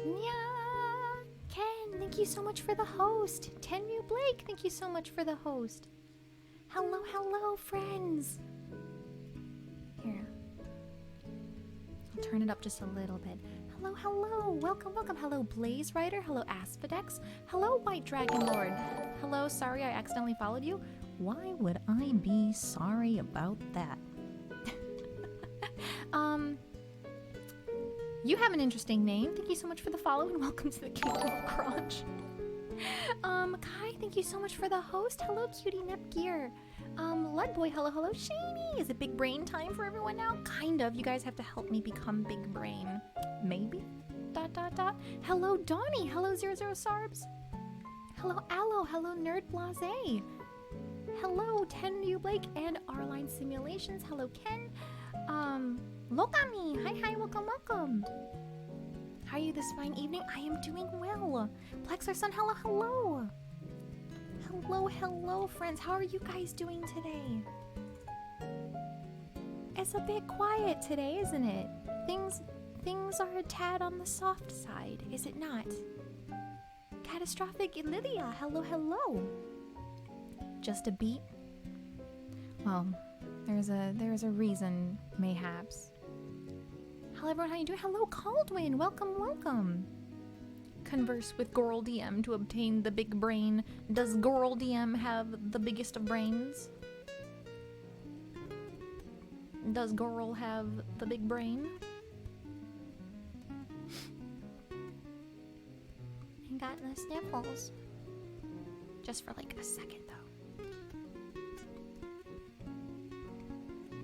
Yeah, Ken, thank you so much for the host. Tenmu Blake, thank you so much for the host. Hello, hello, friends. Here, I'll turn it up just a little bit. Hello, hello, welcome, welcome. Hello, Blaze Rider. Hello, Aspidex. Hello, White Dragon Lord. Hello, sorry I accidentally followed you. Why would I be sorry about that? You have an interesting name. Thank you so much for the follow and welcome to the Kingdom of Crunch. Kai, thank you so much for the host. Hello, Cutie Nepgear. Ludboy, hello, hello, Shiny. Is it big brain time for everyone now? Kind of. You guys have to help me become big brain. Maybe? ... Hello, Donnie. Hello, 00 Sarbs. Hello, Aloe. Hello, Nerd Blase. Hello, Tenmu Blake and R-Line Simulations. Hello, Ken. Lokami. Hi, hi. Welcome, welcome. How are you this fine evening? I am doing well. Plexar Sun, hello, hello. Hello, hello, friends. How are you guys doing today? It's a bit quiet today, isn't it? Things are a tad on the soft side, is it not? Catastrophic Lydia, hello, hello. Just a beat? Well, there's a reason, mayhaps. Hello everyone, how you doing? Hello Caldwin, welcome, welcome. Converse with Goral DM to obtain the big brain. Does Goral DM have the biggest of brains? Does Goral have the big brain? I got the sniffles. Just for like a second though.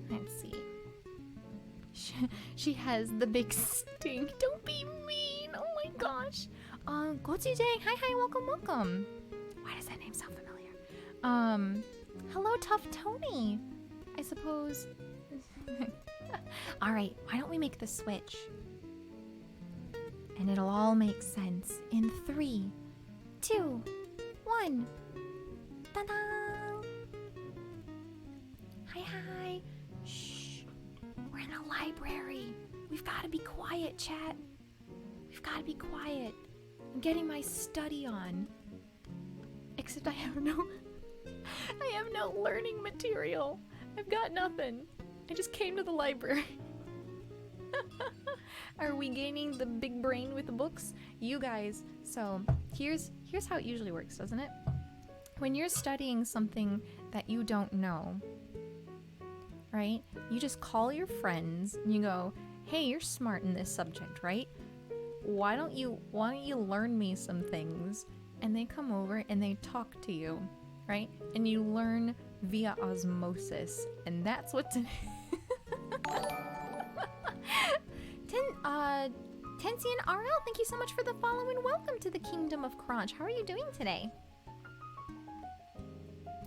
Let's see. She has the big stink. Don't be mean. Oh my gosh. Gochujang. Hi, hi. Welcome, welcome. Why does that name sound familiar? Hello, Tough Tony. I suppose. All right. Why don't we make the switch? And it'll all make sense in 3, 2, 1. Ta-da! Hi, hi. Shh. We're in a library. We've got to be quiet, chat. We've got to be quiet. I'm getting my study on. Except I have no learning material. I've got nothing. I just came to the library. Are we gaining the big brain with the books? You guys, so here's how it usually works, doesn't it? When you're studying something that you don't know, right? You just call your friends and you go, "Hey, you're smart in this subject, right? Why don't you learn me some things?" And they come over and they talk to you, right? And you learn via osmosis, and that's what Tensian RL, thank you so much for the follow and welcome to the Kingdom of Crunch. How are you doing today?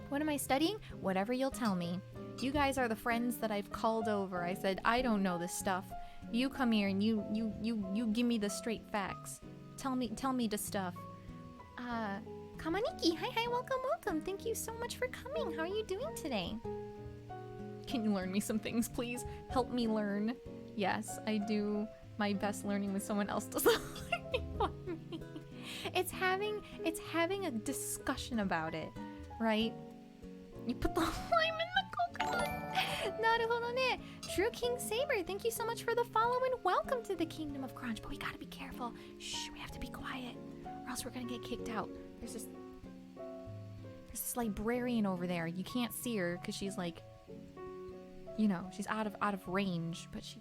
What am I studying? Whatever you'll tell me. You guys are the friends that I've called over. I said, I don't know this stuff. You come here and you give me the straight facts. Tell me the stuff. Kamaniki, hi, welcome, welcome. Thank you so much for coming. How are you doing today? Can you learn me some things, please? Help me learn. Yes, I do my best learning when someone else does the learning for me. It's having a discussion about it, right? You put the lime in the coconut. Naruhodo ne. True King Saber, thank you so much for the follow and welcome to the Kingdom of Crunch. But we gotta be careful. Shh, we have to be quiet, or else we're gonna get kicked out. There's this librarian over there. You can't see her because she's like, you know, she's out of range, but she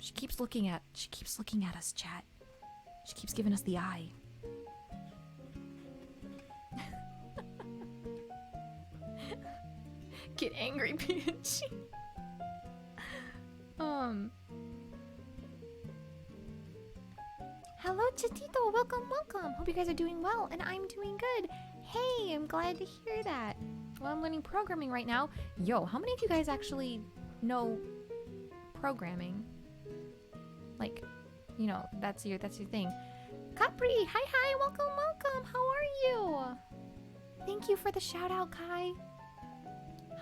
She keeps looking at us, chat. She keeps giving us the eye. Get angry, bitch. Hello, Chatito. Welcome. Hope you guys are doing well, and I'm doing good. Hey, I'm glad to hear that. Well, I'm learning programming right now. Yo, how many of you guys actually know programming? Like, you know, that's your thing. Capri, hi, welcome. How are you? Thank you for the shout out, Kai.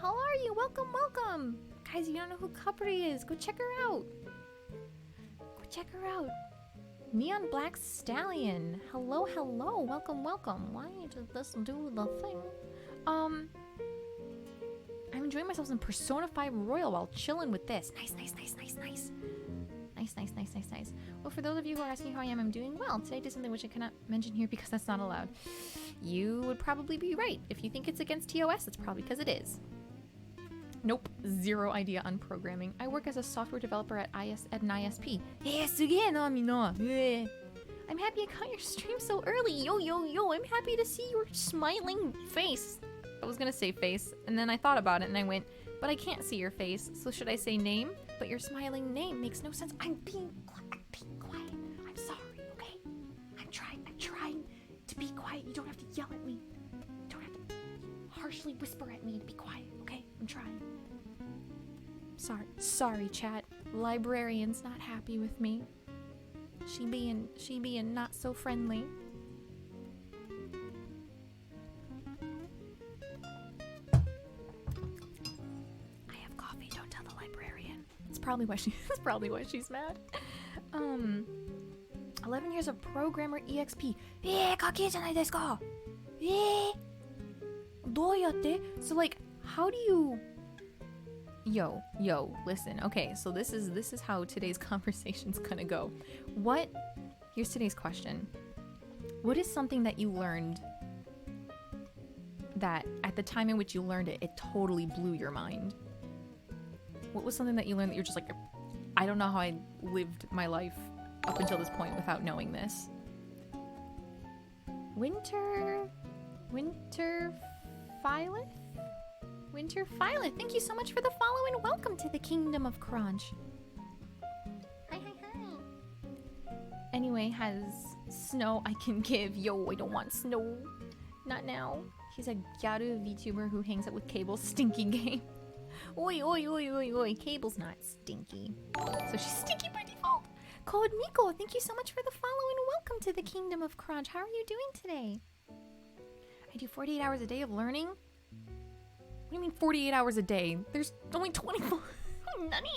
How are you? Welcome. Guys, you don't know who Capri is. Go check her out. Neon Black Stallion. Hello. Welcome. Why did this do the thing? I'm enjoying myself in Persona 5 Royal while chilling with this. Nice. Nice. Well, for those of you who are asking how I am, I'm doing well. Today I did something which I cannot mention here because that's not allowed. You would probably be right. If you think it's against TOS, it's probably because it is. Nope, zero idea on programming. I work as a software developer at an ISP. I'm happy I caught your stream so early. Yo, I'm happy to see your smiling face. I was gonna say face, and then I thought about it and I went, but I can't see your face, so should I say name? But your smiling name makes no sense. I'm being quiet. I'm sorry, okay? I'm trying to be quiet. You don't have to yell at me. You don't have to harshly whisper at me to be quiet, okay? I'm trying. Sorry, chat. Librarian's not happy with me. She being not so friendly. I have coffee, don't tell the librarian. That's probably why she's mad. 11 years of programmer EXP. かっけえじゃないですか。どうやって? So like, how do you... Yo, listen. Okay, so this is how today's conversation's gonna go. Here's today's question. What is something that you learned that at the time in which you learned it, it totally blew your mind? What was something that you learned that you're just like, I don't know how I lived my life up until this point without knowing this? Winter Violet, thank you so much for the follow and welcome to the Kingdom of Crunch. Hi. Anyway, has snow I can give. Yo, I don't want snow. Not now. He's a Gyaru VTuber who hangs out with Cable's stinky game. Oi. Cable's not stinky. So she's stinky by default. Code Miko, thank you so much for the follow and welcome to the Kingdom of Crunch. How are you doing today? I do 48 hours a day of learning. What do you mean 48 hours a day? There's only 24. Nani?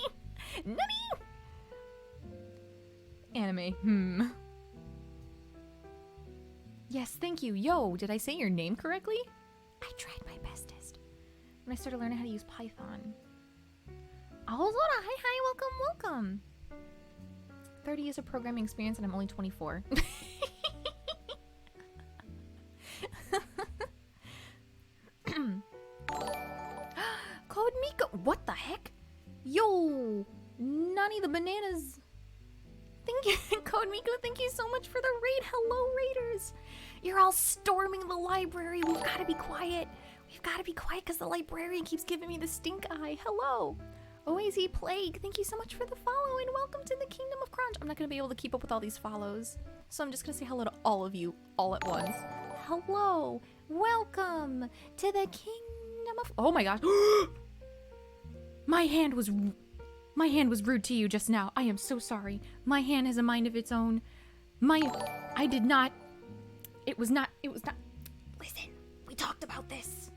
Anime. Yes, thank you. Yo, did I say your name correctly? I tried my bestest. When I started learning how to use Python. Ahozora, hi, welcome. 30 years of programming experience and I'm only 24. Code Miko, what the heck? Yo, Nani the bananas. Thank you, Code Miko, thank you so much for the raid. Hello, raiders. You're all storming the library. We've got to be quiet. Because the librarian keeps giving me the stink eye. Hello. OAZ Plague, thank you so much for the follow and welcome to the Kingdom of Crunch. I'm not going to be able to keep up with all these follows, so I'm just going to say hello to all of you all at once. Hello. Welcome to the Kingdom of... Oh my gosh. My hand was rude to you just now. I am so sorry. My hand has a mind of its own. I did not... It was not... Listen, we talked about this.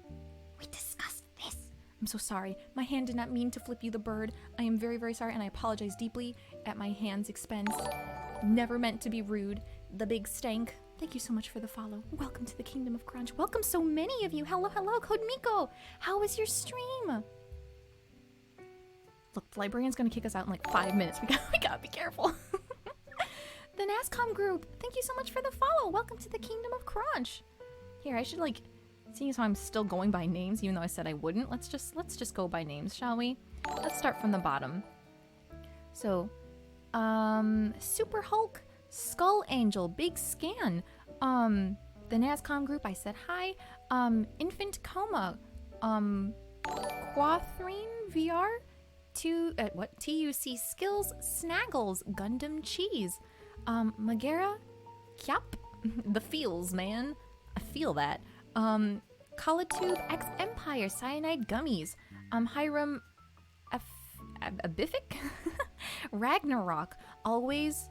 We discussed this. I'm so sorry. My hand did not mean to flip you the bird. I am very, very sorry, and I apologize deeply at my hand's expense. Never meant to be rude. The big stank. Thank you so much for the follow. Welcome to the Kingdom of Crunch. Welcome so many of you. Hello, Code Miko. How was your stream? Look, the librarian's gonna kick us out in like 5 minutes. We gotta be careful. The NASCOM group. Thank you so much for the follow. Welcome to the Kingdom of Crunch. Here, I should like, seeing as how I'm still going by names, even though I said I wouldn't, let's just go by names, shall we? Let's start from the bottom. So, Super Hulk, Skull Angel, Big Scan, the NASCOM group, I said hi, Infant Coma, Quathrine VR, TUC Skills, Snaggles, Gundam Cheese, Magera, Kyap, the feels, man, I feel that, Colotube, X Empire, Cyanide Gummies, Hiram, Abific, Ragnarok, Always,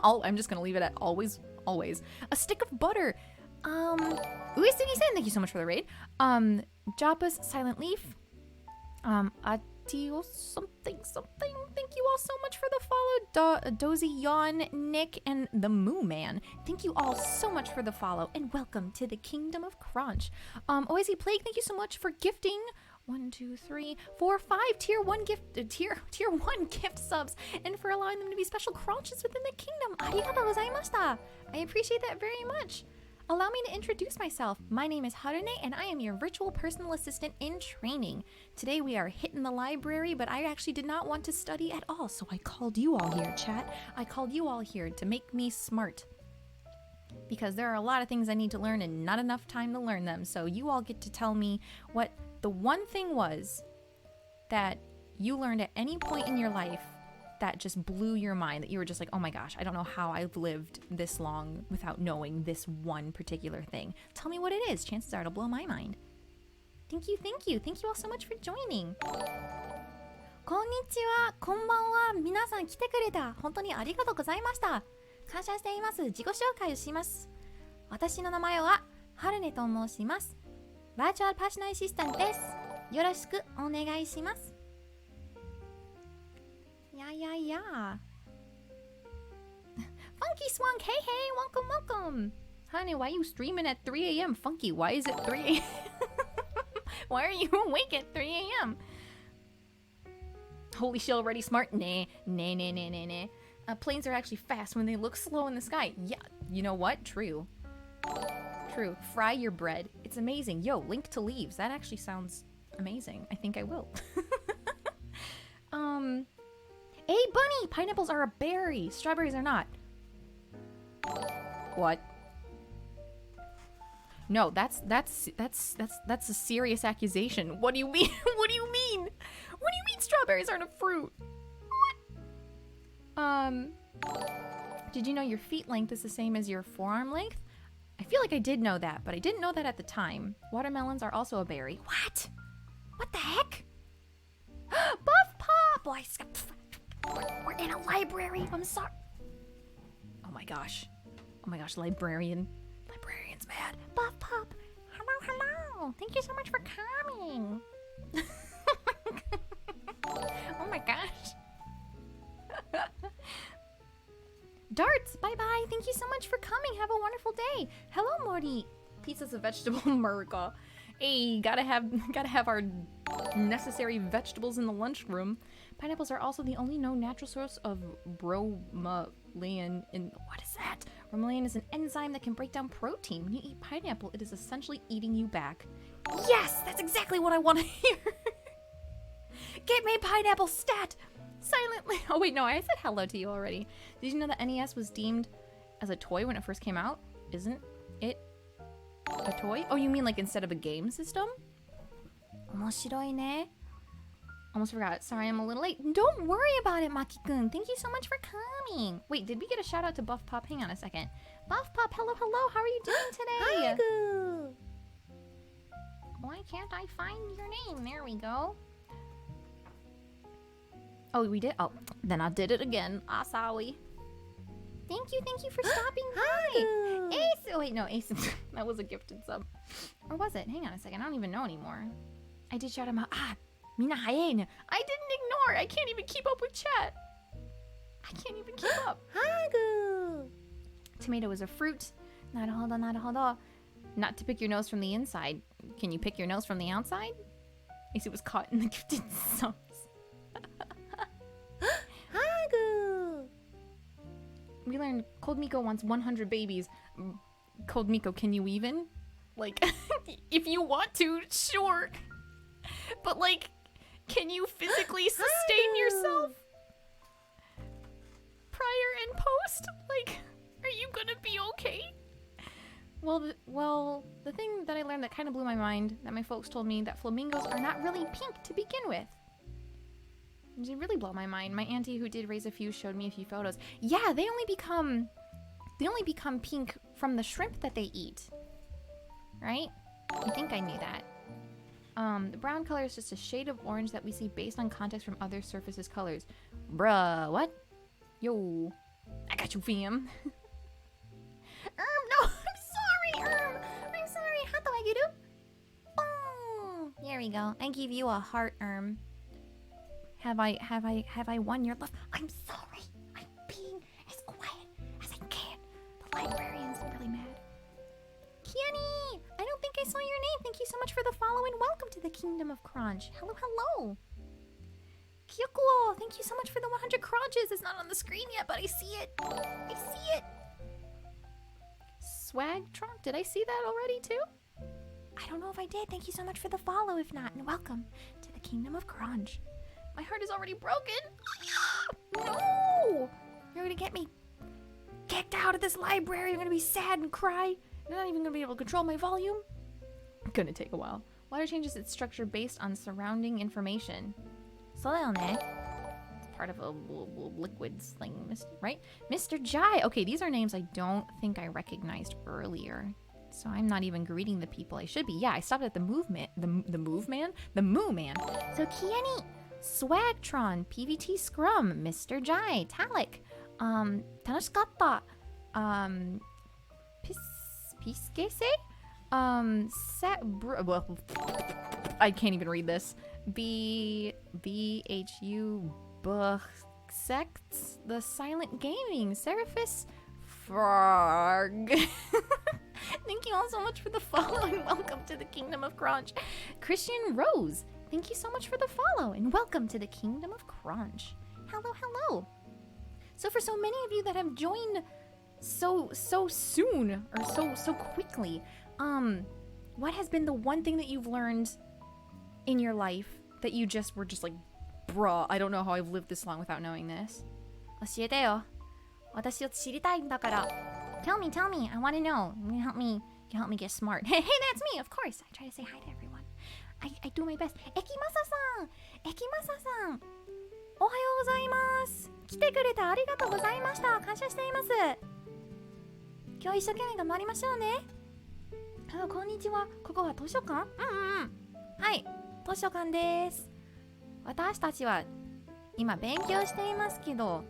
I'm just gonna leave it at always, a Stick of Butter, Uesugi-sen, thank you so much for the raid, Joppa's Silent Leaf, Atio something, thank you all so much for the follow, Dozy Yawn, Nick, and the Moo Man, thank you all so much for the follow, and welcome to the Kingdom of Crunch. Oazy Plague, thank you so much for gifting 1, 2, 3, 4, 5 tier 1 gift subs, and for allowing them to be special crunches within the kingdom. Arigatou gozaimashita. I appreciate that very much. Allow me to introduce myself. My name is Harune, and I am your virtual personal assistant in training. Today we are hitting the library, but I actually did not want to study at all, so I called you all here, chat. I called you all here to make me smart. Because there are a lot of things I need to learn and not enough time to learn them, so you all get to tell me what the one thing was that you learned at any point in your life that just blew your mind, that you were just like, oh my gosh, I don't know how I've lived this long without knowing this one particular thing. Tell me what it is. Chances are it'll blow my mind. Thank you. Thank you all so much for joining. こんにちは、こんばんは。皆さん来てくれた。本当にありがとうございました。感謝しています。自己紹介をします。私の名前はハルネと申します。バーチャルパーソナルアシスタントです。よろしくお願いします。Yeah. Funky Swunk, hey, welcome. Honey, why are you streaming at 3 a.m.? Funky, why is it 3 a.m.? Why are you awake at 3 a.m.? Holy shit, already smart? Nah. Planes are actually fast when they look slow in the sky. Yeah, you know what? True. Fry your bread. It's amazing. Yo, link to leaves. That actually sounds amazing. I think I will. Hey, bunny! Pineapples are a berry. Strawberries are not. What? No, that's a serious accusation. What do you mean? What do you mean strawberries aren't a fruit? What? Did you know your feet length is the same as your forearm length? I feel like I did know that, but I didn't know that at the time. Watermelons are also a berry. What? What the heck? Buff Pop! Boys, we're in a library. I'm sorry. Oh my gosh, librarian's mad. Buff Pop, hello. Thank you so much for coming. Oh my gosh. Darts, bye-bye. Thank you so much for coming. Have a wonderful day. Hello, Morty. Pizzas of vegetable America. Hey, gotta have our necessary vegetables in the lunchroom. Pineapples are also the only known natural source of bromelain. What is that? Bromelain is an enzyme that can break down protein. When you eat pineapple, it is essentially eating you back. Yes, that's exactly what I want to hear. Get me pineapple stat. Silently. Oh wait, no, I said hello to you already. Did you know that NES was deemed as a toy when it first came out? Isn't it a toy? Oh, you mean like instead of a game system? 面白いね. Almost forgot. Sorry, I'm a little late. Don't worry about it, Maki-kun. Thank you so much for coming. Wait, did we get a shout out to Buff Pop? Hang on a second. Buff Pop, hello. How are you doing today? Hi. Why can't I find your name? There we go. Oh, we did? Oh, then I did it again. Asawi. Thank you for stopping by. Ace. Oh, wait, no, Ace. That was a gifted sub. Or was it? Hang on a second. I don't even know anymore. I did shout him out. Mina hae ne. I didn't ignore. I can't even keep up with chat. I can't even keep up. Tomato is a fruit. Naruhodo. Not to pick your nose from the inside. Can you pick your nose from the outside? Ace was caught in the gifted subs. We learned Cold Miko wants 100 babies. Cold Miko, can you even? Like, if you want to, sure. But like, can you physically sustain yourself? ghost? Like, are you gonna be okay? Well, the thing that I learned that kind of blew my mind, that my folks told me, that flamingos are not really pink to begin with. It did really blow my mind. My auntie, who did raise a few, showed me a few photos. Yeah, they only become pink from the shrimp that they eat, right? I think I knew that. The brown color is just a shade of orange that we see based on context from other surfaces' colors. Bruh, what? Yo, I got you, fam. No, I'm sorry, I'm sorry. How do I get up? Oh, there we go. I give you a heart, Have I won your love? I'm sorry. I'm being as quiet as I can. The librarian's really mad. Kiani, I don't think I saw your name. Thank you so much for the follow and welcome to the Kingdom of Crunch. Hello, hello. Kyoko, thank you so much for the 100 crunches. It's not on the screen yet, but I see it. I see it. Swag Trunk, did I see that already too? I don't know if I did. Thank you so much for the follow. If not, and welcome to the Kingdom of Crunch. My heart is already broken. No! You're gonna get me kicked out of this library. I'm gonna be sad and cry. I'm not even gonna be able to control my volume. Gonna take a while. Water changes its structure based on surrounding information. そうだよね. It's part of a liquid thing, right? Mr. Jai. Okay, these are names I don't think I recognized earlier. So I'm not even greeting the people I should be. Yeah, I stopped at the movement. The Moo Man? The Moo Man. So Kiani, Swagtron, PVT Scrum, Mr. Jai, Talik, 楽しかった。Piskese? Well, I can't even read this. BHU Sects, The Silent Gaming, Seraphis Frog. Thank you all so much for the follow and welcome to the Kingdom of Crunch. Christian Rose, thank you so much for the follow and welcome to the Kingdom of Crunch. Hello, hello. So for so many of you that have joined so soon or so quickly, what has been the one thing that you've learned in your life that you just were just like, bruh, I don't know how I've lived this long without knowing this? 教えてよ。私を知りたいんだから。Tell me, I want to know. You help me get smart. Hey, that's me, of course. I try to say hi to everyone. I do my best. 駅正さん、おはようございます。来てくれてありがとうございました。感謝しています。今日一生懸命頑張りましょうね。こんにちは。ここは図書館？はい、図書館です。私たちは今勉強していますけど、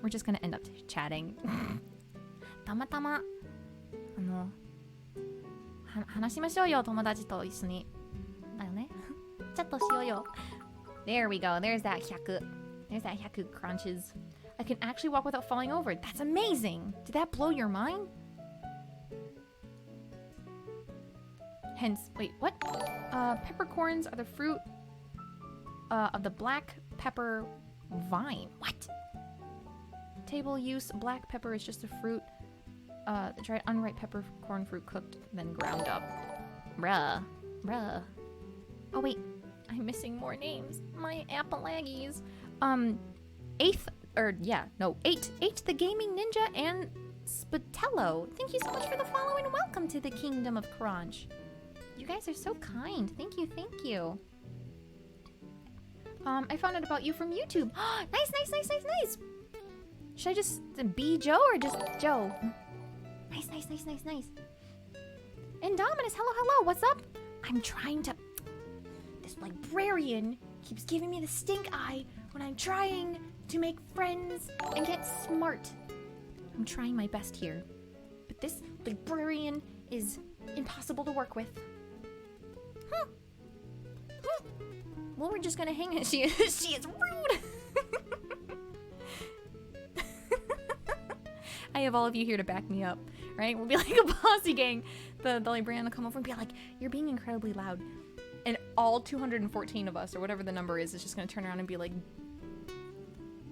we're just gonna end up chatting. たまたま話しましょうよ、友達と一緒に。だよね。チャットしようよ。There we go. There's that 100. There's that 100 crunches. I can actually walk without falling over. That's amazing. Did that blow your mind? Hence, wait, what? Peppercorns are the fruit of the black pepper vine. What? Table use, black pepper is just a fruit. The dried unripe peppercorn fruit cooked, then ground up. Bruh. Oh wait, I'm missing more names. My Appalaggies. Eight the Gaming Ninja and Spatello. Thank you so much for the follow and welcome to the Kingdom of Crunch. You guys are so kind. Thank you. I found out about you from YouTube. Nice. Should I just be Joe or just Joe? Nice. And Dominus, hello, what's up? I'm trying to... This librarian keeps giving me the stink eye when I'm trying to make friends and get smart. I'm trying my best here. But this librarian is impossible to work with. Well, we're just gonna hang it. She is rude. I have all of you here to back me up, right? We'll be like a posse gang. The librarian will come over and be like, you're being incredibly loud. And all 214 of us, or whatever the number is just gonna turn around and be like,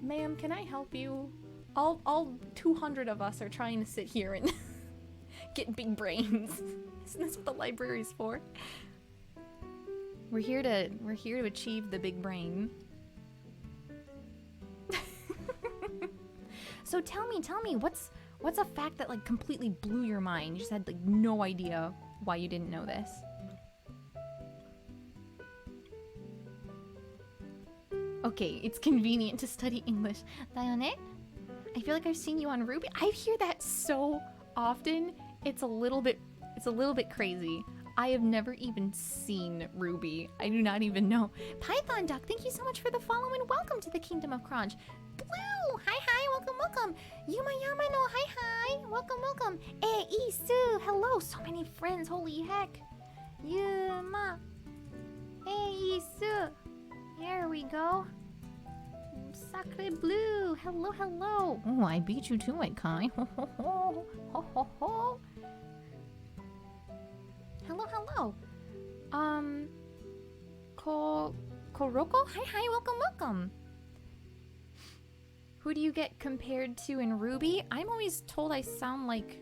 ma'am, can I help you? All 200 of us are trying to sit here and get big brains. Isn't this what the library's for? We're here to achieve the big brain. So tell me, what's a fact that like completely blew your mind? You just had like no idea why you didn't know this. Okay, it's convenient to study English. だよね? I feel like I've seen you on Ruby. I hear that so often. It's a little bit crazy. I have never even seen Ruby. I do not even know. Python Duck, thank you so much for the follow and welcome to the Kingdom of Crunch. Blue, hi, welcome. Yuma Yamano, hi, welcome. Isu, hello, so many friends, holy heck. Yuma, Isu, here we go. Sacre Blue, hello. Oh, I beat you to it, Kai. Ho. Hello. Koroko? Hi, welcome. Who do you get compared to in Ruby? I'm always told I sound like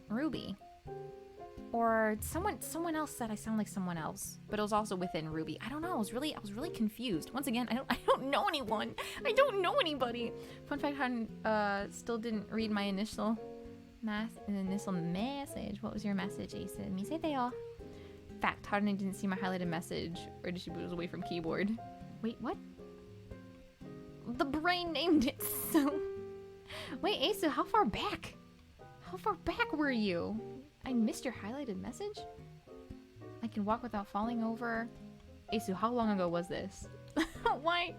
Ruby. Or someone else said I sound like someone else, but it was also within Ruby. I don't know. I was really confused. Once again, I don't know anyone. I don't know anybody. Fun fact: Harune still didn't read my initial message. What was your message, Ace? Miseteo. Fact: Harune didn't see my highlighted message, or did she move away from keyboard? Wait, what? The brain named it so. Wait, Ace, how far back? How far back were you? I missed your highlighted message? I can walk without falling over. Asu, how long ago was this? Why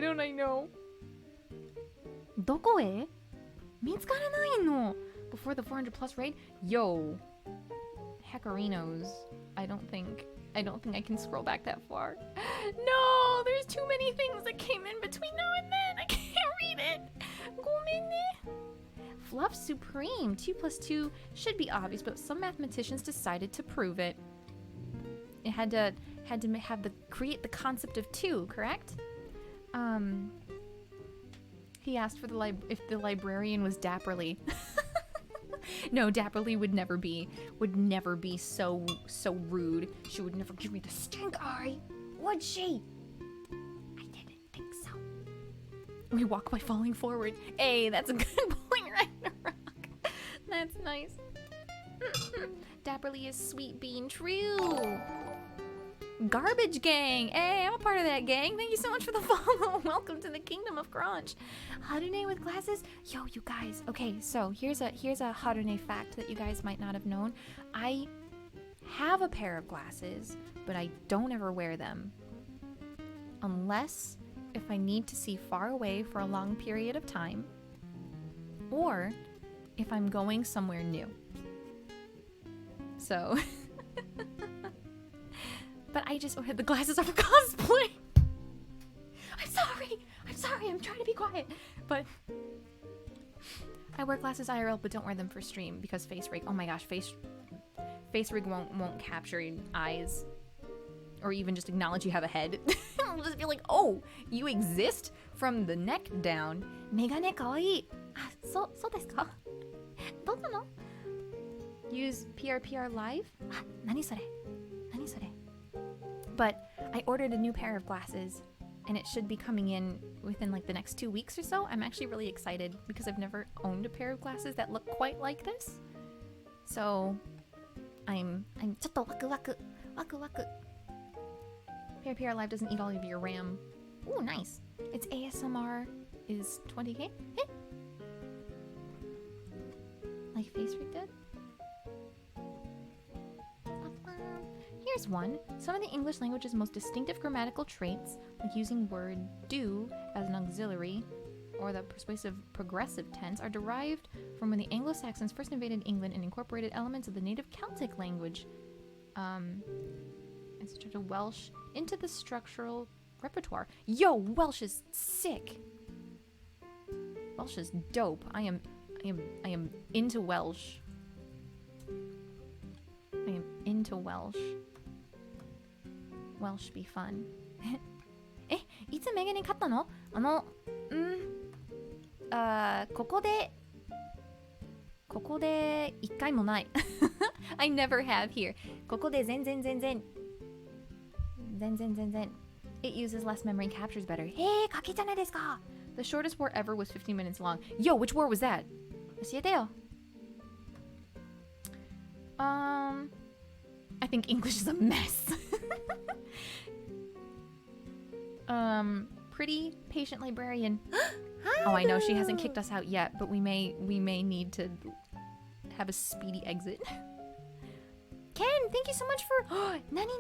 don't I know? どこへ? 見つからないの? Before the 400 plus raid? Yo. Heckarinos. I don't think I can scroll back that far. No, there's too many things that came in between now and then. I can't read it. ごめんね. Fluff Supreme. 2 plus 2 should be obvious, but some mathematicians decided to prove it. It had to create the concept of 2, correct? He asked for if the librarian was Dapperly. No, Dapperly would never be so rude. She would never give me the stink eye, would she? I didn't think so. We walk by falling forward. Hey, that's a good point, Ragnarok. That's nice. Dapperly is sweet being true. Garbage Gang. Hey, I'm a part of that gang. Thank you so much for the follow. Welcome to the Kingdom of Crunch. Harune with glasses. Yo, you guys. Okay, so here's a Harune fact that you guys might not have known. I have a pair of glasses, but I don't ever wear them. Unless if I need to see far away for a long period of time, or if I'm going somewhere new. So, but I just ordered the glasses off of cosplay. I'm sorry, I'm trying to be quiet. But I wear glasses IRL, but don't wear them for stream because face rig. Oh my gosh, face rig won't capture eyes, or even just acknowledge you have a head. It'll just be like, oh, you exist from the neck down. Megane kawaii. Ah, so desu ka? Dodo no? Use PRPR Live? Ah, nani sore? But I ordered a new pair of glasses, and it should be coming in within like the next 2 weeks or so. I'm actually really excited because I've never owned a pair of glasses that look quite like this. So I'm ちょっとワクワク. PRPR Live doesn't eat all of your RAM. Ooh, nice. Its ASMR is 20k. Heh. Like Face Rig did. Here's one. Some of the English language's most distinctive grammatical traits, like using word do as an auxiliary, or the persuasive progressive tense, are derived from when the Anglo-Saxons first invaded England and incorporated elements of the native Celtic language, and such a Welsh, into the structural repertoire. Yo, Welsh is sick. Welsh is dope. I am into Welsh. I am into Welsh. Welsh be fun. いつメガネ買ったの？ここで一回もない。I never have here. ここで全然。It uses less memory and captures better. 書きじゃないですか。The shortest war ever was 15 minutes long. Yo, which war was that? 教えてよ. I think English is a mess. Pretty patient librarian. Oh, I know she hasn't kicked us out yet, but we may need to have a speedy exit. Ken, thank you so much for Nani?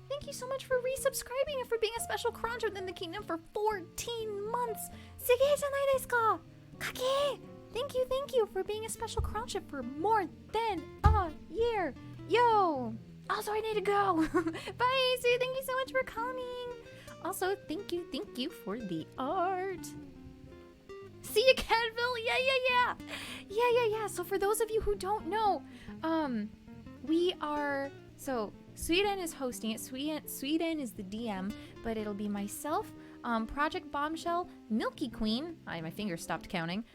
Thank you so much for resubscribing and for being a special cruncher within the kingdom for 14 months. すげえじゃないですか. Kake! Thank you for being a special cruncher for more than a year. Yo! Also, I need to go. Bye, Sue. Thank you so much for coming. Also, thank you for the art. See you, Kenville. Yeah. So for those of you who don't know, Sweden is hosting it. Sweden is the DM, but it'll be myself, Project Bombshell, Milky Queen. My fingers stopped counting.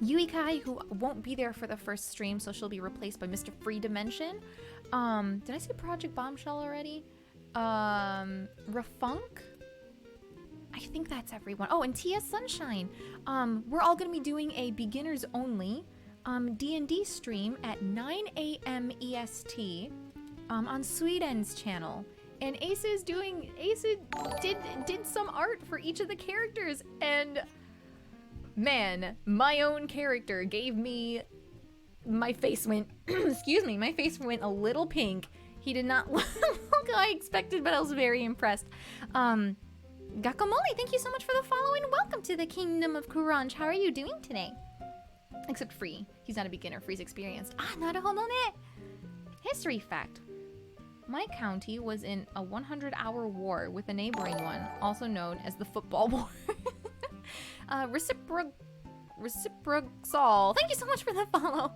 Yui Kai, who won't be there for the first stream, so she'll be replaced by Mr. Free Dimension. Did I say Project Bombshell already? Rafunk? I think that's everyone. Oh, and Tia Sunshine. We're all gonna be doing a beginners only D&D stream at 9 a.m. EST on Sweden's channel. And Asa did some art for each of the characters, and man, my own character gave me, my face went, excuse me, my face went a little pink. He did not look like I expected, but I was very impressed. Gakamoli, thank you so much for the follow and welcome to the Kingdom of Crunch. How are you doing today? Except Free. He's not a beginner. Free's experienced. Naruhodo ne. History fact. My county was in a 100-hour war with a neighboring one, also known as the Football War. Reciprocal. Thank you so much for the follow.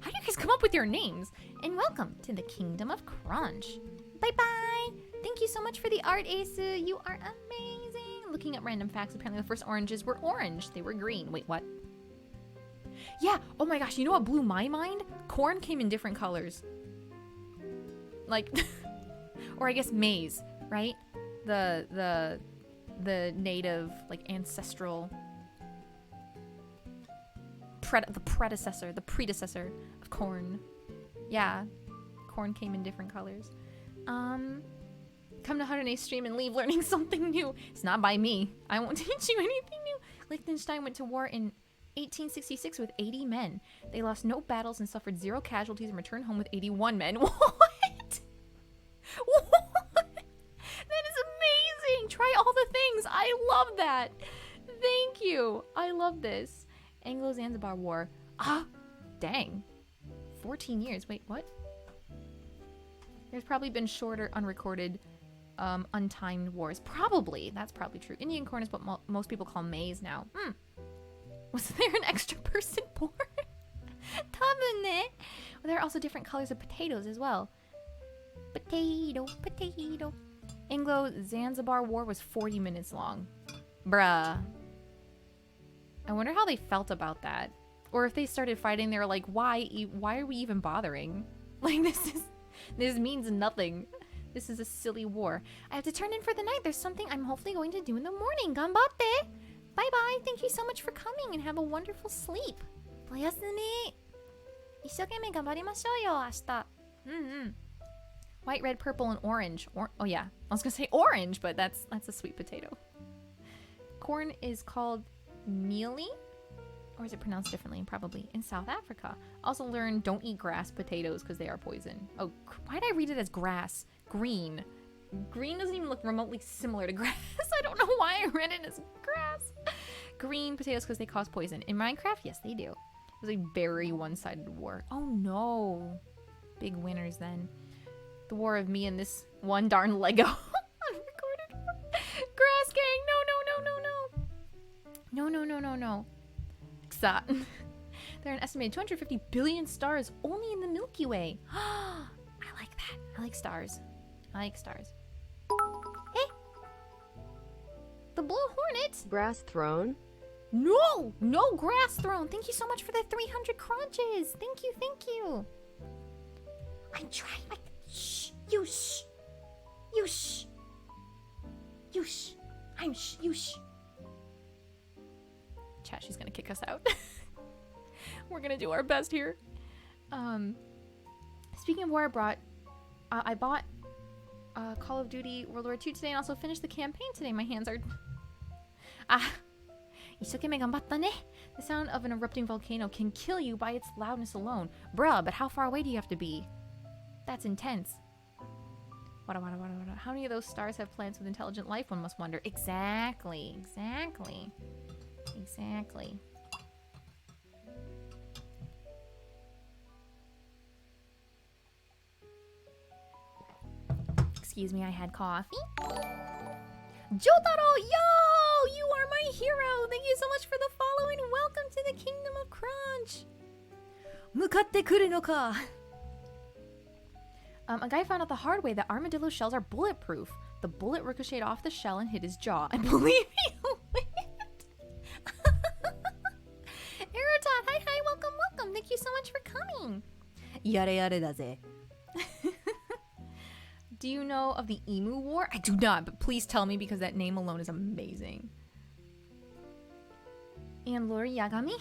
How do you guys come up with your names? And welcome to the Kingdom of Crunch. Bye-bye. Thank you so much for the art, Asa. You are amazing. Looking at random facts, apparently the first oranges were orange. They were green. Wait, what? Yeah. Oh my gosh, you know what blew my mind? Corn came in different colors. Like, or I guess maize, right? The native, like, ancestral, the predecessor of corn. Yeah, corn came in different colors. Come to Harune's stream and leave learning something new. It's not by me. I won't teach you anything new. Liechtenstein went to war in 1866 with 80 men. They lost no battles and suffered 0 casualties and returned home with 81 men. What? What? That is amazing. Try all the things. I love that. Thank you. I love this. Anglo-Zanzibar War. Dang. 14 years. Wait, what? There's probably been shorter, unrecorded, untimed wars. Probably. That's probably true. Indian corn is what most people call maize now. Was there an extra person born? Well, there are also different colors of potatoes as well. Potato. Anglo-Zanzibar War was 40 minutes long. Bruh. I wonder how they felt about that. Or if they started fighting, they were like, why are we even bothering? Like, this means nothing. This is a silly war. I have to turn in for the night. There's something I'm hopefully going to do in the morning. Ganbatte! Bye-bye. Thank you so much for coming and have a wonderful sleep. Oyasumi. 一生懸命頑張りましょうよ、明日. White, red, purple, and orange. Oh yeah, I was gonna say orange, but that's a sweet potato. Corn is called mealie, or is it pronounced differently? Probably in South Africa. Also learn don't eat grass potatoes because they are poison. Oh, why did I read it as grass? Green. Green doesn't even look remotely similar to grass. I don't know why I read it as grass. Green potatoes because they cause poison. In Minecraft, yes, they do. It was a very one-sided war. Oh no. Big winners then. The war of me and this one darn Lego. Unrecorded war. Grass gang. No. Xat. There are an estimated 250 billion stars only in the Milky Way. I like that. I like stars. Hey! The Blue Hornet! Grass throne? No grass throne! Thank you so much for the 300 crunches! Thank you! I'm trying. Shh! You shh! You shh! You shh! I'm shh! You shh! Chat, she's gonna kick us out. We're gonna do our best here. Speaking of war, I bought Call of Duty World War II today and also finished the campaign today. My hands are... The sound of an erupting volcano can kill you by its loudness alone. Bruh, but how far away do you have to be? That's intense. How many of those stars have planets with intelligent life, one must wonder? Exactly. Excuse me, I had coffee. Jotaro, yo! You are my hero! Thank you so much for the follow and welcome to the Kingdom of Crunch! Mukatte kuru no ka? A guy found out the hard way that armadillo shells are bulletproof. The bullet ricocheted off the shell and hit his jaw. I believe he lived! Erotot, hi, welcome! Thank you so much for coming! Yare yare da ze. Do you know of the Emu War? I do not, but please tell me because that name alone is amazing. And Lori Yagami?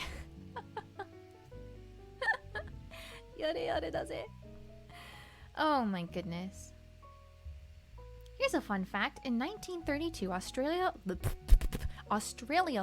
Yare yare da ze. Oh my goodness. Here's a fun fact. In 1932, Australia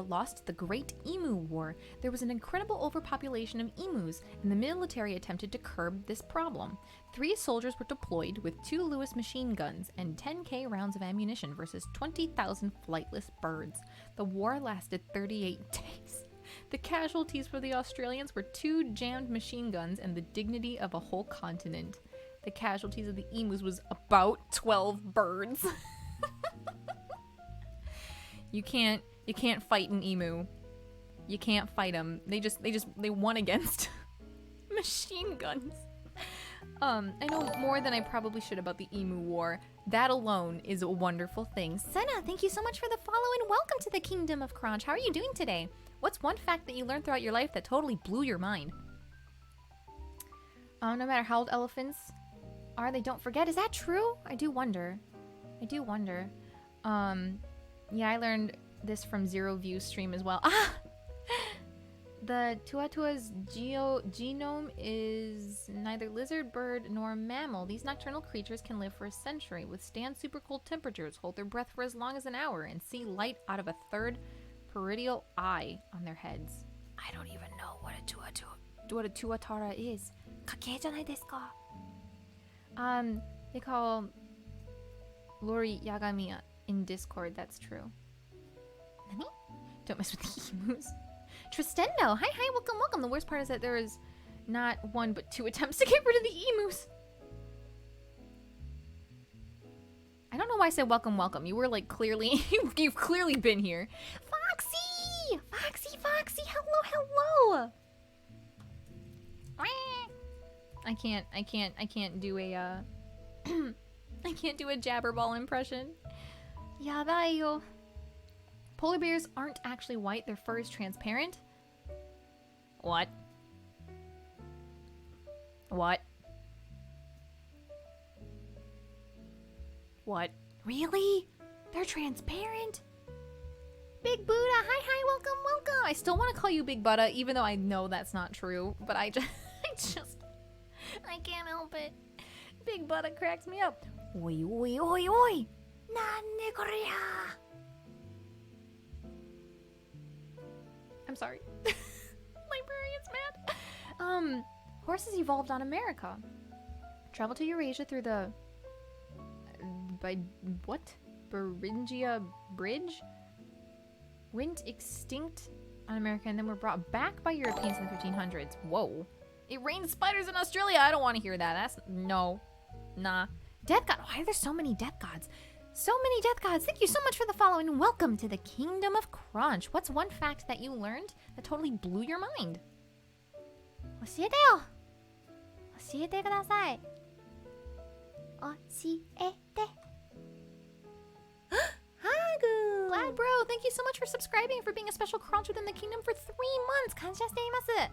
lost the Great Emu War. There was an incredible overpopulation of emus, and the military attempted to curb this problem. 3 soldiers were deployed with 2 Lewis machine guns and 10K rounds of ammunition versus 20,000 flightless birds. The war lasted 38 days. The casualties for the Australians were 2 jammed machine guns and the dignity of a whole continent. The casualties of the emus was about 12 birds. You can't fight an emu. You can't fight them. They won against machine guns. I know more than I probably should about the Emu War. That alone is a wonderful thing. Senna, thank you so much for the follow and welcome to the Kingdom of Crunch. How are you doing today? What's one fact that you learned throughout your life that totally blew your mind? No matter how old elephants are, they don't forget. Is that true? I do wonder. Yeah, I learned this from Zero View stream as well. The tuatua's genome is neither lizard, bird, nor mammal. These nocturnal creatures can live for a century, withstand super cold temperatures, hold their breath for as long as an hour, and see light out of a third peridial eye on their heads. I don't even know what a tuatara is. Kake janai desu ka? They call Lori Yagami in Discord, that's true. Nani? Don't mess with the emus. Tristendo, hi, welcome. The worst part is that there is not 1 but 2 attempts to get rid of the emus. I don't know why I said welcome. You were like clearly, you've clearly been here. Foxy, hello. I can't do a, I can't do a Jabberball impression. Yabai yo. Polar bears aren't actually white, their fur is transparent. What? Really? They're transparent? Big Buddha, hi, welcome. I still want to call you Big Buddha, even though I know that's not true. But I can't help it. Big Buddha cracks me up. Oi. Nanne korea? I'm sorry. Librarian's mad. Horses evolved on America. Traveled to Eurasia through the... Beringia Bridge? Went extinct on America and then were brought back by Europeans in the 1500s. Whoa. It rained spiders in Australia. I don't want to hear that. That's... No. Nah. Death God. Why are there so many death gods? So many death gods. Thank you so much for the follow and welcome to the Kingdom of Crunch. What's one fact that you learned that totally blew your mind? 教えてよ。教えてください。教えて。Hagu! Glad bro, thank you so much for subscribing and for being a special crunch within the kingdom for 3 months. Kansha shiteimasu.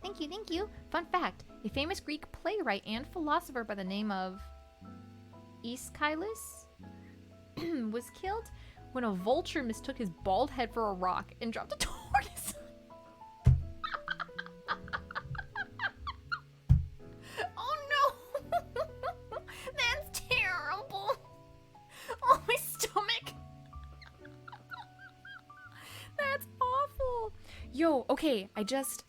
Thank you. Fun fact, a famous Greek playwright and philosopher by the name of Aeschylus was killed when a vulture mistook his bald head for a rock and dropped a tortoise Yo, okay, I just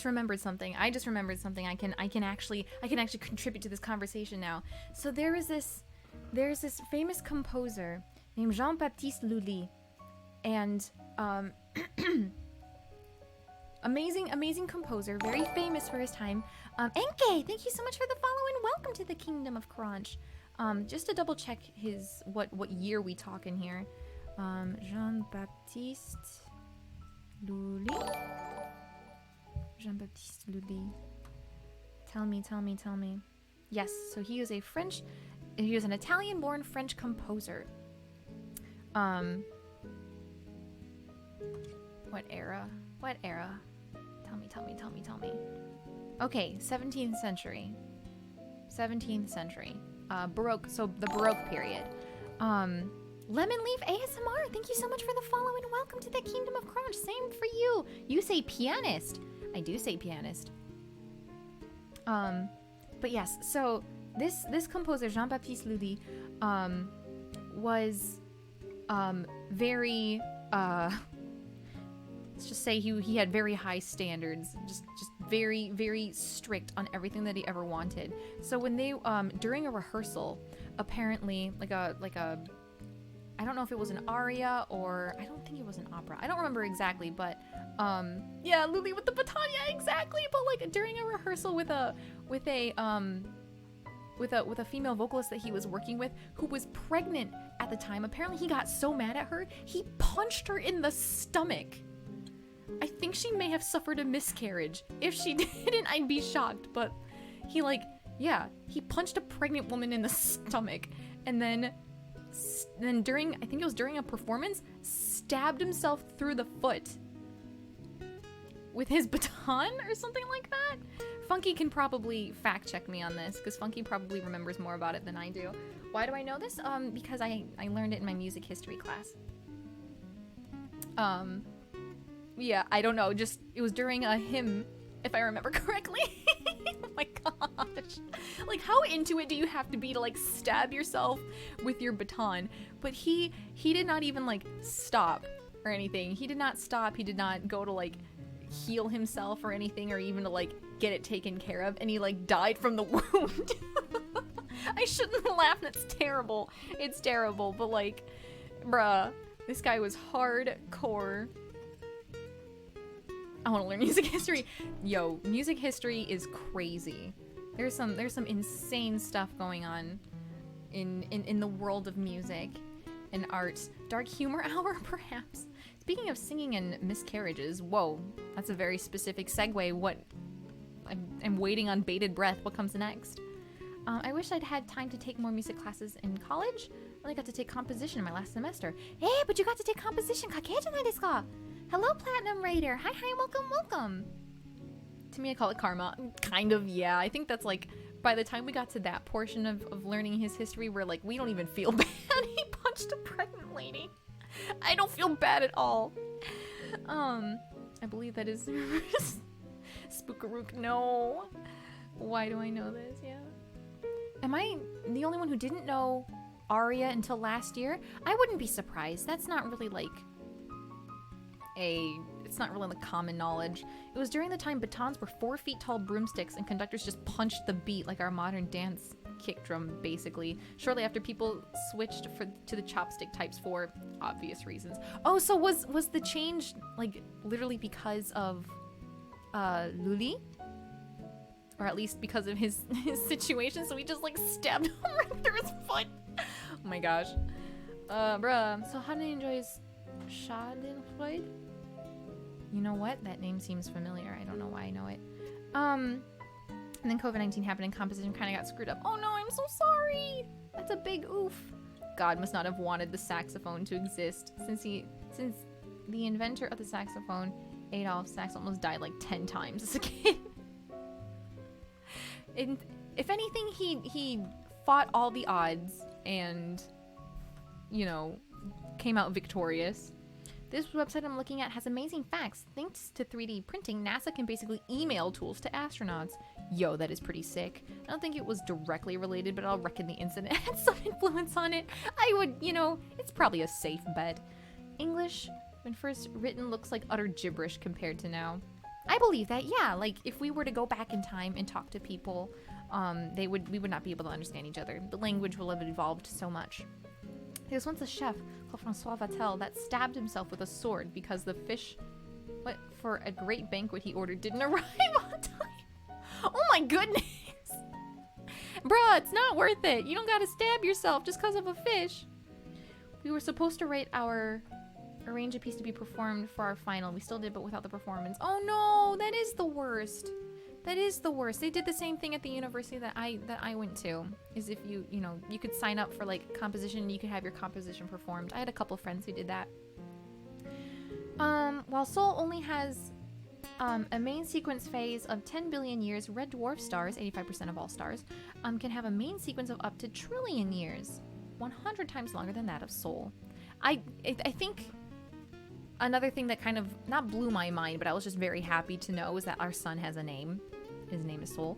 remembered something. I can actually contribute to this conversation now. So there's this famous composer named Jean-Baptiste Lully, and amazing composer, very famous for his time. Enke, thank you so much for the follow and welcome to the Kingdom of Crunch. Just to double check his what year we talking here. Jean-Baptiste Lully. Jean-Baptiste Lully. Tell me. Yes, so he is an Italian-born French composer. What era? Tell me. Okay, 17th century. Baroque, so the Baroque period. Lemon Leaf ASMR, thank you so much for the follow and welcome to the Kingdom of Crunch. Same for you. You say pianist. I do say pianist. But yes, so this composer, Jean-Baptiste Lully, was very let's just say he had very high standards, just very, very strict on everything that he ever wanted. So when they during a rehearsal, apparently like a I don't know if it was an aria or I don't think it was an opera. I don't remember exactly, but yeah, Lully with the baton, yeah, exactly. But like during a rehearsal with a female vocalist that he was working with who was pregnant at the time, apparently he got so mad at her, he punched her in the stomach. I think she may have suffered a miscarriage. If she didn't, I'd be shocked, but he punched a pregnant woman in the stomach, and then during, I think it was during a performance, stabbed himself through the foot with his baton or something like that. Funky can probably fact check me on this, because Funky probably remembers more about it than I do. Why do I know this? Because I learned it in my music history class. Yeah, I don't know, just, it was during a hymn, if I remember correctly. Oh my gosh. Like, how into it do you have to be to, like, stab yourself with your baton? But he did not even, like, stop or anything. He did not stop. He did not go to, like, heal himself or anything, or even to, like, get it taken care of. And he, like, died from the wound. I shouldn't laugh. That's terrible. It's terrible. But, like, bruh, this guy was hardcore. I want to learn music history. Yo, music history is crazy. There's some insane stuff going on in the world of music and art. Dark humor hour, perhaps. Speaking of singing and miscarriages, whoa, that's a very specific segue. I'm waiting on bated breath. What comes next? I wish I'd had time to take more music classes in college. I only got to take composition in my last semester. Hey, but you got to take composition. Kakei janai desu ka? Hello, Platinum Raider. Hi, welcome. To me, I call it karma. Kind of, yeah. I think that's like, by the time we got to that portion of learning his history, we're like, we don't even feel bad. He punched a pregnant lady. I don't feel bad at all. I believe that is Spookarook. No. Why do I know this? Yeah. Am I the only one who didn't know Aria until last year? I wouldn't be surprised. That's not really like it's not really the common knowledge. It was during the time batons were 4 feet tall broomsticks and conductors just punched the beat like our modern dance kick drum, basically. Shortly after, people switched to the chopstick types for obvious reasons. Oh, so was the change like literally because of Lully? Or at least because of his situation, so he just like stabbed him right through his foot. Oh my gosh. Bruh. So Harune enjoys Schadenfreude? You know what? That name seems familiar. I don't know why I know it. And then COVID-19 happened and composition kind of got screwed up. Oh no, I'm so sorry! That's a big oof. God must not have wanted the saxophone to exist, since the inventor of the saxophone, Adolf Sax, almost died like 10 times as a kid. And if anything, he fought all the odds and, you know, came out victorious. This website I'm looking at has amazing facts. Thanks to 3D printing, NASA can basically email tools to astronauts. Yo, that is pretty sick. I don't think it was directly related, but I'll reckon the incident had some influence on it. I would, you know, it's probably a safe bet. English When first written looks like utter gibberish compared to now. I believe that, yeah. Like, if we were to go back in time and talk to people, we would not be able to understand each other. The language will have evolved so much. There was once a chef called Francois Vatel that stabbed himself with a sword because the fish, for a great banquet he ordered didn't arrive on time. Oh my goodness! Bruh, it's not worth it. You don't gotta stab yourself just because of a fish. We were supposed to arrange a piece to be performed for our final. We still did, but without the performance. Oh no, that is the worst. That is the worst. They did the same thing at the university that I went to. Is if you could sign up for like composition and you could have your composition performed. I had a couple friends who did that. While Sol only has a main sequence phase of 10 billion years, red dwarf stars, 85% of all stars, can have a main sequence of up to trillion years, 100 times longer than that of Sol. I think another thing that kind of not blew my mind, but I was just very happy to know is that our son has a name. His name is Sol.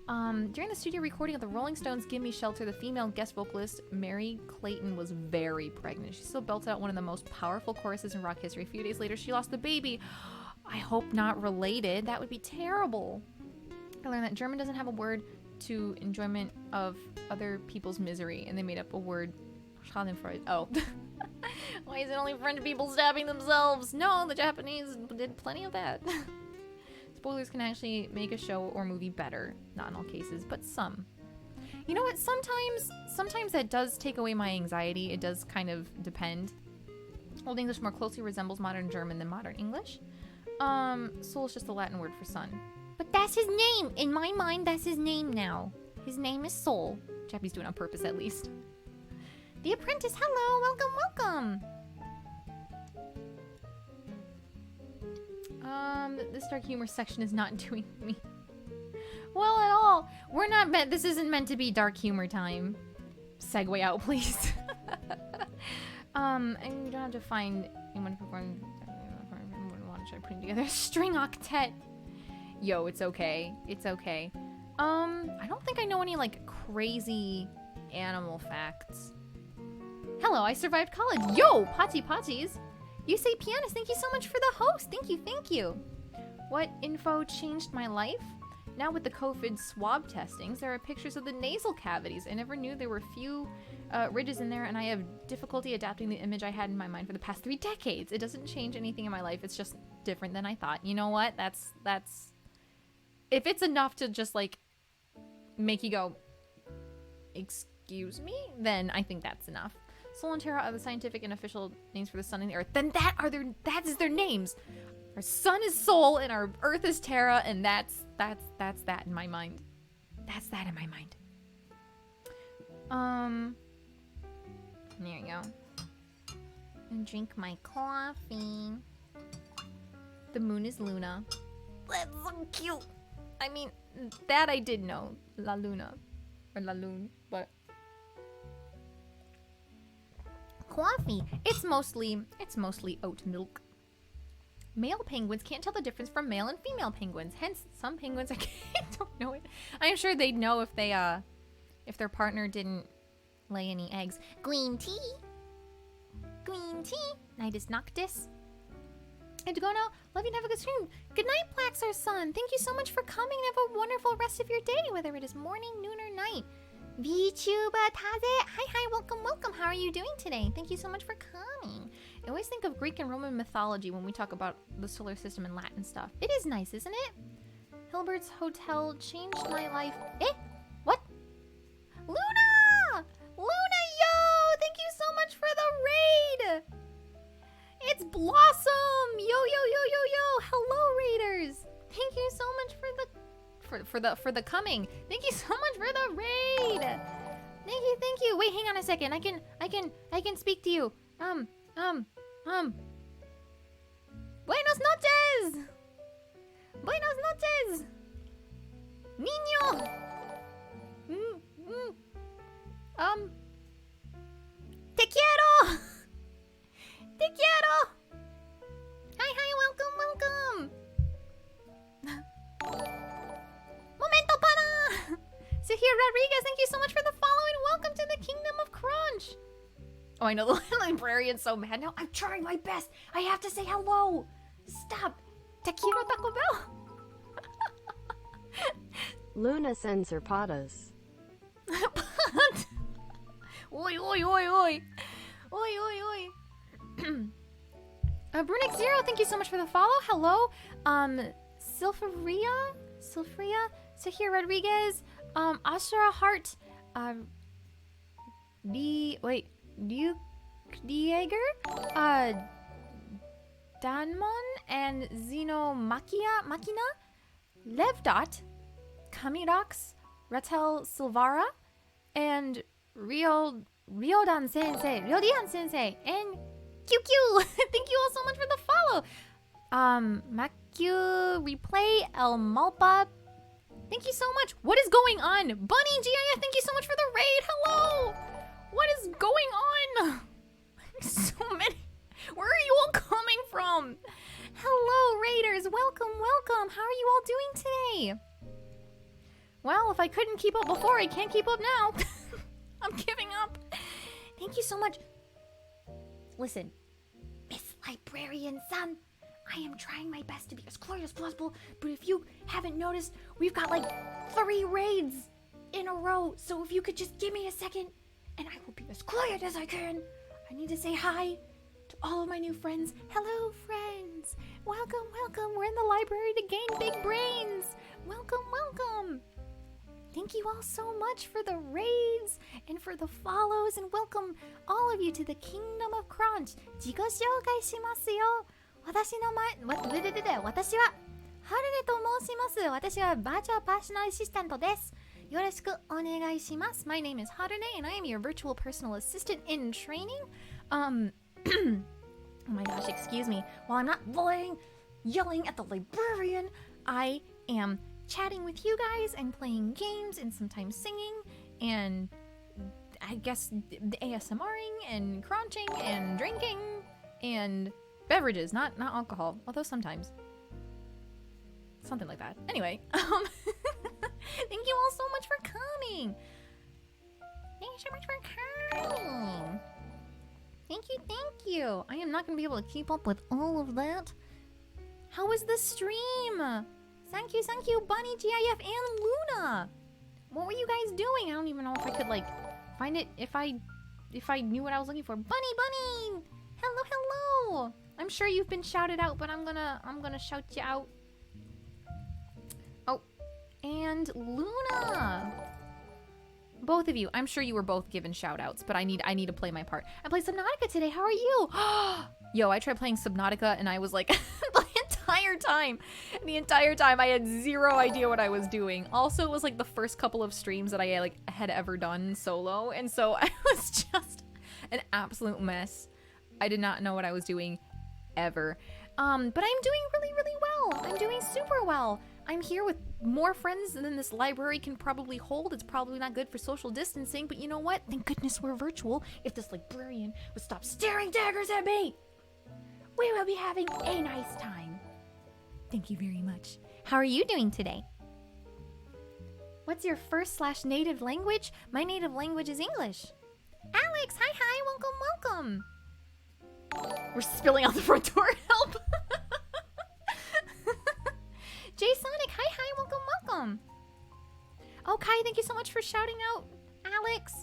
During the studio recording of the Rolling Stones' Gimme Shelter, the female guest vocalist Mary Clayton was very pregnant. She still belted out one of the most powerful choruses in rock history. A few days later, she lost the baby. I hope not related. That would be terrible. I learned that German doesn't have a word to enjoyment of other people's misery, and they made up a word, Schadenfreude. Oh. Why is it only French people stabbing themselves? No, the Japanese did plenty of that. Spoilers can actually make a show or movie better. Not in all cases, but some. You know what? Sometimes that does take away my anxiety. It does kind of depend. Old English more closely resembles modern German than modern English. Sol is just a Latin word for sun. But that's his name! In my mind, that's his name now. His name is Sol. Jappy's doing it on purpose, at least. The Apprentice, hello! Welcome! This dark humor section is not doing me well at all. We're not meant, this isn't meant to be dark humor time. Segue out, please. And you don't have to find anyone to perform. I wouldn't want to try putting together a string octet. Yo, it's okay. It's okay. I don't think I know any, like, crazy animal facts. Hello, I survived college. Yo, Potties. You say pianist. Thank you so much for the host. Thank you. What info changed my life? Now with the COVID swab testings, there are pictures of the nasal cavities. I never knew there were few ridges in there, and I have difficulty adapting the image I had in my mind for the past 3 decades. It doesn't change anything in my life. It's just different than I thought. You know what? That's... If it's enough to just, like, make you go, excuse me? Then I think that's enough. Sol and Terra are the scientific and official names for the sun and the earth. Then that is their names. Our sun is Sol and our earth is Terra, and that's that in my mind. That's that in my mind. There you go. And drink my coffee. The moon is Luna. That's so cute. I mean, that I did know. La Luna. Or La Lune, but... Coffee. It's mostly oat milk. Male penguins can't tell the difference from male and female penguins. Hence, some penguins don't know it. I am sure they'd know if if their partner didn't lay any eggs. Green tea. Nightus noctis. I have to go now. Love you and have a good stream. Good night, Plaxar son. Thank you so much for coming and have a wonderful rest of your day, whether it is morning, noon, or night. VTuber Taze. Hi, welcome. How are you doing today? Thank you so much for coming. I always think of Greek and Roman mythology when we talk about the solar system and Latin stuff. It is nice, isn't it? Hilbert's Hotel changed my life. What? Luna, yo! Thank you so much for the raid! It's Blossom! Yo! Hello, raiders! Thank you so much for the coming. Thank you so much for the raid. Thank you. Wait, hang on a second. I can speak to you. Buenos noches. Niño. Te quiero. Hi, welcome. Momento para! Sahir Rodriguez, thank you so much for the follow and welcome to the Kingdom of Crunch. Oh, I know the librarian's so mad now. I'm trying my best. I have to say hello. Stop. Tequila Taco Bell. Luna sends her patas. Oi, oi, oi, oi. Oi, oi, oi. Brunix Zero, thank you so much for the follow. Hello. Sylpharia, Sahir Rodriguez, Ashra Hart, Duke Dieger, Danmon, and Zeno Makina, Levdot, Kamirox, Ratel Silvara, and Ryodan Sensei, and QQ. Thank you all so much for the follow. Makyu Replay El Malpa. Thank you so much. What is going on? Bunny GIF, thank you so much for the raid. Hello. What is going on? So many. Where are you all coming from? Hello, raiders. Welcome, welcome. How are you all doing today? Well, if I couldn't keep up before, I can't keep up now. I'm giving up. Thank you so much. Listen, Miss Librarian-san, I am trying my best to be as clear as possible, but if you haven't noticed, we've got like 3 raids in a row, so if you could just give me a second, and I will be as quiet as I can. I need to say hi to all of my new friends. Hello, friends. Welcome, welcome. We're in the library to gain big brains. Welcome, welcome. Thank you all so much for the raids and for the follows, and welcome all of you to the Kingdom of Crunch. 自己紹介しますよ。私はHaruneと申します。私はバーチャルパーソナルアシスタントです。よろしくお願いします。My name is Harune and I am your virtual personal assistant in training. Oh my gosh, excuse me. While I'm not yelling at the librarian, I am chatting with you guys and playing games and sometimes singing and I guess ASMRing and crunching and drinking and beverages, not alcohol, although sometimes. Something like that. Anyway, thank you all so much for coming. Thank you so much for coming. Thank you. I am not going to be able to keep up with all of that. How was the stream? Thank you, Bunny, GIF, and Luna. What were you guys doing? I don't even know if I could like find it if I knew what I was looking for. Bunny. Hello. I'm sure you've been shouted out, but I'm gonna shout you out. Oh, and Luna. Both of you. I'm sure you were both given shout outs, but I need to play my part. I played Subnautica today. How are you? Yo, I tried playing Subnautica and I was like the entire time I had zero idea what I was doing. Also, it was like the first couple of streams that I like had ever done solo, and so I was just an absolute mess. I did not know what I was doing ever. But I'm doing really well. I'm doing super well. I'm here with more friends than this library can probably hold. It's probably not good for social distancing, but you know what? Thank goodness we're virtual. If this librarian would stop staring daggers at me, we will be having a nice time. Thank you very much. How are you doing today? What's your first/native language? My native language is English. Alex, hi, welcome. We're spilling out the front door, help. Jay Sonic, hi, welcome. Oh, Kai, thank you so much for shouting out Alex.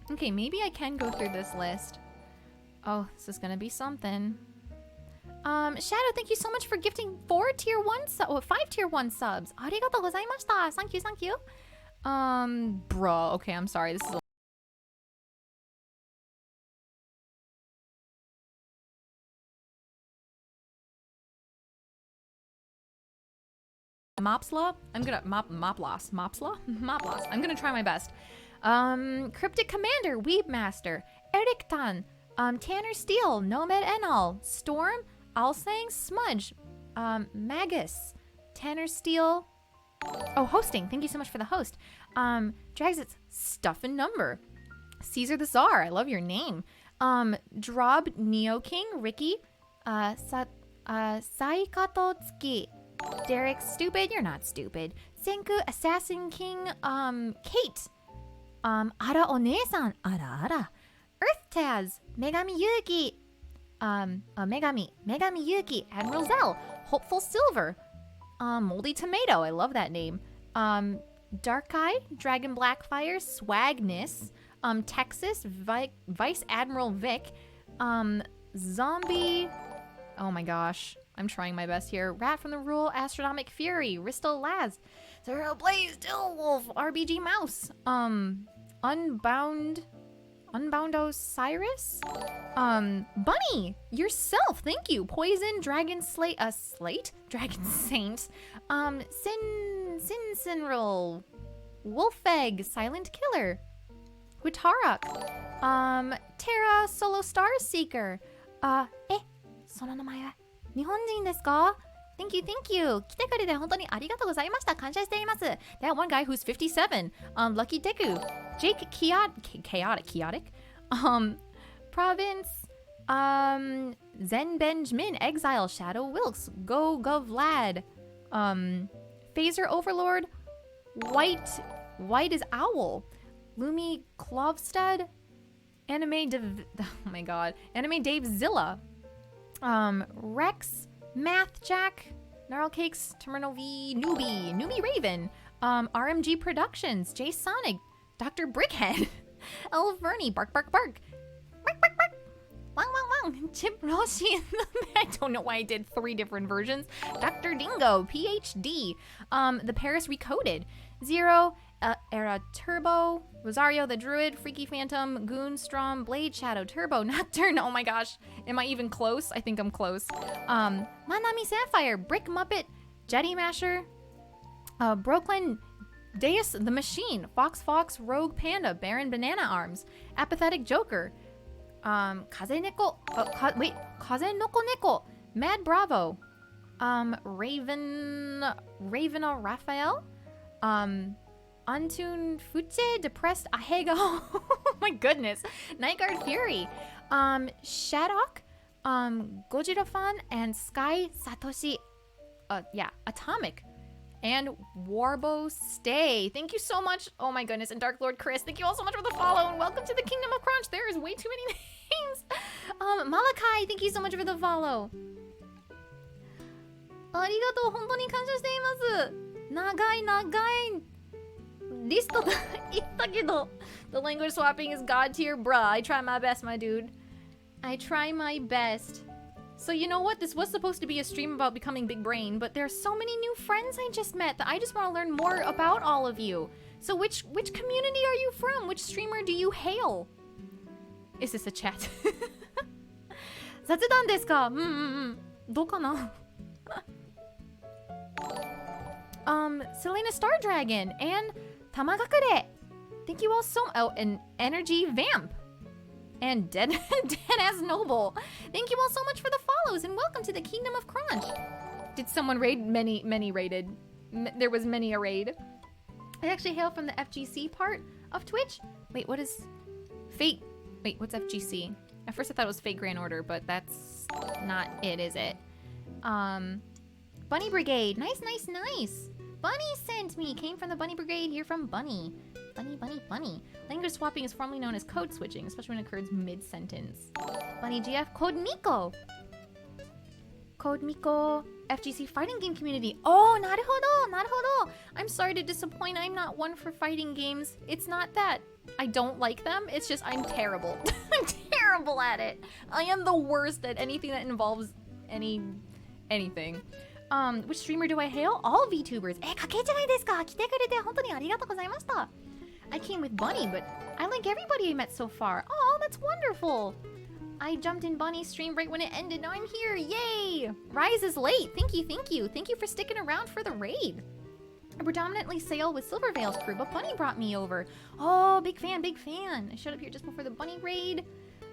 Okay, maybe I can go through this list. Oh, this is gonna be something. Shadow, thank you so much for gifting 5 tier 1 subs. Arigatou gozaimashita. Thank you. Bro, okay, I'm sorry. This is Mopsla? I'm gonna Moplas. I'm gonna try my best. Cryptic Commander, Weebmaster, Eric Tan, Tanner Steele, Nomad Enal, Storm, Alsang, Smudge, Magus, Tanner Steele. Oh, hosting. Thank you so much for the host. Drags its Stuff and Number. Caesar the Czar, I love your name. Drob Neo King, Ricky, Saikato Tsuki. Derek, stupid, you're not stupid. Senku, Assassin King, Kate. Ara One-san, ara. Earth Taz, Megami Yuki, Megami Yuki, Admiral Zell, Hopeful Silver, Moldy Tomato, I love that name, Dark Eye, Dragon Blackfire, Swagness, Texas, Vice Admiral Vic, Zombie, oh my gosh, I'm trying my best here, Rat from the Rule, Astronomic Fury, Ristal Laz, Zero Blaze, Dillwolf, RBG Mouse, Unbound Osiris? Bunny! Yourself! Thank you! Poison, Dragon Slate, Dragon Saint, Sinroll, Wolf Egg, Silent Killer, Guitarok, Terra, Solo Star Seeker, その名前は日本人ですか? Thank you, thank you. 来てくれて本当にありがとうございました。感謝しています。That one guy who's 57. Lucky Deku. Jake Chaotic. Province. Zen Benjamin. Exile. Shadow Wilkes. Go Vlad. Phaser Overlord. White is Owl. Lumi Klovstad. Oh my god. Anime Dave Zilla. Rex. Math Jack, Gnarl Cakes, Terminal V, Newbie Raven, RMG Productions, Jay Sonic, Dr. Brickhead, Elf Vernie, Bark, Wang, Chip Roshi, I don't know why I did 3 different versions, Dr. Dingo, PhD, The Paris Recoded, Zero, Era Turbo, Rosario the Druid, Freaky Phantom, Goonstrom, Blade Shadow, Turbo, Nocturne, oh my gosh, am I even close? I think I'm close. Manami Sapphire, Brick Muppet, Jetty Masher, Brooklyn, Deus the Machine, Fox, Rogue Panda, Baron Banana Arms, Apathetic Joker, Kaze Neko Neko, Mad Bravo, Ravena Raphael, Untune Fuche, Depressed Ahega, oh my goodness, Nightguard Fury, Shadok, Gojira-fan, and Sky Satoshi, Atomic, and Warbo Stay. Thank you so much, oh my goodness, and Dark Lord Chris, thank you all so much for the follow, and welcome to the Kingdom of Crunch. There is way too many names. Malachi, thank you so much for the follow. ありがとう、本当に感謝しています。長いリストだ言ったけど The language swapping is god tier, bruh. I try my best, my dude. I try my best. So you know what? This was supposed to be a stream about becoming big brain, but there's so many new friends I just met that I just want to learn more about all of you. So which community are you from? Which streamer do you hail? Is this a chat? 雑談ですか? どうかな? Selena Star Dragon and Tamagakure. Thank you all so much. Oh, and Energy Vamp. And Dead Ass Noble. Thank you all so much for the follows and welcome to the Kingdom of Crunch. Did someone raid? Many raided. There was many a raid. I actually hail from the FGC part of Twitch. Wait, what is Fate? Wait, what's FGC? At first I thought it was Fate Grand Order, but that's not it, is it? Bunny Brigade. Nice. Bunny sent me. Came from the Bunny Brigade. Here from Bunny. Bunny. Language swapping is formally known as code switching, especially when it occurs mid-sentence. Bunny GF. Code Miko. FGC fighting game community. Oh, naruhodo. I'm sorry to disappoint. I'm not one for fighting games. It's not that I don't like them. It's just I'm terrible. I'm terrible at it. I am the worst at anything that involves anything. Which streamer do I hail? All VTubers. かけじゃないですか。来てくれて本当にありがとうございました. I came with Bunny, but I like everybody I met so far. Oh, that's wonderful. I jumped in Bunny's stream right when it ended. Now I'm here. Yay! Rise is late. Thank you. Thank you for sticking around for the raid. I predominantly sail with Silverveil's crew, but Bunny brought me over. Oh, big fan. I showed up here just before the Bunny raid.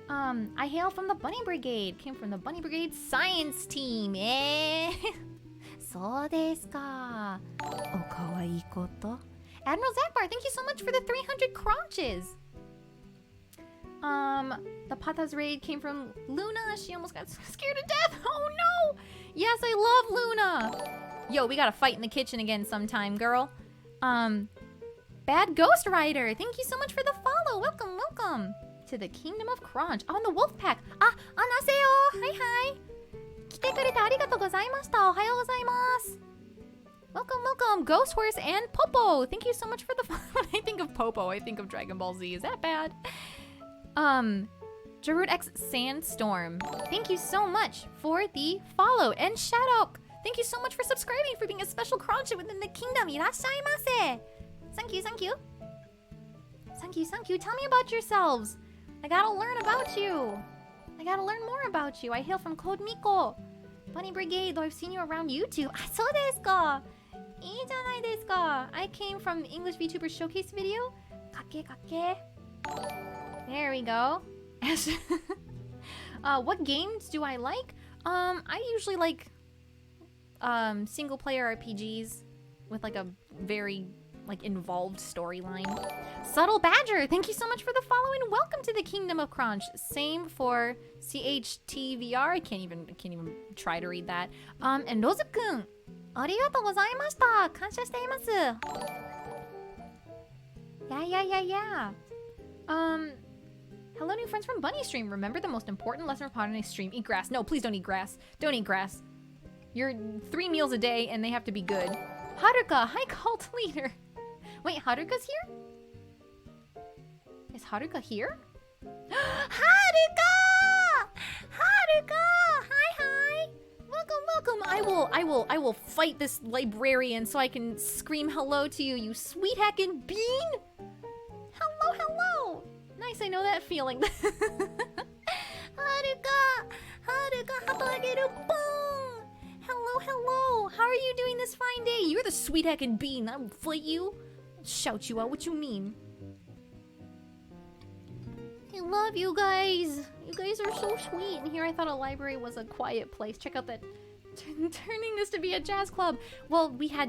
I hail from the Bunny Brigade. Came from the Bunny Brigade science team. そうですか。おかわいいこと。Admiral Zakbar, thank you so much for the 300 crotches. The Patas raid came from Luna. She almost got scared to death. Oh no! Yes, I love Luna. Yo, we gotta fight in the kitchen again sometime, girl. Bad Ghost Rider, thank you so much for the follow. Welcome. to the Kingdom of Crunch on the wolf pack. Ah, 안녕하세요. Hi, hi. 来てくれてありがとうございました。おはようございます。Welcome, welcome, Ghost Horse and Popo. Thank you so much for the follow. When I think of Popo, I think of Dragon Ball Z. Is that bad? Jarud X Sandstorm. Thank you so much for the follow. And Shadok, thank you so much for subscribing, for being a special crunch within the kingdom. Irashaimase. Thank you, thank you. Thank you, thank you. Tell me about yourselves. I gotta learn about you. I gotta learn more about you. I hail from Code Miko. Bunny Brigade, though I've seen you around YouTube. Ah, so desu ka. いいじゃないですか. I came from the English VTuber Showcase video. Kake kake. There we go. What games do I like? I usually like single player RPGs with like a very involved storyline. Subtle Badger, thank you so much for the follow and welcome to the Kingdom of Crunch. Same for CHTVR. I can't even try to read that. And Rozu-kun, arigatou gozaimashita. Kansha shiteimasu. Yeah. Hello, new friends from Bunny Stream. Remember the most important lesson upon a stream: eat grass. No, please don't eat grass. Don't eat grass. You're 3 meals a day, and they have to be good. Haruka, hi, cult leader. Wait, Haruka's here? Is Haruka here? Haruka! Haruka! Hi. Welcome. I will fight this librarian so I can scream hello to you, you sweet heckin' bean. Hello. Nice, I know that feeling. Haruka, hatageru pong. Hello. How are you doing this fine day? You're the sweet heckin' bean. I will fight you. I'll shout you out. What you mean? I love you guys. You guys are so sweet. And here I thought a library was a quiet place. Check out that. Turning this to be a jazz club. Well, I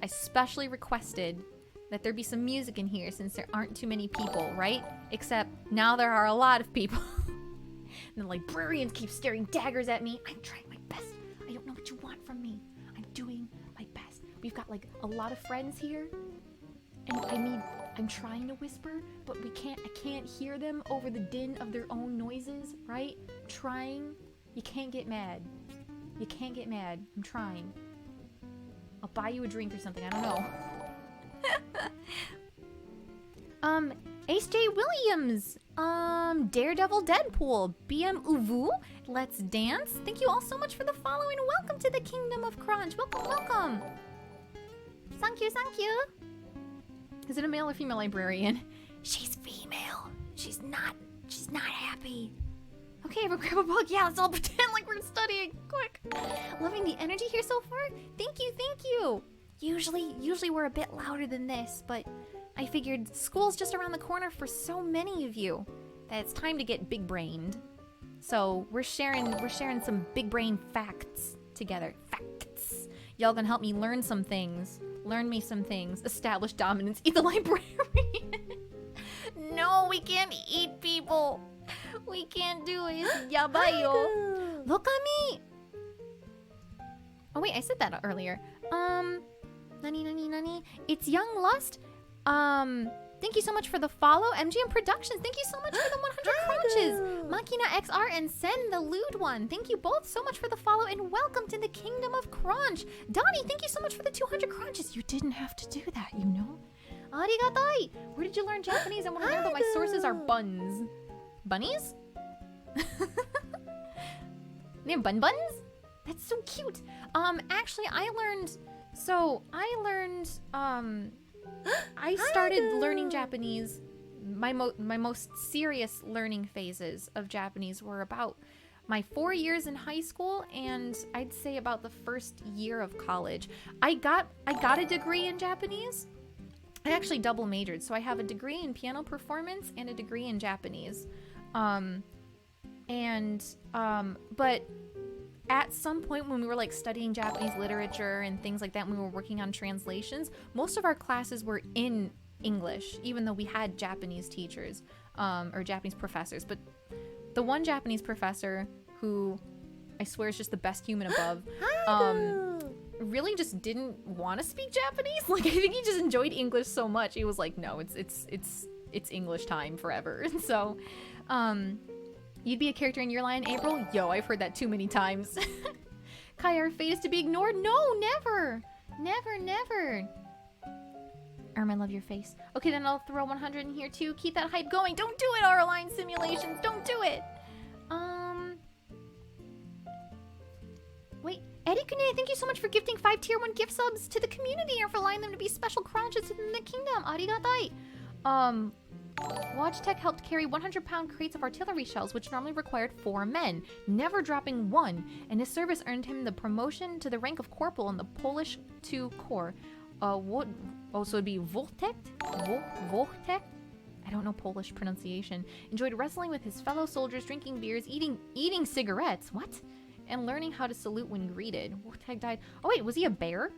specially requested that there be some music in here since there aren't too many people, right? Except now there are a lot of people. And the librarians keep staring daggers at me. I'm trying my best. I don't know what you want from me. I'm doing my best. We've got a lot of friends here. And I'm trying to whisper, but I can't hear them over the din of their own noises, right? I'm trying. You can't get mad. I'm trying. I'll buy you a drink or something. I don't know. Ace J Williams. Daredevil Deadpool. BM Uvu. Let's Dance. Thank you all so much for the follow and welcome to the Kingdom of Crunch. Welcome. Thank you. Is it a male or female librarian? She's female. She's not happy. Okay, grab a book. Yeah, let's all pretend like we're studying. Quick. Loving the energy here so far. Thank you. Usually we're a bit louder than this, but I figured school's just around the corner for so many of you that it's time to get big-brained. So we're sharing some big-brain facts together. Facts. Y'all gonna help me learn some things. Learn me some things. Establish dominance. Eat the librarian. No, we can't eat people. We can't do it. It's yabayo. Look at me. Oh wait, I said that earlier. Nani. It's Young Lust. Thank you so much for the follow. MGM Productions, thank you so much for the 100 crunches. Machina XR and Send the Lewd One, thank you both so much for the follow and welcome to the Kingdom of Crunch. Donnie, thank you so much for the 200 crunches. You didn't have to do that, you know. Arigatai. Where did you learn Japanese? I want to learn, but my sources are buns. Bunnies? They have buns? That's so cute. Actually, I started learning Japanese. My most serious learning phases of Japanese were about my 4 years in high school and I'd say about the first year of college. I got a degree in Japanese. I actually double majored, so I have a degree in piano performance and a degree in Japanese. But at some point when we were studying Japanese literature and things like that, when we were working on translations, most of our classes were in English, even though we had Japanese teachers, or Japanese professors. But the one Japanese professor who I swear is just the best human above, really just didn't want to speak Japanese. I think he just enjoyed English so much. He was like, no, it's it's English time forever. So, you'd be a character in Your Lie in April? Yo, I've heard that too many times. Kai, our fate is to be ignored? No, never! Never, never! I love your face. Okay, then I'll throw 100 in here too. Keep that hype going. Don't do it, R-Line Simulations. Don't do it. Wait, Eddie Kune, thank you so much for gifting 5 tier 1 gift subs to the community and for allowing them to be special crunches in the kingdom. Arigatai. Watch Tech helped carry 100-pound crates of artillery shells, which normally required 4 men, never dropping one, and his service earned him the promotion to the rank of corporal in the Polish 2 Corps. So it'd be Voltek? Voltek? I don't know Polish pronunciation. Enjoyed wrestling with his fellow soldiers, drinking beers, eating cigarettes. What? And learning how to salute when greeted. Voltek died. Oh wait, was he a bear?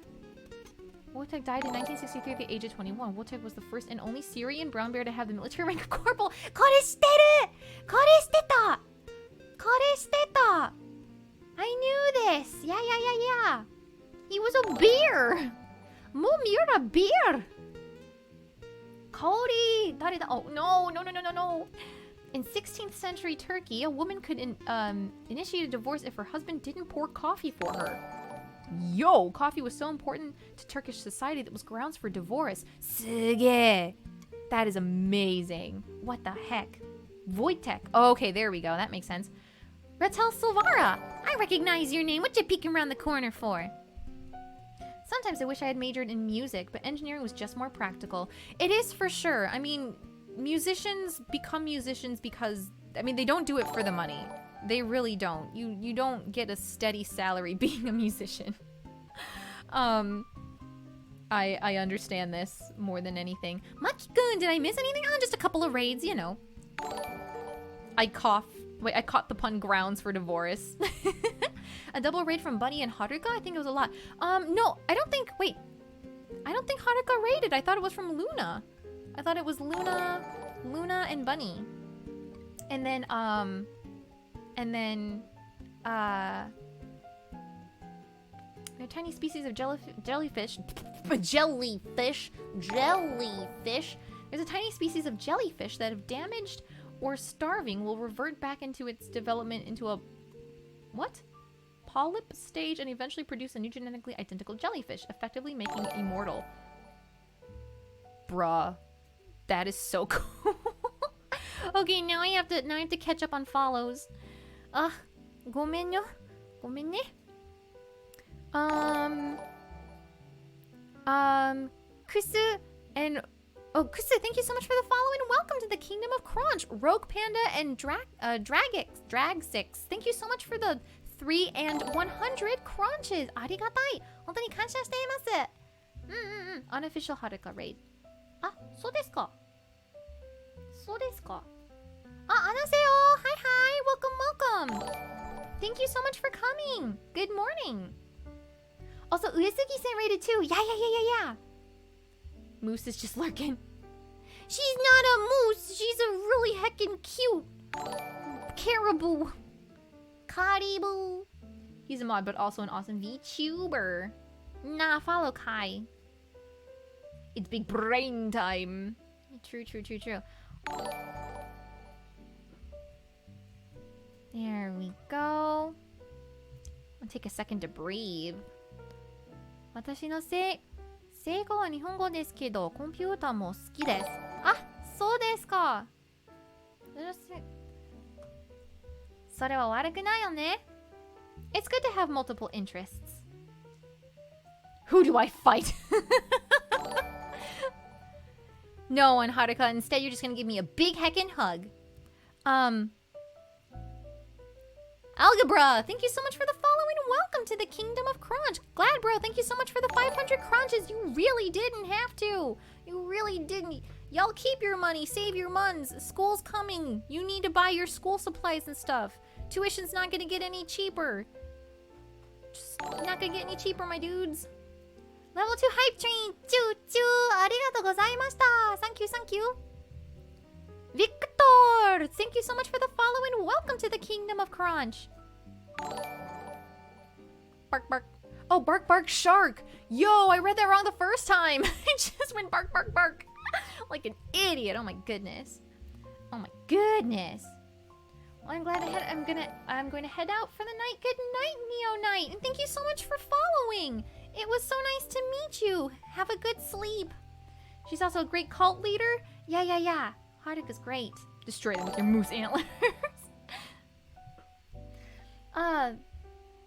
Voltek died in 1963 at the age of 21. Voltek was the first and only Syrian brown bear to have the military rank of corporal. Koreshiteru! Koreshiteta! Koreshiteta! I knew this. Yeah. He was a bear. Mom, you're a bear. Cody! Oh, no. In 16th century Turkey, a woman could initiate a divorce if her husband didn't pour coffee for her. Yo! Coffee was so important to Turkish society that was grounds for divorce. Suge! That is amazing. What the heck? Wojtek. Oh, okay, there we go. That makes sense. Retel Silvara! I recognize your name. What you peeking around the corner for? Sometimes I wish I had majored in music, but engineering was just more practical. It is for sure. I mean, musicians become musicians because, I mean, they don't do it for the money. They really don't. You don't get a steady salary being a musician. I understand this more than anything. Maki-kun, did I miss anything? Oh, just a couple of raids, you know. I caught the pun grounds for divorce. A double raid from Bunny and Haruka? I think it was a lot. No, I don't think Haruka raided. I thought it was from Luna. I thought it was Luna and Bunny. And then, a tiny species of jellyfish. There's a tiny species of jellyfish that, if damaged or starving, will revert back into its development into a polyp stage and eventually produce a new genetically identical jellyfish, effectively making it immortal. Bruh, that is so cool. Okay, now I have to catch up on follows. Gomen yo. Gomen ne. Kusu and Kusu, thank you so much for the follow and welcome to the Kingdom of Crunch. Rogue Panda and Drag6, thank you so much for the 3 and 100 crunches. Arigatai. Hontoni kansha shite imasu. Unofficial Haruka raid. Ah, so desu ka. So desu ka. Annyeonghaseyo. Hi. Welcome. Thank you so much for coming. Good morning. Also, Uesugi-san raided too. Yeah. Moose is just lurking. She's not a moose. She's a really heckin' cute caribou. Caribou. He's a mod, but also an awesome VTuber. Nah, follow Kai. It's big brain time. True. There we go. I'll take a second to breathe. 私の英語は日本語ですけど、コンピューターも好きです。あ、そうですか。それは悪くないよね。It's good to have multiple interests. Who do I fight? No one, Haruka. Instead, you're just gonna give me a big heckin' hug. Algebra, thank you so much for the following and welcome to the Kingdom of Crunch. Glad bro, thank you so much for the 500 crunches. You really didn't have to. You really didn't. Y'all keep your money, save your muns. School's coming. You need to buy your school supplies and stuff. Tuition's not gonna get any cheaper. Just not gonna get any cheaper, my dudes. Level 2 hype train. Choo-choo. Arigatou gozaimashita. Thank you. Victor! Thank you so much for the follow and welcome to the Kingdom of Crunch. Bark. Oh, bark shark. Yo, I read that wrong the first time. I just went bark. Like an idiot. Oh my goodness. Oh my goodness. Well, I'm glad I'm going to head out for the night. Good night, Neo Knight. And thank you so much for following. It was so nice to meet you. Have a good sleep. She's also a great cult leader. Yeah. Haruneka's great. Destroy them with your moose antlers. The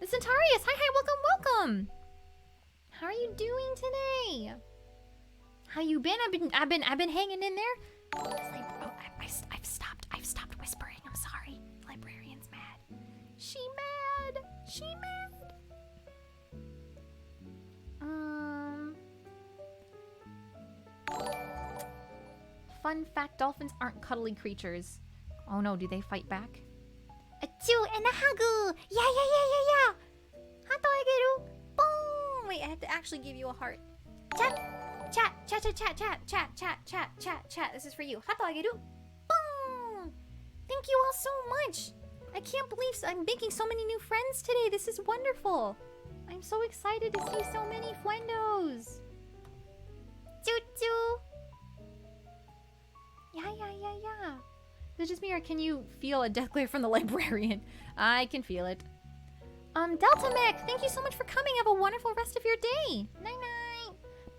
Centaurus. Hi, welcome. How are you doing today? How you been? I've been hanging in there. Oh, I've stopped whispering. I'm sorry. Librarian's mad. She mad. Fun fact, dolphins aren't cuddly creatures. Oh no, do they fight back? Achoo, and a hug! Yeah! Hato ageru! Boom! Wait, I have to actually give you a heart. Chat! This is for you. Hato ageru! Boom! Thank you all so much! I can't believe I'm making so many new friends today. This is wonderful. I'm so excited to see so many friendos. Choo-choo! Yeah. Is it just me, or can you feel a death glare from the librarian? I can feel it. Delta Mech, thank you so much for coming. Have a wonderful rest of your day. Night.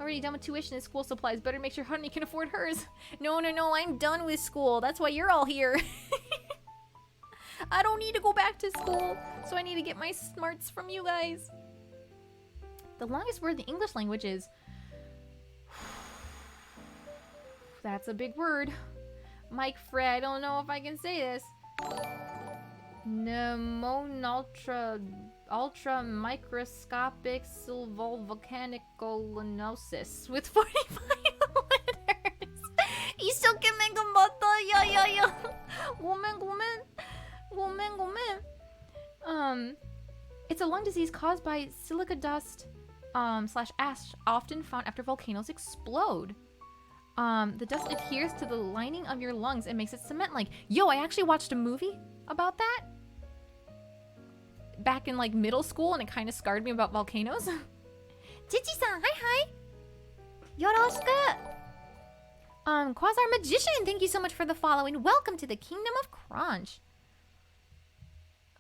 Already done with tuition and school supplies. Better make sure Harune can afford hers. No, I'm done with school. That's why you're all here. I don't need to go back to school, so I need to get my smarts from you guys. The longest word in the English language is... That's a big word. Mike Frey, I don't know if I can say this. Pneumon ultra microscopic silvolvolcanicolonosis with 45 letters. Yeah. Gomen. It's a lung disease caused by silica dust slash ash, often found after volcanoes explode. The dust adheres to the lining of your lungs and makes it cement-like. Yo, I actually watched a movie about that back in like middle school, and it kind of scarred me about volcanoes. Chichi-san, hi. Yoroshiku. Quasar Magician, thank you so much for the following. Welcome to the Kingdom of Crunch.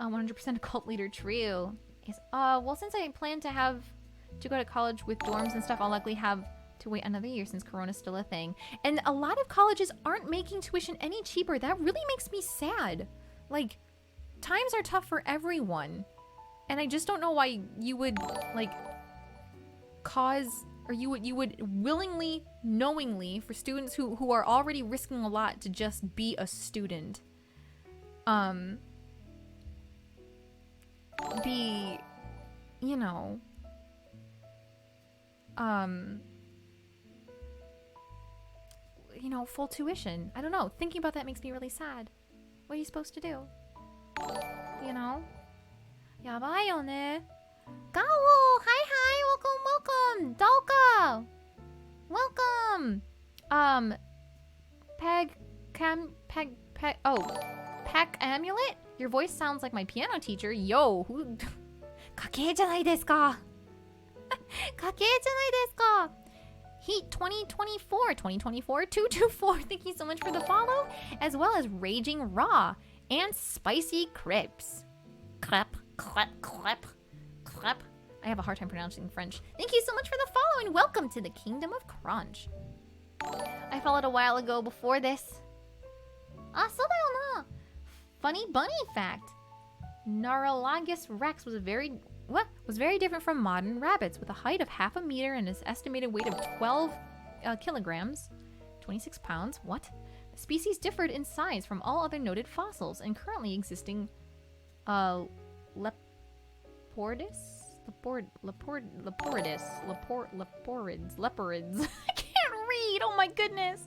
100% a cult leader, true. Yes. Well, since I plan to go to college with dorms and stuff, I'll likely have to wait another year since Corona's still a thing. And a lot of colleges aren't making tuition any cheaper. That really makes me sad. Like, times are tough for everyone. And I just don't know why you would, like, you would willingly, knowingly, for students who are already risking a lot to just be a student, be, you know, full tuition. I don't know. Thinking about that makes me really sad. What are you supposed to do? You know? Yabai ne. Gao! Hi! Welcome! Dalka! Welcome! Peck Amulet? Your voice sounds like my piano teacher. Yo, who? Kake janai desu ka? Kake janai desu ka? Heat 2024, 224. Thank you so much for the follow, as well as Raging Raw and Spicy Crepes. Crep. I have a hard time pronouncing French. Thank you so much for the follow and welcome to the Kingdom of Crunch. I followed a while ago before this. So da yo na. Funny bunny fact. Naralagus rex was very different from modern rabbits, with a height of 0.5 meter and an estimated weight of 12 kilograms, 26 pounds. What? The species differed in size from all other noted fossils and currently existing Leporids? I can't read. Oh my goodness.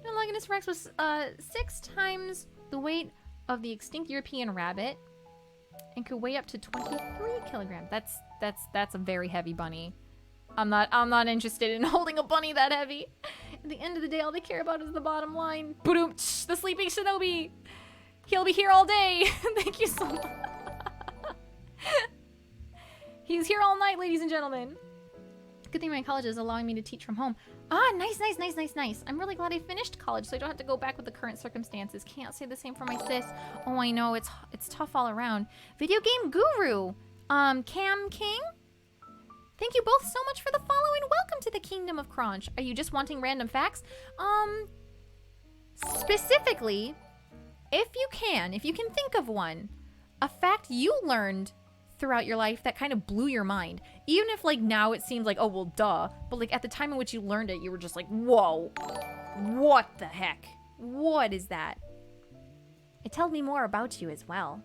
Naralagus rex was 6 times the weight of the extinct European rabbit and could weigh up to 23 kilograms. That's a very heavy bunny. I'm not interested in holding a bunny that heavy. At the end of the day, all they care about is the bottom line. Boom! The sleeping shinobi. He'll be here all day. Thank you so much. He's here all night, ladies and gentlemen. Good thing my college is allowing me to teach from home. Ah, nice, nice, nice, nice, nice. I'm really glad I finished college so I don't have to go back with the current circumstances. Can't say the same for my sis. Oh, I know, it's tough all around. Video game guru, Cam King? Thank you both so much for the follow and welcome to the Kingdom of Crunch. Are you just wanting random facts? Specifically, if you can think of one, a fact you learned throughout your life that kind of blew your mind. Even if like now it seems like, oh, well, duh. But like at the time in which you learned it, you were just like, whoa, what the heck? What is that? It told me more about you as well.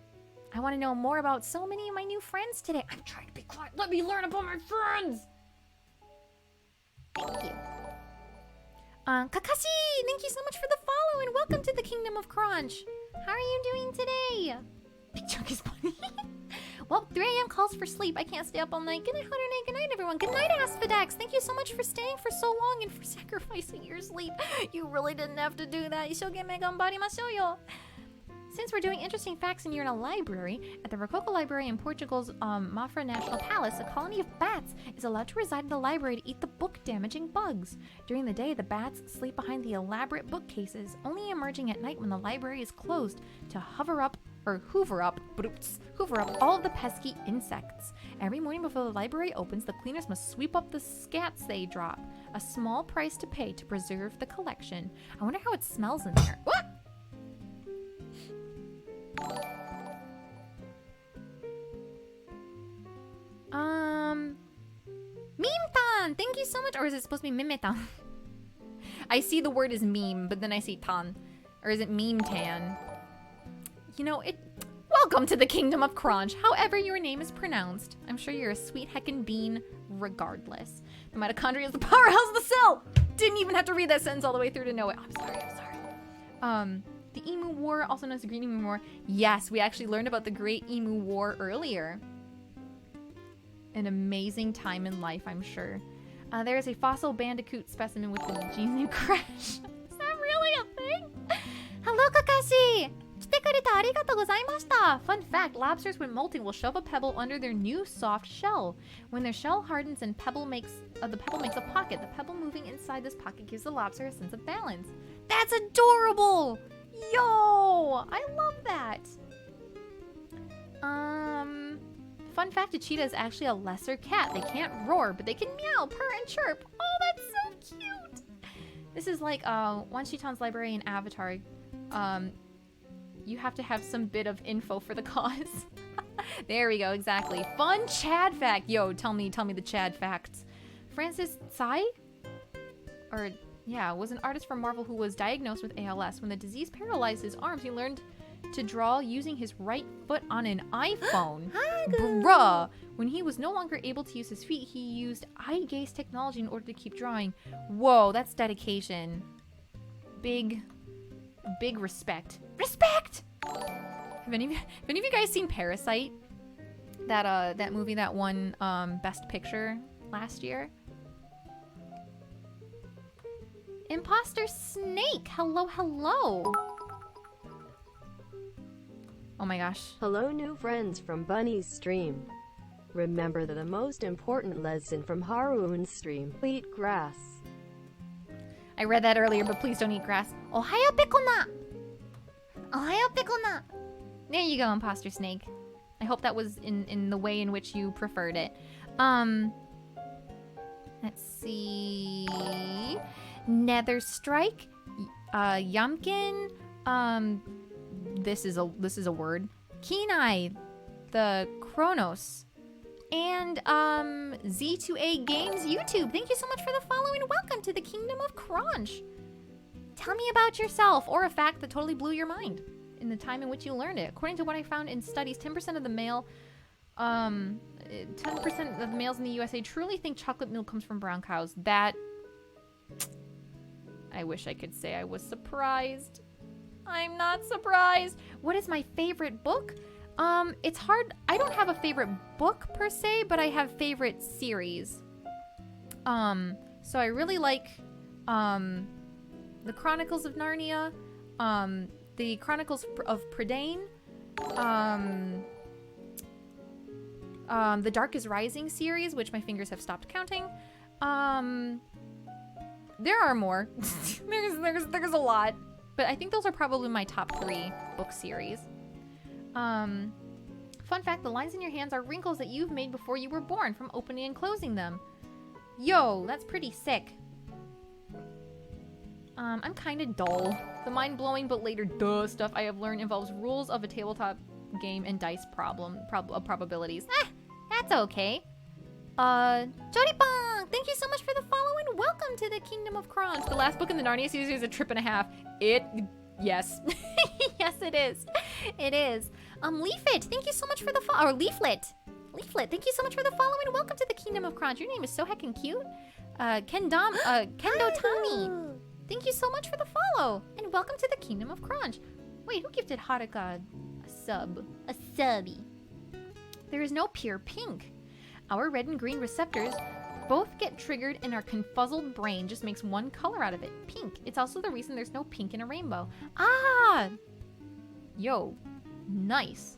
I want to know more about so many of my new friends today. I'm trying to be quiet. Let me learn about my friends. Thank you. Kakashi, thank you so much for the follow and welcome to the Kingdom of Crunch. How are you doing today? Big Chunk is funny. Well, 3 a.m. calls for sleep. I can't stay up all night. Good night, Harune. Good night, everyone. Good night, Asphodex. Thank you so much for staying for so long and for sacrificing your sleep. You really didn't have to do that. Since we're doing interesting facts and you're in a library, at the Rococo Library in Portugal's Mafra National Palace, a colony of bats is allowed to reside in the library to eat the book-damaging bugs. During the day, the bats sleep behind the elaborate bookcases, only emerging at night when the library is closed to hoover up all of the pesky insects. Every morning before the library opens, the cleaners must sweep up the scats they drop. A small price to pay to preserve the collection. I wonder how it smells in there. What? Meme-tan! Thank you so much. Or is it supposed to be Mime-tan? I see the word as meme, but then I see tan. Or is it meme-tan? You know, welcome to the Kingdom of Crunch, however your name is pronounced. I'm sure you're a sweet heckin' bean regardless. The mitochondria is the powerhouse of the cell! Didn't even have to read that sentence all the way through to know it. I'm sorry. The Emu War, also known as the Great Emu War. Yes, we actually learned about the Great Emu War earlier. An amazing time in life, I'm sure. There is a fossil bandicoot specimen with the Genu crash. Is that really a thing? Hello, Kakashi! Fun fact, lobsters when molting will shove a pebble under their new soft shell. When their shell hardens and the pebble makes a pocket. The pebble moving inside this pocket gives the lobster a sense of balance. That's adorable! Yo! I love that! Fun fact, a cheetah is actually a lesser cat. They can't roar, but they can meow, purr, and chirp. Oh, that's so cute! This is like, Wan Shitan's library in Avatar. You have to have some bit of info for the cause. There we go, exactly. Fun Chad fact! Yo, tell me the Chad facts. Francis Tsai? Or, yeah, was an artist from Marvel who was diagnosed with ALS. When the disease paralyzed his arms, he learned to draw using his right foot on an iPhone. Bruh! When he was no longer able to use his feet, he used eye gaze technology in order to keep drawing. Whoa, that's dedication. Big respect. Respect! Have any of you guys seen Parasite? That movie that won Best Picture last year? Imposter Snake! Hello, hello! Oh my gosh. Hello, new friends from Bunny's stream. Remember the most important lesson from Harune's stream: eat grass. I read that earlier, but please don't eat grass. Ohayo Pikona! Ohayo Pikona! There you go, Imposter Snake. I hope that was in the way in which you preferred it. Let's see... Nether Strike, Yamkin, this is a word. Kenai, the Kronos, and Z2A Games YouTube. Thank you so much for the follow and welcome to the Kingdom of Crunch. Tell me about yourself or a fact that totally blew your mind in the time in which you learned it. According to what I found in studies, 10% of the males in the USA truly think chocolate milk comes from brown cows. That, I wish I could say I was surprised. I'm not surprised. What is my favorite book? It's hard. I don't have a favorite book per se, but I have favorite series. So I really like the Chronicles of Narnia, the Chronicles of Prydain, the Dark is Rising series, which my fingers have stopped counting, There are more. there's a lot, but I think those are probably my top 3 book series. Fun fact, the lines in your hands are wrinkles that you've made before you were born from opening and closing them. Yo, that's pretty sick. I'm kind of dull. The mind-blowing but later duh stuff I have learned involves rules of a tabletop game and dice probabilities. That's okay. Jodipong, thank you so much for the follow and welcome to the Kingdom of Crunch. The last book in the Narnia series is a trip and a half. Yes. Yes, it is. It is. Leaflet, thank you so much for the follow. Or Leaflet, thank you so much for the follow and welcome to the Kingdom of Crunch. Your name is so heckin' cute. Kendo Tommy, thank you so much for the follow and welcome to the Kingdom of Crunch. Wait, who gifted Haruka a sub? A subby. There is no pure pink. Our red and green receptors both get triggered and our confuzzled brain just makes one color out of it, pink. It's also the reason there's no pink in a rainbow. Ah! Yo, nice.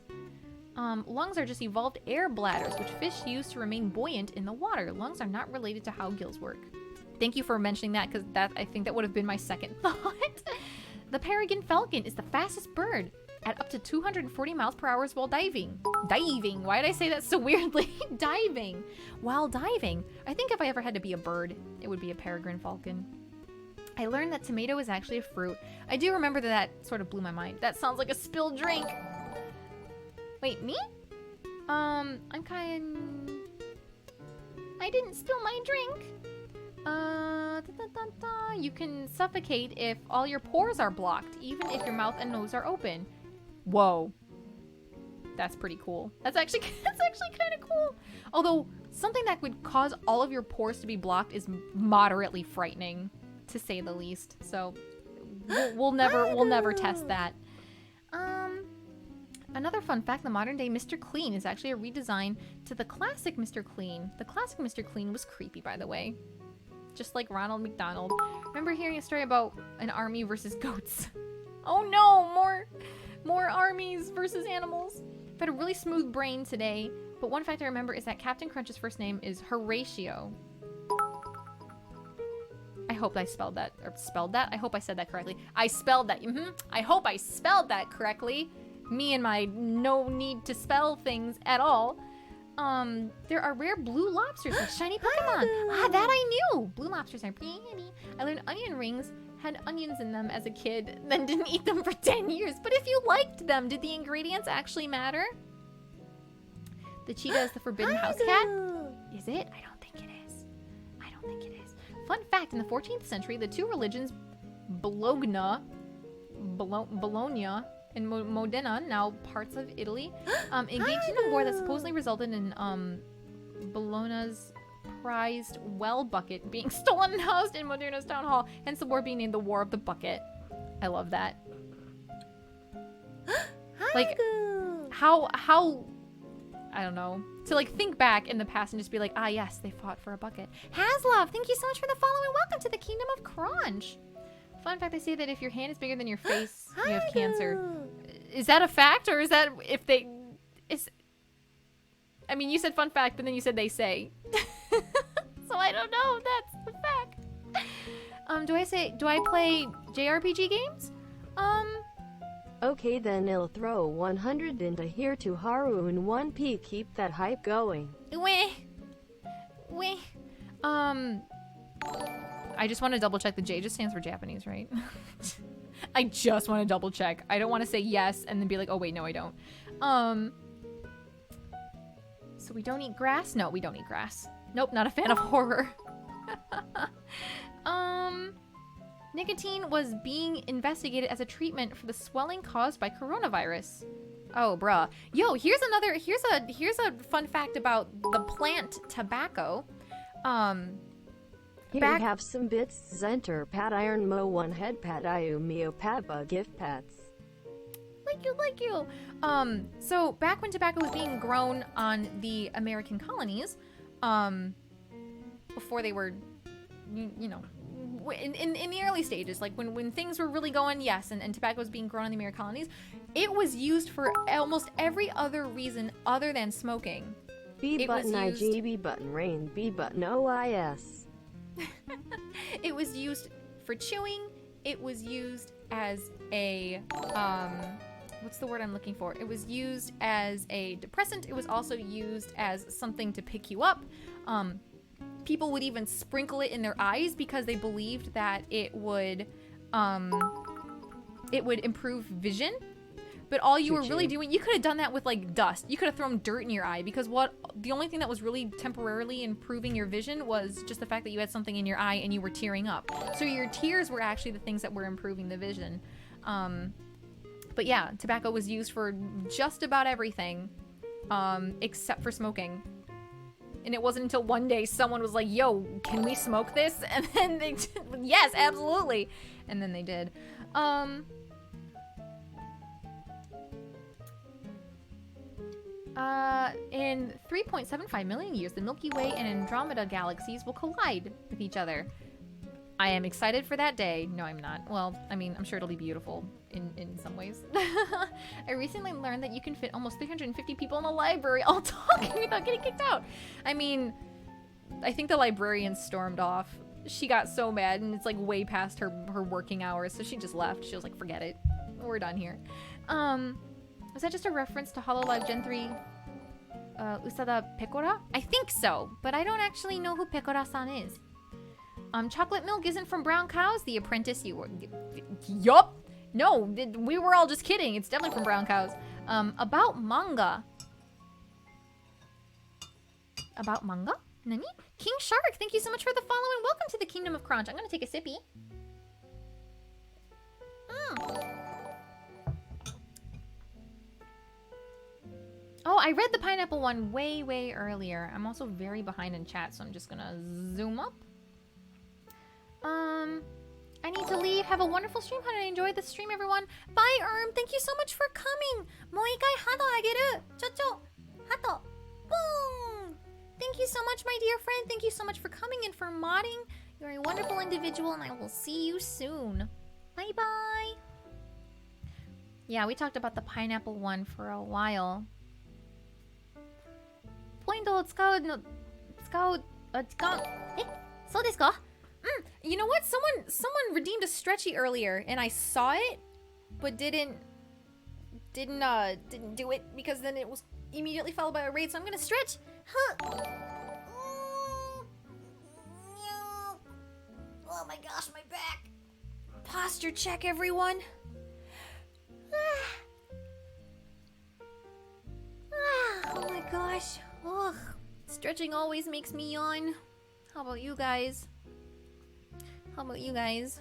Lungs are just evolved air bladders, which fish use to remain buoyant in the water. Lungs are not related to how gills work. Thank you for mentioning that, because I think that would have been my second thought. The peregrine falcon is the fastest bird at up to 240 miles per hour while diving. Diving. Why did I say that so weirdly? Diving. While diving. I think if I ever had to be a bird, it would be a peregrine falcon. I learned that tomato is actually a fruit. I do remember that sort of blew my mind. That sounds like a spilled drink. Wait, me? I didn't spill my drink. You can suffocate if all your pores are blocked, even if your mouth and nose are open. Whoa. That's pretty cool. That's actually kind of cool. Although, something that would cause all of your pores to be blocked is moderately frightening, to say the least. So, we'll never test that. Another fun fact, the modern day Mr. Clean is actually a redesign to the classic Mr. Clean. The classic Mr. Clean was creepy, by the way. Just like Ronald McDonald. Remember hearing a story about an army versus goats? Oh no, more armies versus animals. I've had a really smooth brain today, but one fact I remember is that Captain Crunch's first name is Horatio. I hope I spelled that. I hope I said that correctly. I spelled that. I hope I spelled that correctly. Me and my no need to spell things at all. There are rare blue lobsters with shiny Pokemon. That I knew. Blue lobsters are pretty. I learned onion rings had onions in them as a kid, then didn't eat them for 10 years. But if you liked them, did the ingredients actually matter? The cheetah is the forbidden house cat? Is it? I don't think it is. I don't think it is. Fun fact, in the 14th century, the two religions, Bologna, and Modena, now parts of Italy, engaged in a war that supposedly resulted in Bologna's prized well bucket being stolen and housed in Modena's town hall, hence the war being named the War of the Bucket. I love that. Like, how, I don't know, to like think back in the past and just be like, ah yes, they fought for a bucket. Haslov, thank you so much for the follow and welcome to the Kingdom of Crunch. Fun fact, they say that if your hand is bigger than your face, you have cancer. Is that a fact, or is that if they... I mean, you said fun fact, but then you said they say. So I don't know if that's the fact. Do I play JRPG games? Okay, then I'll throw 100 into here to Harune 1P. Keep that hype going. Weh. I just want to double check. The J just stands for Japanese, right? I just want to double check. I don't want to say yes and then be like, oh wait, no, I don't. So we don't eat grass? No, we don't eat grass. Nope, not a fan of horror. Nicotine was being investigated as a treatment for the swelling caused by coronavirus. Oh, bruh. Yo, here's a fun fact about the plant tobacco. Here we have some bits. Zenter Pat Iron Mo 1 Head Pat Iu Mio Patba gift pats. Like you. So back when tobacco was being grown on the American colonies, before they were, you know, in the early stages, like when things were really going, yes, and tobacco was being grown in the American colonies, it was used for almost every other reason other than smoking. B button IG, B button rain, B button OIS. It was used for chewing. It was used as a, what's the word I'm looking for? It was used as a depressant. It was also used as something to pick you up. People would even sprinkle it in their eyes because they believed that it would improve vision. But all you were really doing, you could have done that with like dust. You could have thrown dirt in your eye because the only thing that was really temporarily improving your vision was just the fact that you had something in your eye and you were tearing up. So your tears were actually the things that were improving the vision. But yeah, tobacco was used for just about everything, except for smoking. And it wasn't until one day someone was like, yo, can we smoke this? And then they did, yes, absolutely. And then they did. In 3.75 million years, the Milky Way and Andromeda galaxies will collide with each other. I am excited for that day. No, I'm not. Well, I mean, I'm sure it'll be beautiful in some ways. I recently learned that you can fit almost 350 people in a library all talking without getting kicked out. I mean, I think the librarian stormed off. She got so mad, and it's like way past her working hours, so she just left. She was like, forget it. We're done here. Was that just a reference to HoloLive Gen 3 Usada Pecora? I think so, but I don't actually know who Pecora-san is. Chocolate milk isn't from brown cows? The apprentice you were... Yup! No, we were all just kidding. It's definitely from brown cows. About manga. About manga? Nani? King Shark, thank you so much for the follow and welcome to the Kingdom of Crunch. I'm gonna take a sippy. Oh, I read the pineapple one way, way earlier. I'm also very behind in chat, so I'm just gonna zoom up. I need to leave. Have a wonderful stream. How did I enjoy the stream, everyone? Bye, Thank you so much for coming. もう一回ハトあげる。ちょ。ハト。Boom. Thank you so much, my dear friend. Thank you so much for coming and for modding. You're a wonderful individual, and I will see you soon. Bye-bye. Yeah, we talked about the pineapple one for a while. ポイントを使うの、そうですか? You know what? Someone redeemed a stretchy earlier, and I saw it, but didn't do it because then it was immediately followed by a raid. So I'm gonna stretch. Huh. Oh my gosh, my back. Posture check, everyone. Oh my gosh. Ugh. Stretching always makes me yawn. How about you guys? How about you guys?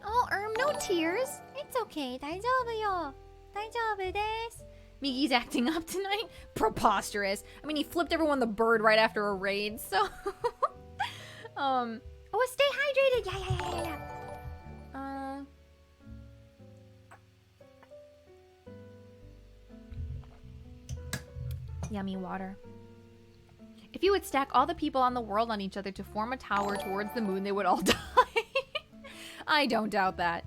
Oh, no tears. It's okay. 大丈夫よ. 大丈夫です. Miggy's acting up tonight? Preposterous. I mean, he flipped everyone the bird right after a raid, so... Oh, stay hydrated. Yeah. Yummy water. If you would stack all the people on the world on each other to form a tower towards the moon, they would all die. I don't doubt that.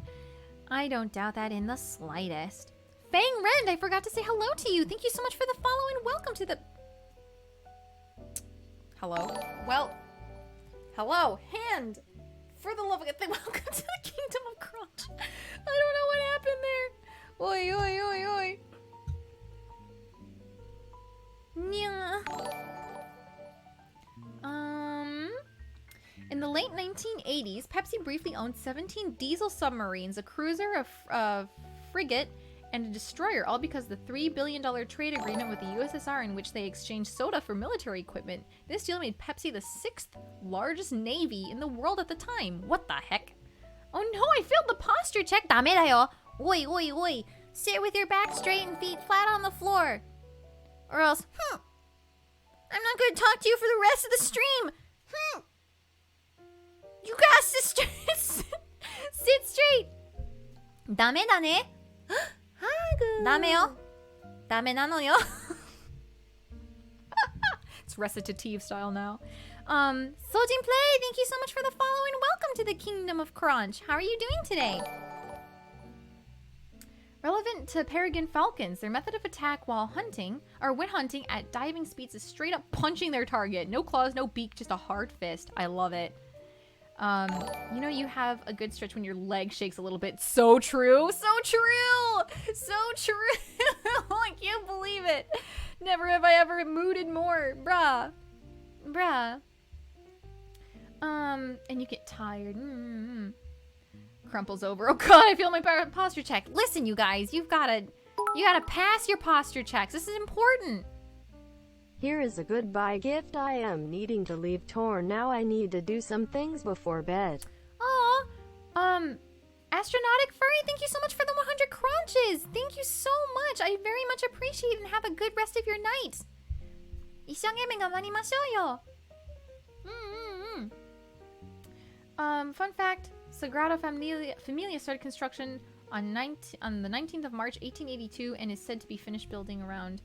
I don't doubt that in the slightest. Fang Rend, I forgot to say hello to you. Thank you so much for the follow and welcome to the... Hello? Well, hello, Hand. For the love of God, welcome to the Kingdom of Crunch. I don't know what happened there. Oi, oi, oi, oi. In the late 1980s, Pepsi briefly owned 17 diesel submarines, a cruiser, a frigate, and a destroyer, all because of the $3 billion trade agreement with the USSR in which they exchanged soda for military equipment. This deal made Pepsi the 6th largest navy in the world at the time. What the heck? Oh no, I failed the posture check. ダメだよ. Oi, oi, oi. Sit with your back straight and feet flat on the floor. Or else, I'm not going to talk to you for the rest of the stream. You guys sit straight. ダメだね. ダメよ. ダメなのよ. It's recitative style now. Sojin Play, thank you so much for the follow and welcome to the Kingdom of Crunch. How are you doing today? Relevant to peregrine falcons. Their method of attack while hunting, or when hunting at diving speeds, is straight up punching their target. No claws, no beak, just a hard fist. I love it. You know, you have a good stretch when your leg shakes a little bit. So true. So true. So true. I can't believe it. Never have I ever mooted more. Bruh. Bruh. And you get tired. Crumples over. Oh god, I feel my posture check. Listen, you guys, you gotta pass your posture checks. This is important. Here is a goodbye gift. I am needing to leave Torn now. I need to do some things before bed. Aw, Astronautic Furry, thank you so much for the 100 crunches. Thank you so much. I very much appreciate it, and have a good rest of your night. 一生懸命頑張りましょうよ. Fun fact, Sagrada Familia started construction on the 19th of March, 1882, and is said to be finished building around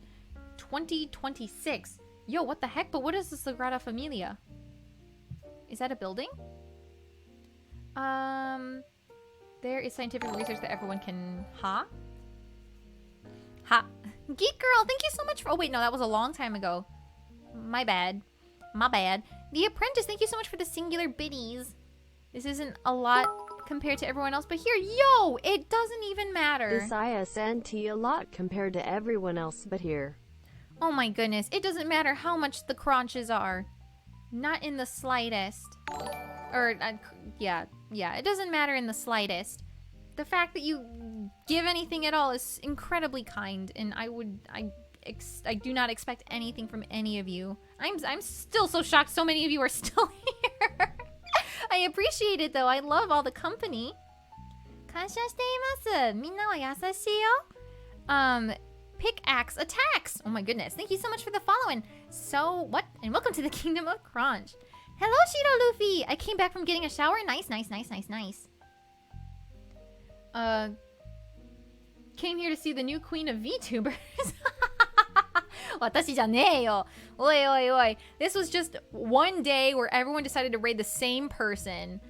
2026. Yo, what the heck? But what is the Sagrada Familia? Is that a building? There is scientific research that everyone can... Ha? Geek Girl, thank you so much for... Oh, wait, no, that was a long time ago. My bad. My bad. The Apprentice, thank you so much for the singular biddies. This isn't a lot compared to everyone else, but here, yo, it doesn't even matter. This ISNT a lot compared to everyone else, but here. Oh my goodness, it doesn't matter how much the crunches are. Not in the slightest. Or, yeah, it doesn't matter in the slightest. The fact that you give anything at all is incredibly kind, and I do not expect anything from any of you. I'm still so shocked so many of you are still here. I appreciate it though. I love all the company. 感謝しています。みんなは優しいよ。Pickaxe attacks. Oh my goodness. Thank you so much for the following. So, what? And welcome to the Kingdom of Crunch. Hello, Shiro Luffy. I came back from getting a shower. Nice. Came here to see the new queen of VTubers. 私じゃねえよ. Oi. This was just one day where everyone decided to raid the same person.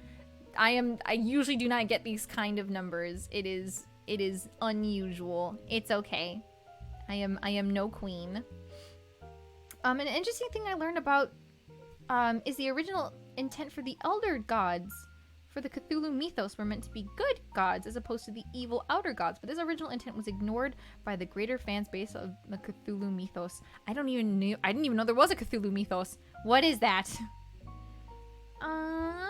I usually do not get these kind of numbers. It is unusual. It's okay. I am no queen. An interesting thing I learned about is the original intent for the Elder Gods for the Cthulhu mythos were meant to be good gods as opposed to the evil outer gods, but this original intent was ignored by the greater fans base of the Cthulhu mythos. I didn't even know there was a Cthulhu mythos. What is that? I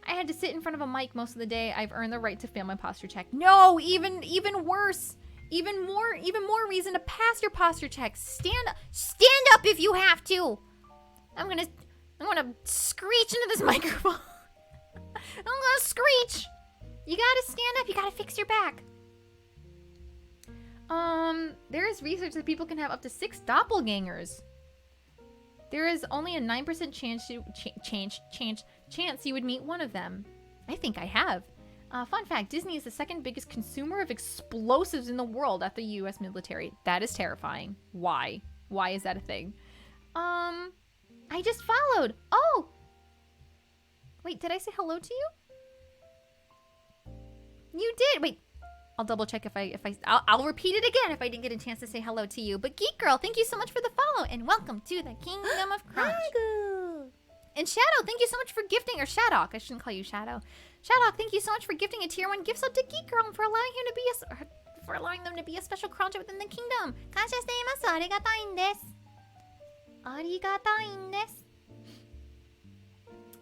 had to sit in front of a mic most of the day. I've earned the right to fail my posture check. No, even worse. Even more reason to pass your posture check. Stand up if you have to. I'm gonna screech into this microphone. I'm gonna screech. You gotta stand up. You gotta fix your back. There is research that people can have up to 6 doppelgangers. There is only a 9% chance you would meet one of them. I think I have. Fun fact, Disney is the second biggest consumer of explosives in the world after the US military. That is terrifying. Why? Why is that a thing? I just followed. Oh! Wait, did I say hello to you? You did. Wait, I'll double check I'll repeat it again if I didn't get a chance to say hello to you. But Geek Girl, thank you so much for the follow and welcome to the Kingdom of Crunch. And Shadow, thank you so much for gifting, or Shadok, I shouldn't call you Shadow. Shadok, thank you so much for gifting a tier 1 gift sub to Geek Girl and for allowing them to be a special cruncher within the kingdom. 感謝しています。ありがたいんです。ありがたいんです。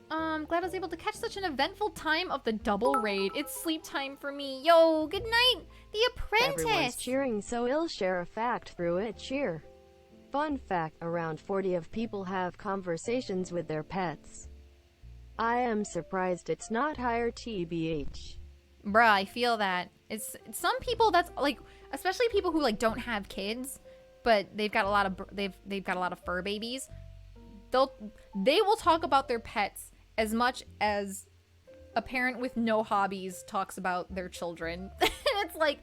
Glad I was able to catch such an eventful time of the double raid. It's sleep time for me. Yo, good night, The Apprentice. Everyone's cheering, so I'll share a fact through it. Cheer. Fun fact, around 40 of people have conversations with their pets. I am surprised it's not higher, tbh. Bruh, I feel that. It's some people that's like, especially people who like don't have kids, but they've got a lot of fur babies. They will talk about their pets as much as a parent with no hobbies talks about their children. It's like,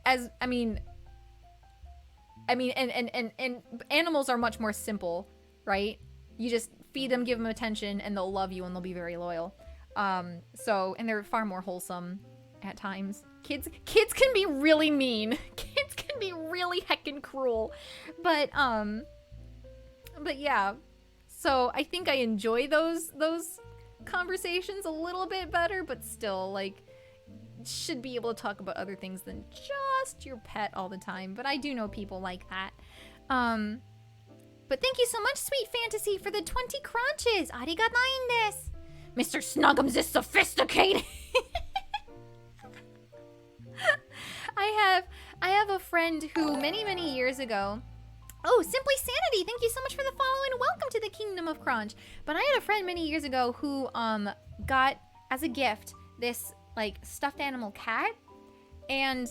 and animals are much more simple, right? You just feed them, give them attention, and they'll love you and they'll be very loyal. And they're far more wholesome. at times. Kids can be really mean. Kids can be really heckin' cruel. But yeah. So I think I enjoy those conversations a little bit better, but still, like, should be able to talk about other things than just your pet all the time. But I do know people like that. But thank you so much, Sweet Fantasy, for the 20 crunches. Arigatou desu. Mr. Snuggums is sophisticated. I have a friend who many years ago. Oh, Simply Sanity, thank you so much for the follow and welcome to the Kingdom of Crunch. But I had a friend many years ago who got as a gift this like stuffed animal cat, and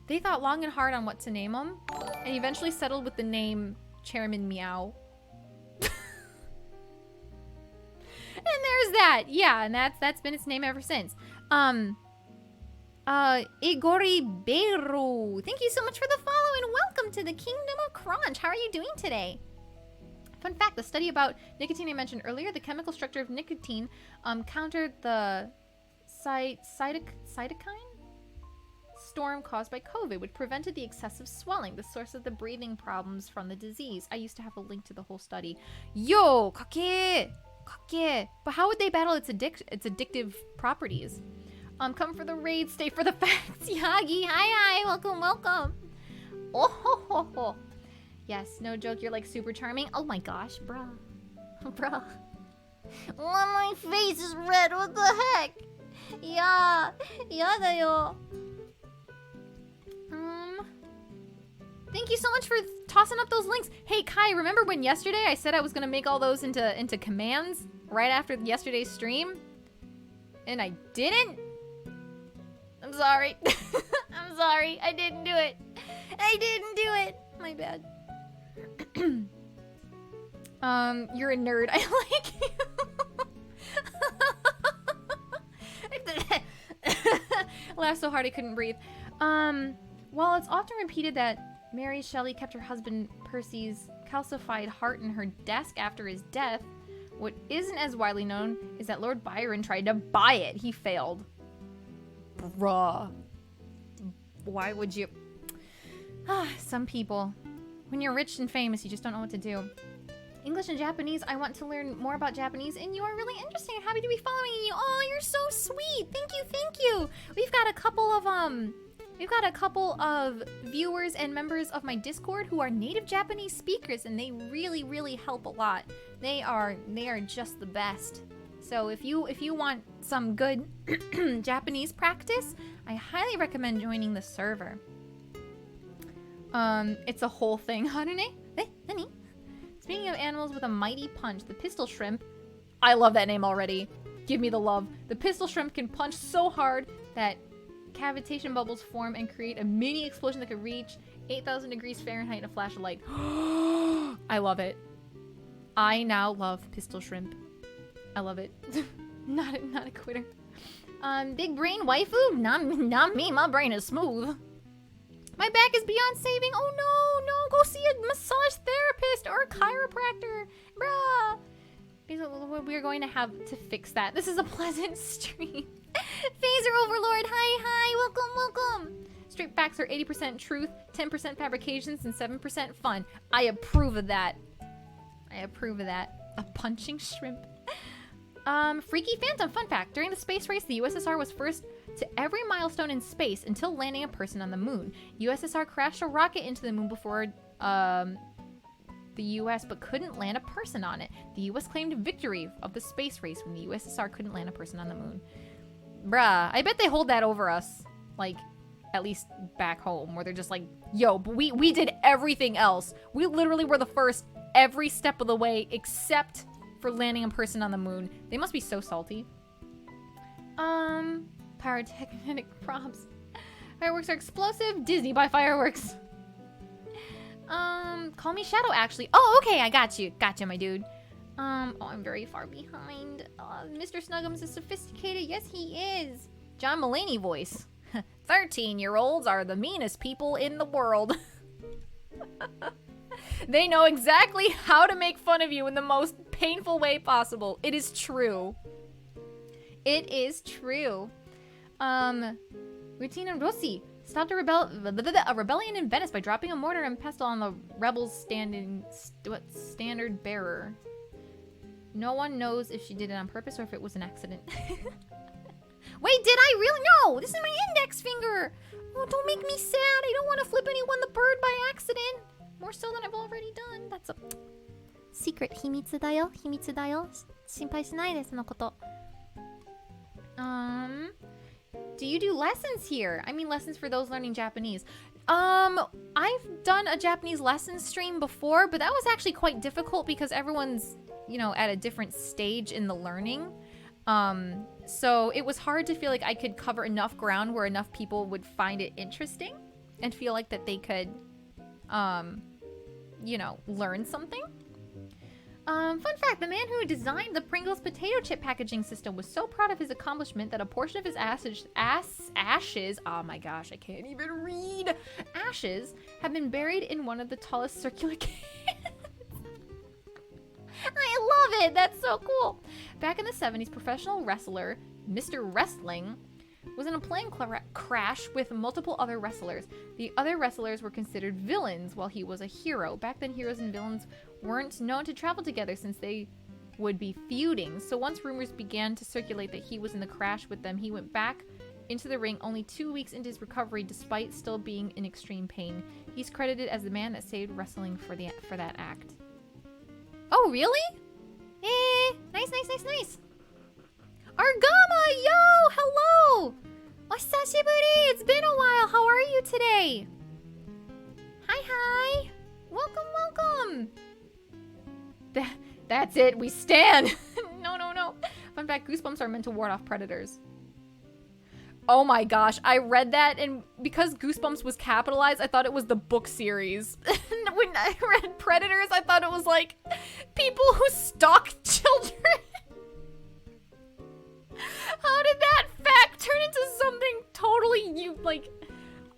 they thought long and hard on what to name him, and eventually settled with the name Chairman Meow. And there's that. Yeah, and that's been its name ever since. Igori Beru, thank you so much for the follow and welcome to the Kingdom of Crunch. How are you doing today? Fun fact, the study about nicotine I mentioned earlier, the chemical structure of nicotine countered the cytokine storm caused by COVID, which prevented the excessive swelling, the source of the breathing problems from the disease. I used to have a link to the whole study. Yo, kake! But how would they battle its addictive properties? Come for the raid, stay for the facts. Yagi, hi, welcome. Oh ho ho ho. Yes, no joke, you're like super charming. Oh my gosh, bruh. Bruh. Oh, my face is red, what the heck? Yeah, yada yo. Thank you so much for tossing up those links. Hey Kai, remember when yesterday I said I was gonna make all those into commands right after yesterday's stream? And I didn't? I'm sorry. I'm sorry. I didn't do it. My bad. You're a nerd. I like you. Laughed so hard I couldn't breathe. While it's often repeated that Mary Shelley kept her husband Percy's calcified heart in her desk after his death, what isn't as widely known is that Lord Byron tried to buy it. He failed. Bruh. Why would you? Some people. When you're rich and famous, you just don't know what to do. English and Japanese, I want to learn more about Japanese, and you are really interesting. I'm happy to be following you. Oh, you're so sweet. Thank you. We've got a couple of viewers and members of my Discord who are native Japanese speakers, and they really help a lot. They are just the best. So if you want some good Japanese practice, I highly recommend joining the server. It's a whole thing. Harune? Nani? Speaking of animals with a mighty punch, the pistol shrimp. I love that name already. Give me the love. The pistol shrimp can punch so hard that cavitation bubbles form and create a mini explosion that could reach 8,000 degrees Fahrenheit in a flash of light. I love it. I now love pistol shrimp. I love it. not a quitter. Big brain waifu? Not me. My brain is smooth. My back is beyond saving. Oh no. Go see a massage therapist or a chiropractor. Bruh. We are going to have to fix that. This is a pleasant stream. Phaser Overlord. Hi. Welcome. Straight facts are 80% truth, 10% fabrications, and 7% fun. I approve of that. A punching shrimp. Freaky Phantom, fun fact. During the space race, the USSR was first to every milestone in space until landing a person on the moon. USSR crashed a rocket into the moon before the US, but couldn't land a person on it. The US claimed victory of the space race when the USSR couldn't land a person on the moon. Bruh, I bet they hold that over us. Like, at least back home, where they're just like, yo, but we did everything else. We literally were the first every step of the way except for landing a person on the moon. They must be so salty. Pyrotechnic props. Fireworks are explosive. Disney buy fireworks. Call me Shadow, actually. Oh, okay, I got you. Gotcha, my dude. Oh, I'm very far behind. Mr. Snuggums is sophisticated. Yes, he is. John Mulaney voice. 13-year-olds are the meanest people in the world. They know exactly how to make fun of you in the most painful way possible. It is true. It is true. Routine and Rossi stopped a rebellion in Venice by dropping a mortar and pestle on the rebels' standard bearer. No one knows if she did it on purpose or if it was an accident. Wait, did I really? No, this is my index finger. Oh, don't make me sad. I don't want to flip anyone the bird by accident. More so than I've already done. That's a secret. 秘密だよ。秘密だよ。心配しないで、そのこと。Do you do lessons here? I mean lessons for those learning Japanese. I've done a Japanese lesson stream before, but that was actually quite difficult because everyone's, you know, at a different stage in the learning. So it was hard to feel like I could cover enough ground where enough people would find it interesting and feel like that they could, you know, learn something. Fun fact, the man who designed the Pringles potato chip packaging system was so proud of his accomplishment that a portion of his ashes, oh my gosh, I can't even read, ashes, have been buried in one of the tallest circular cans. I love it, that's so cool. Back in the 70s, professional wrestler, Mr. Wrestling, was in a plane crash with multiple other wrestlers. The other wrestlers were considered villains while he was a hero. Back then, heroes and villains weren't known to travel together since they would be feuding. So once rumors began to circulate that he was in the crash with them, he went back into the ring only 2 weeks into his recovery despite still being in extreme pain. He's credited as the man that saved wrestling for that act. Oh, really? Nice. Argama, yo, hello! Osashiburi, it's been a while. How are you today? Hi. Welcome. That's it, we stand. No. Fun fact, goosebumps are meant to ward off predators. Oh my gosh, I read that, and because Goosebumps was capitalized, I thought it was the book series. When I read Predators, I thought it was like people who stalk children. How did that fact turn into something totally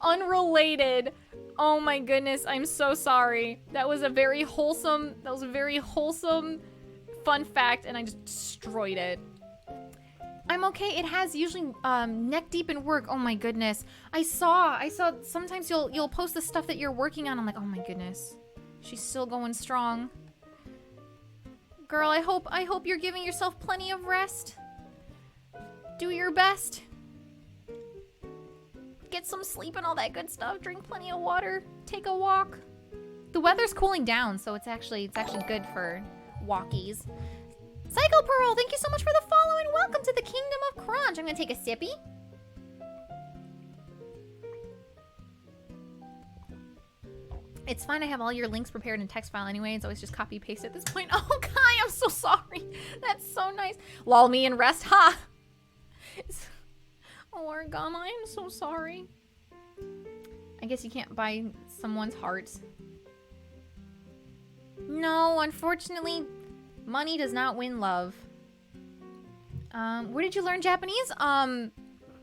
unrelated? Oh my goodness, I'm so sorry. That was a very wholesome fun fact, and I just destroyed it. I'm okay. It has usually neck deep in work. Oh my goodness. I saw sometimes you'll post the stuff that you're working on. I'm like, oh my goodness. She's still going strong. Girl, I hope you're giving yourself plenty of rest. Do your best. Get some sleep and all that good stuff. Drink plenty of water. Take a walk. The weather's cooling down, so it's actually good for walkies. Psycho Pearl, thank you so much for the follow and welcome to the Kingdom of Crunch. I'm gonna take a sippy. It's fine, I have all your links prepared in text file anyway. It's always just copy paste at this point. Oh, Kai, I'm so sorry. That's so nice. Lull me and rest, ha! Oh, Origami, I'm so sorry. I guess you can't buy someone's heart. No, unfortunately, money does not win love. Where did you learn Japanese?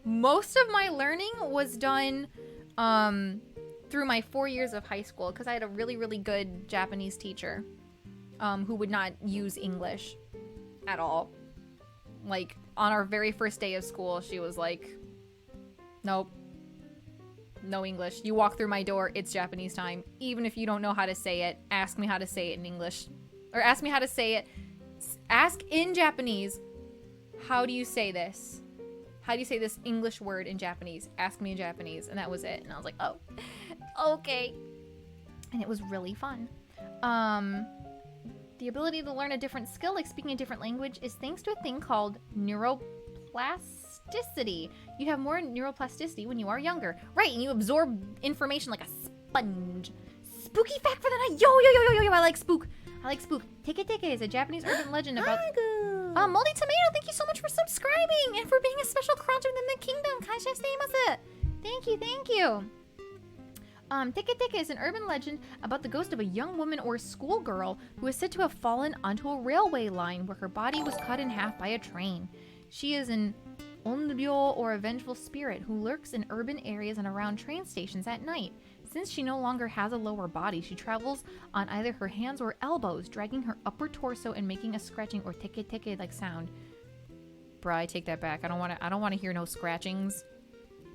Most of my learning was done through my 4 years of high school because I had a really, really good Japanese teacher who would not use English at all. Like, on our very first day of school, she was like, nope, no English. You walk through my door, it's Japanese time. Even if you don't know how to say it, ask me how to say it in English. Or ask me how to say it. Ask in Japanese, how do you say this? How do you say this English word in Japanese? Ask me in Japanese. And that was it. And I was like, oh, okay. And it was really fun. The ability to learn a different skill, like speaking a different language, is thanks to a thing called neuroplasticity. You have more neuroplasticity when you are younger. Right, and you absorb information like a sponge. Spooky fact for the night. Yo, I like spook. Teke Teke is a Japanese urban legend about... Moldy Tomato, thank you so much for subscribing and for being a special crunch within the kingdom. Kaisha steimasu. Thank you. Teke Teke is an urban legend about the ghost of a young woman or schoolgirl who is said to have fallen onto a railway line where her body was cut in half by a train. She is an onryo, or a vengeful spirit, who lurks in urban areas and around train stations at night. Since she no longer has a lower body, she travels on either her hands or elbows, dragging her upper torso and making a scratching or teke teke like sound. bruh, I take that back. I don't want to hear no scratchings.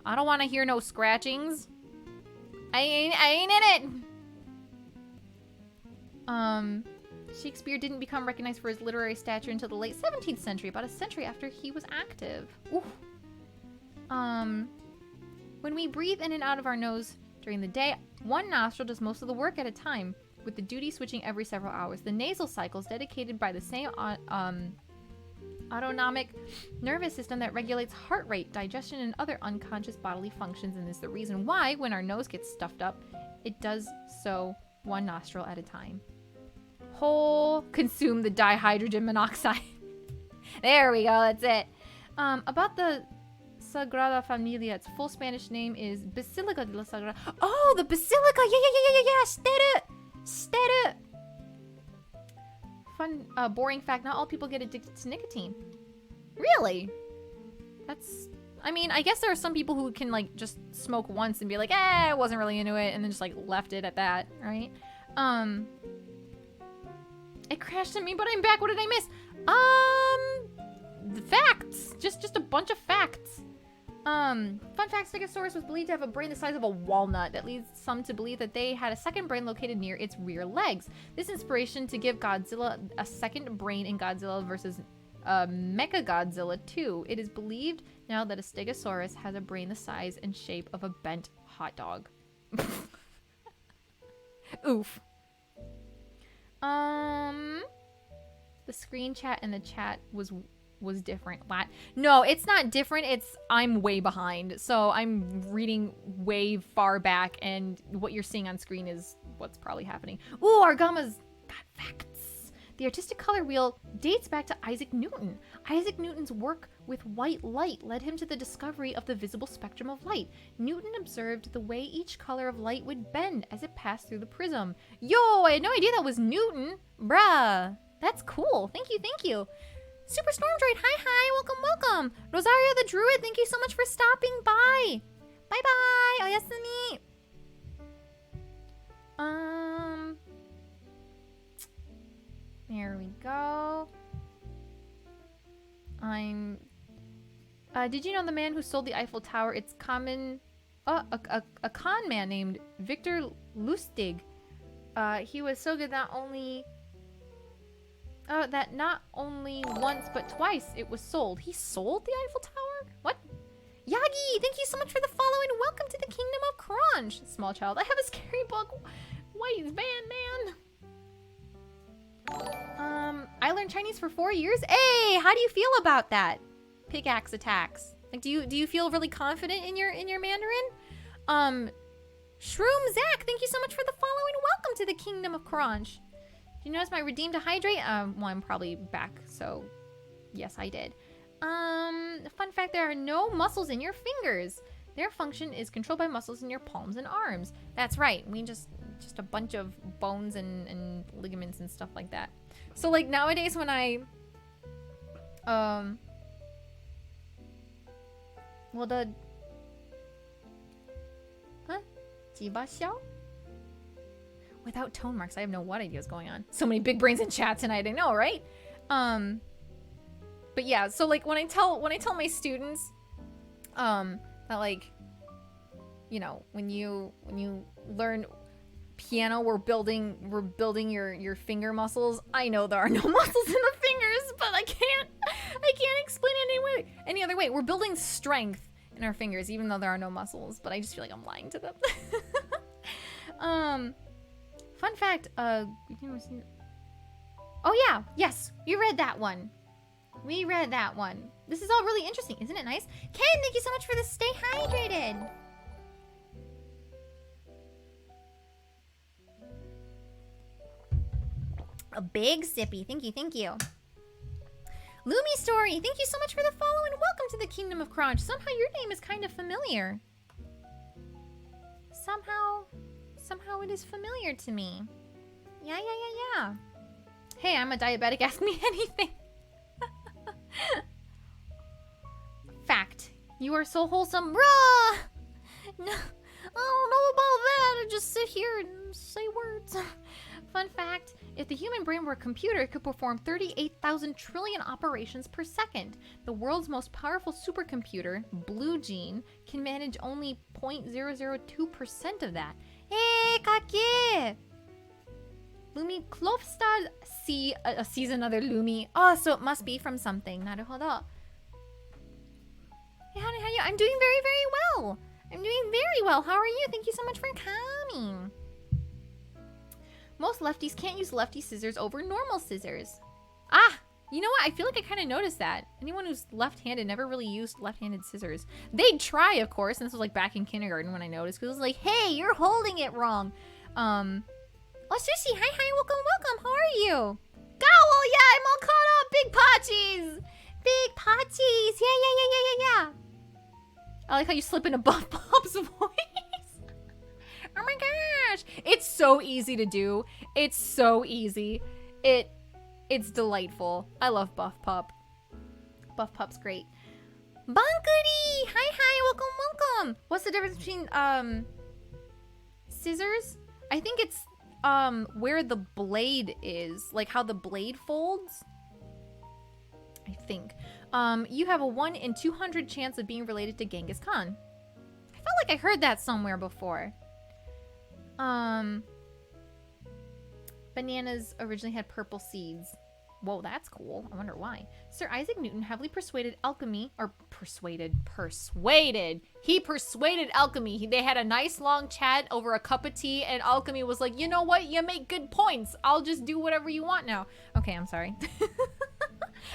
I don't want to hear no scratchings. I ain't in it. Shakespeare didn't become recognized for his literary stature until the late 17th century, about a century after he was active. Ooh. When we breathe in and out of our nose during the day, one nostril does most of the work at a time, with the duty switching every several hours. The nasal cycle is dedicated by the same autonomic nervous system that regulates heart rate, digestion, and other unconscious bodily functions, and is the reason why, when our nose gets stuffed up, it does so one nostril at a time. Whole consume the dihydrogen monoxide. There we go, that's it. About the Sagrada Familia, its full Spanish name is Basilica de la Sagrada. Oh, the Basilica! Yeah. Steady. Fun, boring fact, not all people get addicted to nicotine. Really? That's... I mean, I guess there are some people who can, like, just smoke once and be like, I wasn't really into it, and then just, like, left it at that, right? It crashed at me, but I'm back. What did I miss? The facts. Just a bunch of facts. Fun fact, Stegosaurus was believed to have a brain the size of a walnut. That leads some to believe that they had a second brain located near its rear legs. This inspiration to give Godzilla a second brain in Godzilla vs. Mechagodzilla 2. It is believed now that a Stegosaurus has a brain the size and shape of a bent hot dog. Oof. The screen chat and the chat was different. What? No, it's not different. It's I'm way behind. So I'm reading way far back, and what you're seeing on screen is what's probably happening. Ooh, Argama's got facts. The artistic color wheel dates back to Isaac Newton. Isaac Newton's work with white light led him to the discovery of the visible spectrum of light. Newton observed the way each color of light would bend as it passed through the prism. Yo, I had no idea that was Newton. Bruh. That's cool. Thank you. Super Storm Droid, hi, welcome. Rosario the Druid, thank you so much for stopping by. Bye. Oyasumi. There we go. Did you know the man who sold the Eiffel Tower? It's common, a con man named Victor Lustig. He was so good that not only once but twice it was sold. He sold the Eiffel Tower? What? Yagi, thank you so much for the follow and welcome to the Kingdom of Crunch. Small child, I have a scary book. White van man. I learned Chinese for 4 years. Hey, how do you feel about that? Pickaxe attacks. Like, do you feel really confident in your Mandarin? Shroom Zach, thank you so much for the follow and welcome to the Kingdom of Crunch. Did you notice my redeem to hydrate? Well, I'm probably back, so yes, I did. Fun fact, there are no muscles in your fingers. Their function is controlled by muscles in your palms and arms. That's right. We just a bunch of bones and ligaments and stuff like that. So like nowadays when I without tone marks, I have no what idea what's going on. So many big brains in chat tonight, I know, right? But yeah, so like when I tell my students that, like, you know, when you learn piano, we're building your finger muscles. I know there are no muscles in the fingers, but I can't explain it any other way. We're building strength in our fingers, even though there are no muscles, but I just feel like I'm lying to them. Fun fact, oh yeah, yes, you read that one. We read that one. This is all really interesting, isn't it nice? Ken, thank you so much for the stay hydrated. A big sippy. Thank you. Lumi Story, thank you so much for the follow and welcome to the Kingdom of Crunch. Somehow your name is kind of familiar. Somehow it is familiar to me. Yeah. Hey, I'm a diabetic. Ask me anything. Fact. You are so wholesome. Bruh! No, I don't know about that. I just sit here and say words. Fun fact. If the human brain were a computer, it could perform 38,000 trillion operations per second. The world's most powerful supercomputer, Blue Gene, can manage only 0.002% of that. Kake! Lumi Klofstad sees another Lumi. Oh, so it must be from something. Naruhodo. Hey, honey, how are you? I'm doing very, very well. I'm doing very well. How are you? Thank you so much for coming. Most lefties can't use lefty scissors over normal scissors. Ah, you know what? I feel like I kind of noticed that. Anyone who's left-handed never really used left-handed scissors. They'd try, of course, and this was like back in kindergarten when I noticed, because it was like, hey, you're holding it wrong. Oh, Sushi, hi, welcome. How are you? Oh, yeah, I'm all caught up. Big Pachies. Big Pachies. Yeah. I like how you slip into Buff Pop's voice. Oh my gosh. It's so easy to do. It's so easy. It's delightful. I love Buff Pop. Buff Pop's great. Bankuri! Hi, welcome. What's the difference between, scissors? I think it's, where the blade is. Like how the blade folds. I think. You have a 1 in 200 chance of being related to Genghis Khan. I felt like I heard that somewhere before. Bananas originally had purple seeds. Whoa, that's cool. I wonder why. Sir Isaac Newton heavily persuaded alchemy, or persuaded. He persuaded alchemy. They had a nice long chat over a cup of tea, and alchemy was like, you know what? You make good points. I'll just do whatever you want now. Okay, I'm sorry.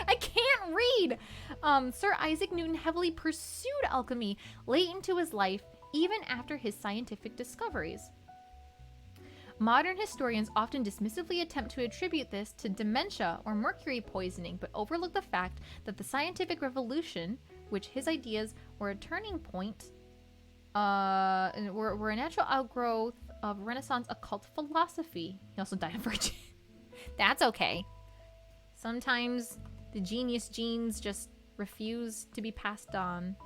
I can't read. Sir Isaac Newton heavily pursued alchemy late into his life, even after his scientific discoveries. Modern historians often dismissively attempt to attribute this to dementia or mercury poisoning, but overlook the fact that the scientific revolution, which his ideas were a turning point, were a natural outgrowth of Renaissance occult philosophy. He also died of virgin. That's okay. Sometimes the genius genes just refuse to be passed on.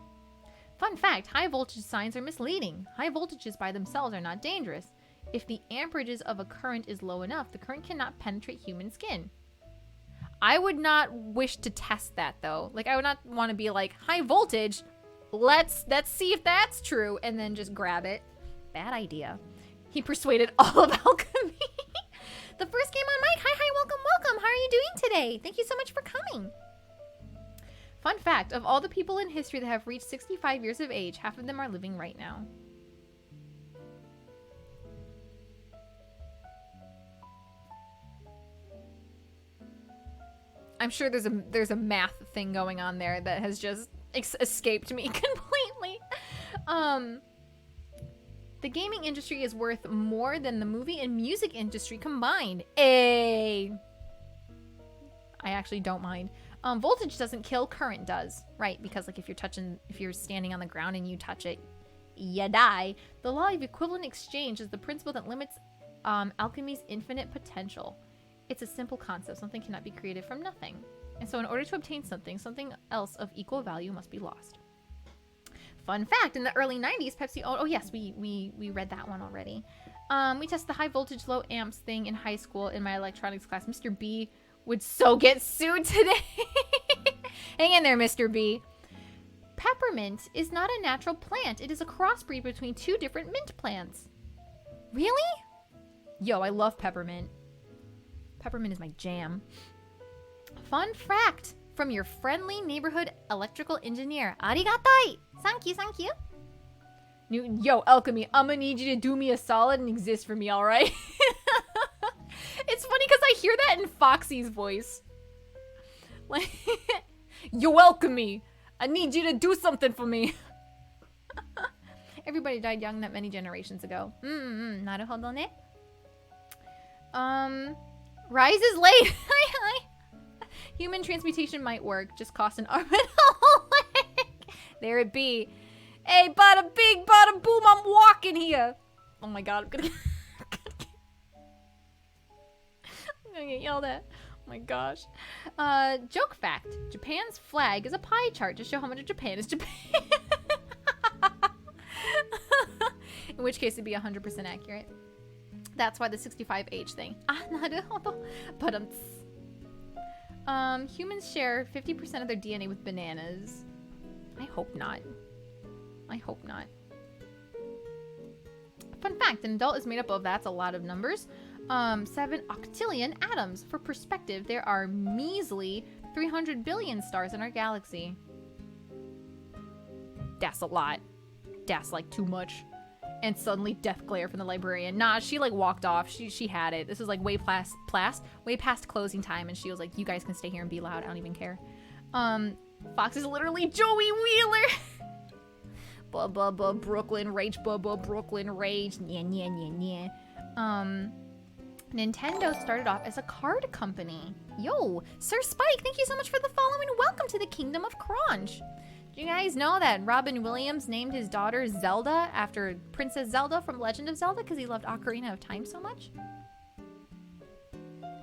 Fun fact, high voltage signs are misleading. High voltages by themselves are not dangerous. If the amperages of a current is low enough, the current cannot penetrate human skin. I would not wish to test that though. Like I would not want to be like, high voltage, let's see if that's true, and then just grab it. Bad idea. He persuaded all of alchemy. The first game on mic. Hi, welcome. How are you doing today? Thank you so much for coming. Fun fact, of all the people in history that have reached 65 years of age, half of them are living right now. I'm sure there's a math thing going on there that has just escaped me completely. The gaming industry is worth more than the movie and music industry combined. I actually don't mind. Voltage doesn't kill, current does. Right, because like if you're standing on the ground and you touch it, you die. The law of equivalent exchange is the principle that limits alchemy's infinite potential. It's a simple concept. Something cannot be created from nothing. And so in order to obtain something else of equal value must be lost. Fun fact, in the early 90s, Pepsi... Oh, yes, we read that one already. We tested the high voltage, low amps thing in high school in my electronics class. Mr. B would so get sued today. Hang in there, Mr. B. Peppermint is not a natural plant. It is a crossbreed between two different mint plants. Really? Yo, I love peppermint. Peppermint is my jam. Fun fact from your friendly neighborhood electrical engineer. Arigatai. Thank you. Yo, alchemy, I'm gonna need you to do me a solid and exist for me, alright? It's funny because I hear that in Foxy's voice. Like, yo, alchemy, I need you to do something for me. Everybody died young that many generations ago. Naruhodo ne. Rise is late. Hi. Human transmutation might work. Just cost an arm and a leg. There it be. Hey, bada bing, bada boom, I'm walking here. Oh my god, I'm gonna get yelled at. Oh my gosh. Joke fact. Japan's flag is a pie chart to show how much of Japan is Japan. In which case it'd be 100% accurate. That's why the 65H thing. Ah, naruhodo. But humans share 50% of their DNA with bananas. I hope not. I hope not. Fun fact, an adult is made up of, that's a lot of numbers, 7 octillion atoms. For perspective, there are measly 300 billion stars in our galaxy. That's a lot. That's like too much. And suddenly death glare from the librarian. Nah, she like walked off. She had it. This was like way past closing time, and she was like, you guys can stay here and be loud. I don't even care. Fox is literally Joey Wheeler. Blah, Brooklyn Rage, Brooklyn Rage. Nya. Nintendo started off as a card company. Yo, Sir Spike, thank you so much for the follow and welcome to the Kingdom of Crunch. Do you guys know that Robin Williams named his daughter Zelda after Princess Zelda from Legend of Zelda because he loved Ocarina of Time so much?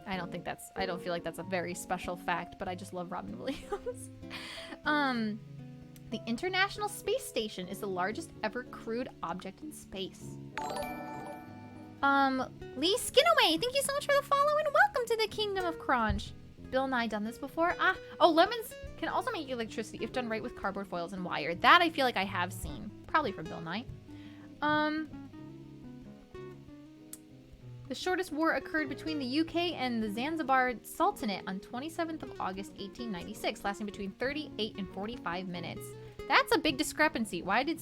I don't feel like that's a very special fact, but I just love Robin Williams. The International Space Station is the largest ever crewed object in space. Lee Skinaway, thank you so much for the follow and welcome to the Kingdom of Crunch. Bill Nye done this before? Lemons can also make electricity if done right with cardboard foils and wire. That I feel like I have seen. Probably from Bill Nye. The shortest war occurred between the UK and the Zanzibar Sultanate on 27th of August, 1896, lasting between 38 and 45 minutes. That's a big discrepancy. Why did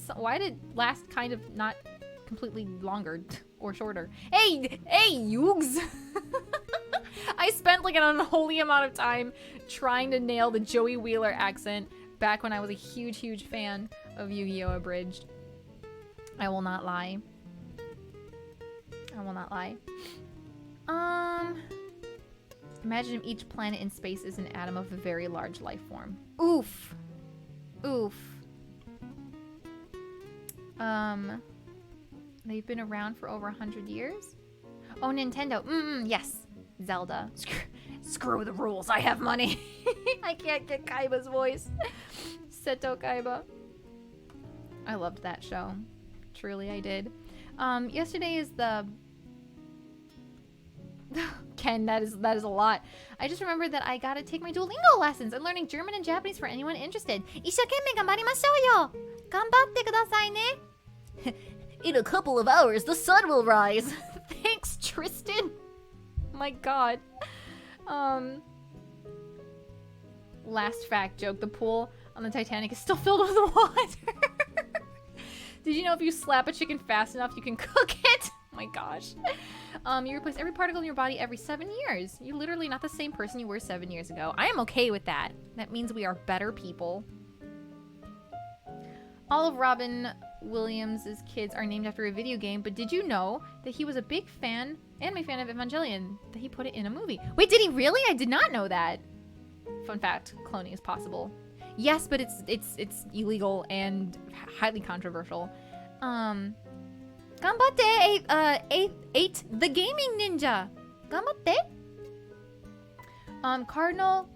last kind of not completely longer or shorter? Hey, Yugs! I spent like an unholy amount of time trying to nail the Joey Wheeler accent back when I was a huge fan of Yu-Gi-Oh! Abridged. I will not lie. Imagine if each planet in space is an atom of a very large life form. Oof. They've been around for over 100 years? Oh, Nintendo. Yes. Zelda. Screw the rules. I have money. I can't get Kaiba's voice. Seto Kaiba. I loved that show. Truly, I did. Yesterday is the... Ken, that is a lot. I just remembered that I gotta take my Duolingo lessons. I'm learning German and Japanese for anyone interested. In a couple of hours, the sun will rise. Thanks, Tristan. My god. Last fact joke. The pool on the Titanic is still filled with water. Did you know if you slap a chicken fast enough, you can cook it? Oh my gosh. You replace every particle in your body every 7 years. You're literally not the same person you were 7 years ago. I am okay with that. That means we are better people. All of Robin Williams' kids are named after a video game, but did you know that he was a big fan, anime fan of Evangelion, that he put it in a movie? Wait, did he really? I did not know that. Fun fact, cloning is possible. Yes, but it's illegal and highly controversial. Ganbatte, ate the gaming ninja. Ganbatte. Cardinal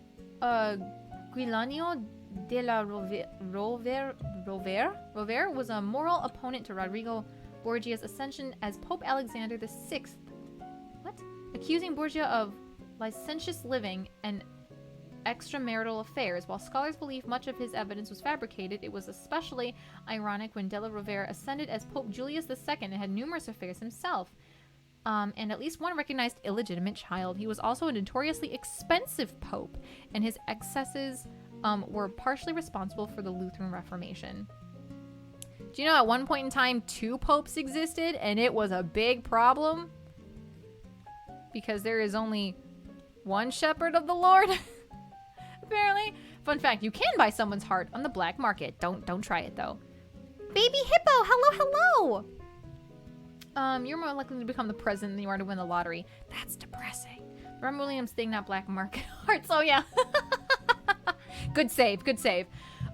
Guilanio de la Rovere was a moral opponent to Rodrigo Borgia's ascension as Pope Alexander VI. Accusing Borgia of licentious living and extramarital affairs. While scholars believe much of his evidence was fabricated, it was especially ironic when De la Rovere ascended as Pope Julius II and had numerous affairs himself, and at least one recognized illegitimate child. He was also a notoriously expensive pope, and his excesses were partially responsible for the Lutheran Reformation. Do you know at one point in time 2 popes existed, and it was a big problem? Because there is only one shepherd of the Lord. Apparently. Fun fact, you can buy someone's heart on the black market. Don't try it though. Baby Hippo, hello. You're more likely to become the president than you are to win the lottery. That's depressing. Robin Williams thing, not black market hearts. Oh yeah. Good save.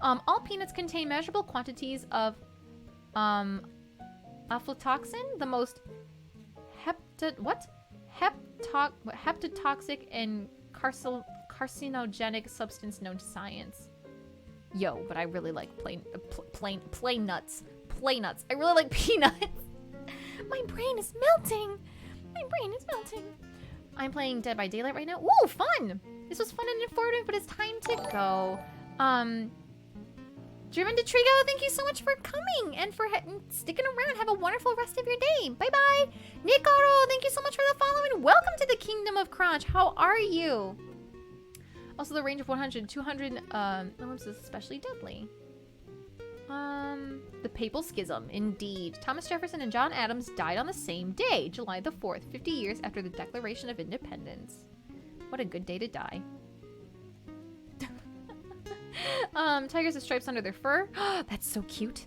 All peanuts contain measurable quantities of aflatoxin, the most hepatotoxic and carcinogenic substance known to science. Yo, but I really like plain nuts. I really like peanuts. My brain is melting. My brain is melting. I'm playing Dead by Daylight right now. Ooh, fun! This was fun and informative, but it's time to go. Driven to Trigo, thank you so much for coming and for sticking around. Have a wonderful rest of your day. Bye-bye. Nikaro, thank you so much for the follow and welcome to the Kingdom of Crunch. How are you? Also, the range of 100 to 200 is especially deadly. The Papal Schism, indeed. Thomas Jefferson and John Adams died on the same day, July the 4th, 50 years after the Declaration of Independence. What a good day to die. Tigers with stripes under their fur. That's so cute.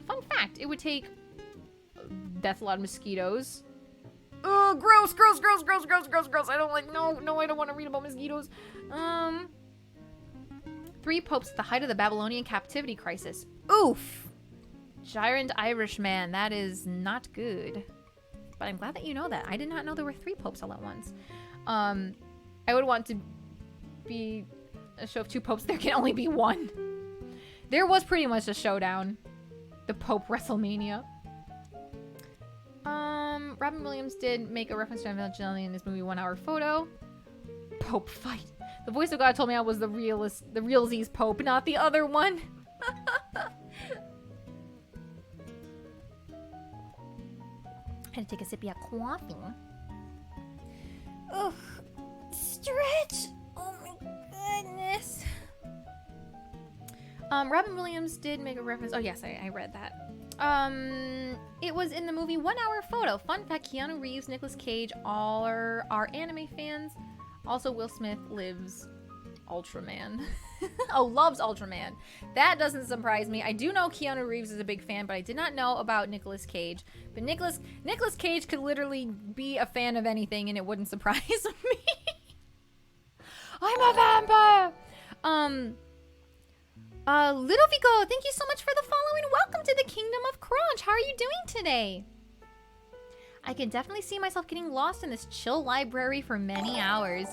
Fun fact, it would take... That's a lot of mosquitoes. Ugh, gross, gross, gross, gross, gross, gross, gross. I don't like, no, I don't want to read about mosquitoes. 3 popes at the height of the Babylonian captivity crisis. Oof! Gyrant Irishman, that is not good. But I'm glad that you know that. I did not know there were 3 popes all at once. I would want to be a show of 2 popes. There can only be 1. There was pretty much a showdown. The Pope WrestleMania. Robin Williams did make a reference to Evangeline in his movie 1 Hour Photo. Pope fight. The voice of God told me I was the realsies Pope, not the other one. Had to take a sippy of coffee. Ugh. Stretch! Oh my goodness. Robin Williams did make a reference. Oh yes, I read that. It was in the movie 1 Hour Photo. Fun fact, Keanu Reeves, Nicolas Cage, all are anime fans. Also, Will Smith lives Ultraman. Oh, loves Ultraman. That doesn't surprise me. I do know Keanu Reeves is a big fan, but I did not know about Nicolas Cage. But Nicolas Cage could literally be a fan of anything and it wouldn't surprise me. I'm a vampire! Ludovico, thank you so much for the follow and welcome to the Kingdom of Crunch. How are you doing today? I can definitely see myself getting lost in this chill library for many hours.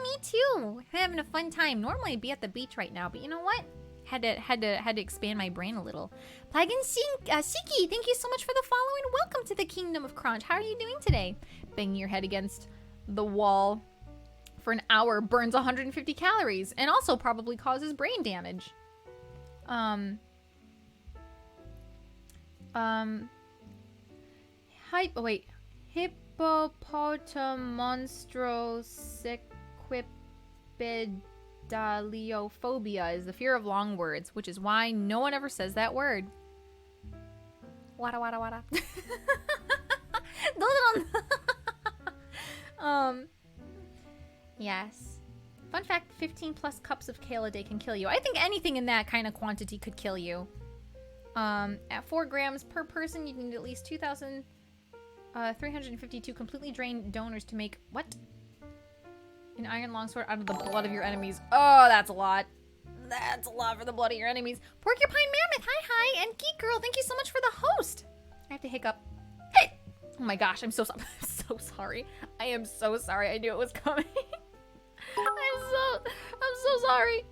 Me too. Having a fun time. Normally I'd be at the beach right now, but you know what? Had to expand my brain a little. Plagan Siki, thank you so much for the follow and welcome to the Kingdom of Crunch. How are you doing today? Banging your head against the wall for an hour burns 150 calories and also probably causes brain damage. Hippopotamonstrossequipedaliophobia is the fear of long words, which is why no one ever says that word. Wada wada wada. Yes. Fun fact, 15 plus cups of kale a day can kill you. I think anything in that kind of quantity could kill you. At 4 grams per person, you need at least 2,352 completely drained donors to make what? An iron longsword out of the blood of your enemies. Oh, that's a lot. That's a lot for the blood of your enemies. Porcupine Mammoth, hi, and Geek Girl, thank you so much for the host. I have to hiccup. Hey! Oh my gosh, I'm so sorry. I am so sorry. I knew it was coming. I'm so sorry.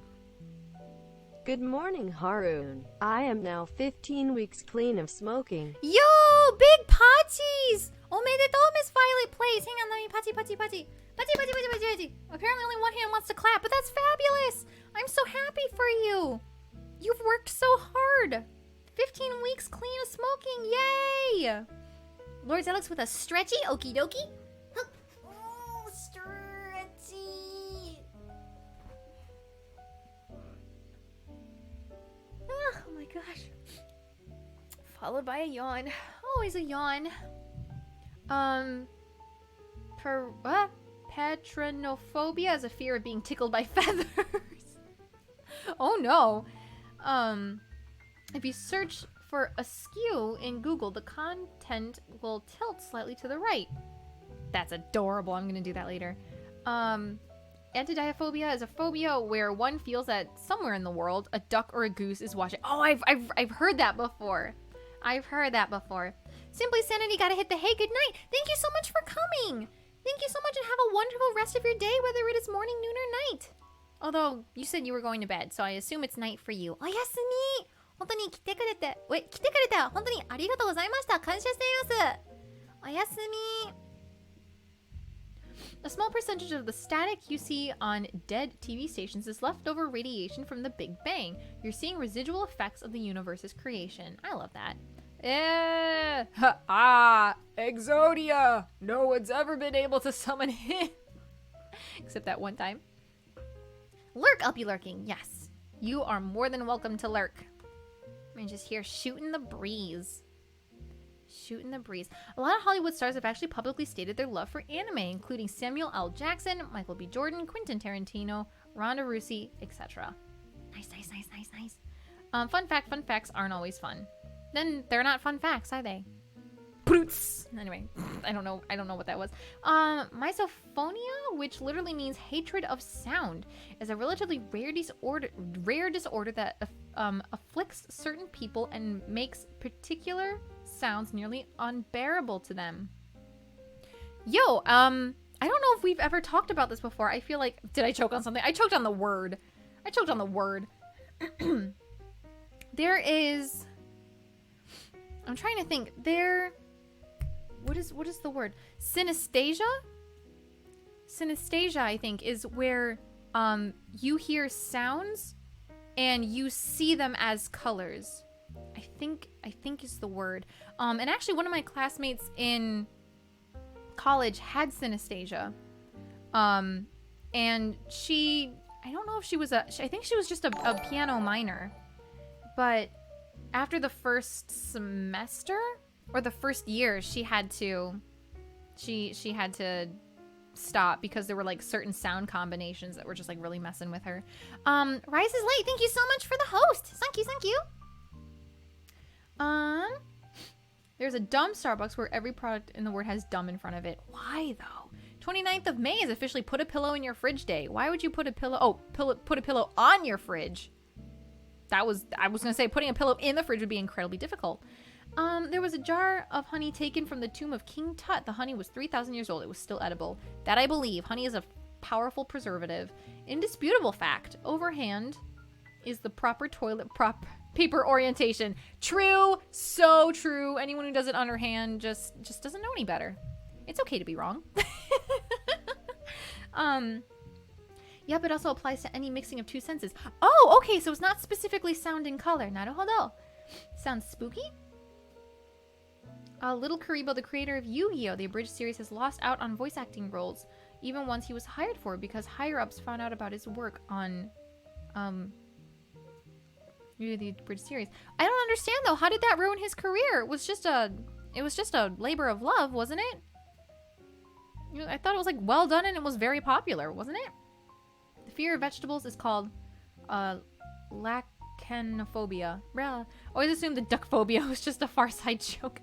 Good morning, Harune. I am now 15 weeks clean of smoking. Yo, big patties! Omedetou, Miss Violet plays. Hang on, let me patty. Apparently only one hand wants to clap, but that's fabulous. I'm so happy for you. You've worked so hard. 15 weeks clean of smoking, yay! Lord Zelix with a stretchy, okie dokie. Oh, stretchy. Oh my gosh. Followed by a yawn. Always a yawn. Patronophobia is a fear of being tickled by feathers. Oh no. If you search for askew in Google, the content will tilt slightly to the right. That's adorable. I'm gonna do that later. Antidiaphobia is a phobia where one feels that somewhere in the world a duck or a goose is watching. Oh, I've heard that before. I've heard that before. Simply Sanity gotta hit the hey, good night. Thank you so much for coming. Thank you so much and have a wonderful rest of your day, whether it is morning, noon, or night. Although, you said you were going to bed, so I assume it's night for you. Oyasumi! 本当に来てくれて、本当にありがとうございました。感謝しています。おやすみ。A small percentage of the static you see on dead TV stations is leftover radiation from the Big Bang. You're seeing residual effects of the universe's creation. I love that. Exodia! No one's ever been able to summon him. Except that one time. Lurk, I'll be lurking. Yes. You are more than welcome to lurk. I'm just here shooting the breeze. Shooting the breeze. A lot of Hollywood stars have actually publicly stated their love for anime, including Samuel L. Jackson, Michael B. Jordan, Quentin Tarantino, Ronda Rousey, etc. Nice. Fun fact, fun facts aren't always fun. Then they're not fun facts, are they? Anyway, I don't know what that was. Misophonia, which literally means hatred of sound, is a relatively rare disorder that afflicts certain people and makes particular sounds nearly unbearable to them. Yo, I don't know if we've ever talked about this before. I feel like, did I choke on something? I choked on the word. There is, I'm trying to think. What is the word? Synesthesia? Synesthesia, I think, is where you hear sounds and you see them as colors. I think is the word. And actually one of my classmates in college had synesthesia. And she, I don't know if she was I think she was just a piano minor. But after the first semester or the first year, she had to stop because there were like certain sound combinations that were just like really messing with her. Rise is late. Thank you so much for the host. Thank you. There's a dumb Starbucks where every product in the word has dumb in front of it. Why though? 29th of May is officially put a pillow in your fridge day. Why would you put a pillow? Oh, put a pillow on your fridge. I was gonna say putting a pillow in the fridge would be incredibly difficult. There was a jar of honey taken from the tomb of King Tut. The honey was 3,000 years old. It was still edible. That I believe. Honey is a powerful preservative. Indisputable fact. Overhand is the proper toilet paper orientation. True. So true. Anyone who does it underhand just doesn't know any better. It's okay to be wrong. Yep, it also applies to any mixing of two senses. Oh, okay, so it's not specifically sound and color. Naruhodo. Sounds spooky? Little Karibo, the creator of Yu-Gi-Oh! The abridged series, has lost out on voice acting roles, even ones he was hired for, because higher-ups found out about his work on, the abridged series. I don't understand, though. How did that ruin his career? It was just a labor of love, wasn't it? I thought it was, like, well done and it was very popular, wasn't it? The fear of vegetables is called, lacanophobia. Always assumed the duckphobia was just a Far Side joke.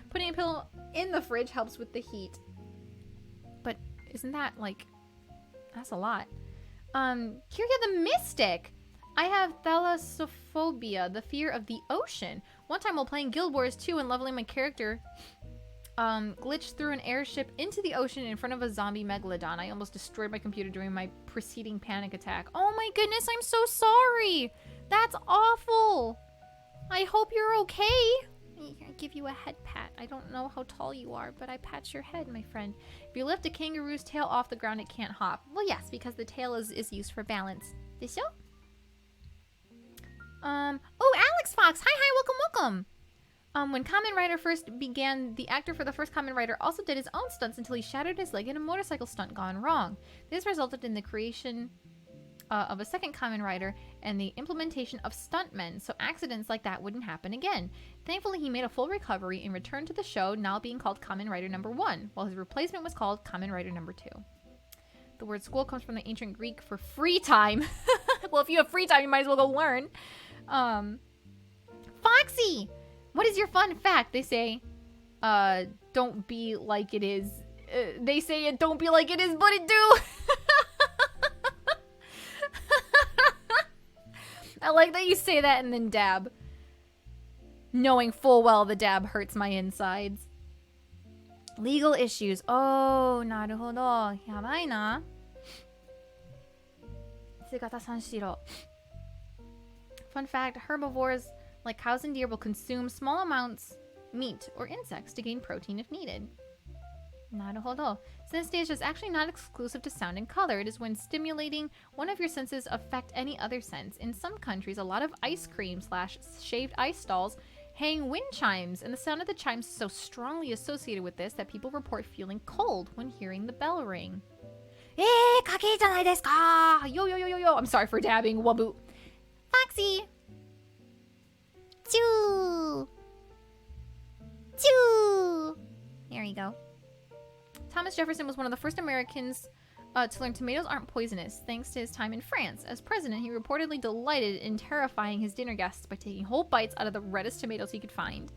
Putting a pillow in the fridge helps with the heat. But isn't that, like, that's a lot. Kirya the Mystic. I have thalassophobia, the fear of the ocean. One time while playing Guild Wars 2 and leveling my character, glitched through an airship into the ocean in front of a zombie megalodon. I almost destroyed my computer during my preceding panic attack. Oh my goodness, I'm so sorry. That's awful. I hope you're okay. I give you a head pat. I don't know how tall you are, but I pat your head, my friend. If you lift a kangaroo's tail off the ground, it can't hop. Well, yes, because the tail is used for balance. This show? Oh, Alex Fox. Hi, welcome. When Kamen Rider first began, the actor for the first Kamen Rider also did his own stunts until he shattered his leg in a motorcycle stunt gone wrong. This resulted in the creation of a second Kamen Rider and the implementation of stuntmen, so accidents like that wouldn't happen again. Thankfully, he made a full recovery and returned to the show, now being called Kamen Rider number 1, while his replacement was called Kamen Rider number 2. The word school comes from the ancient Greek for free time. Well, if you have free time, you might as well go learn. Foxy! What is your fun fact? They say, don't be like it is. They say it don't be like it is, but it do! I like that you say that and then dab. Knowing full well the dab hurts my insides. Legal issues. Oh, naruhodo. Yabai na. Segata sanshiro. Fun fact, herbivores like cows and deer will consume small amounts meat or insects to gain protein if needed. Naruhodo. Synesthesia is actually not exclusive to sound and color. It is when stimulating one of your senses affect any other sense. In some countries, a lot of ice cream / shaved ice stalls hang wind chimes, and the sound of the chimes is so strongly associated with this that people report feeling cold when hearing the bell ring. Kaki janai desu ka? Yo yo yo yo yo. I'm sorry for dabbing. Wabu. Foxy. Choo. Choo. There you go. Thomas Jefferson was one of the first Americans to learn tomatoes aren't poisonous, thanks to his time in France. As president, he reportedly delighted in terrifying his dinner guests by taking whole bites out of the reddest tomatoes he could find.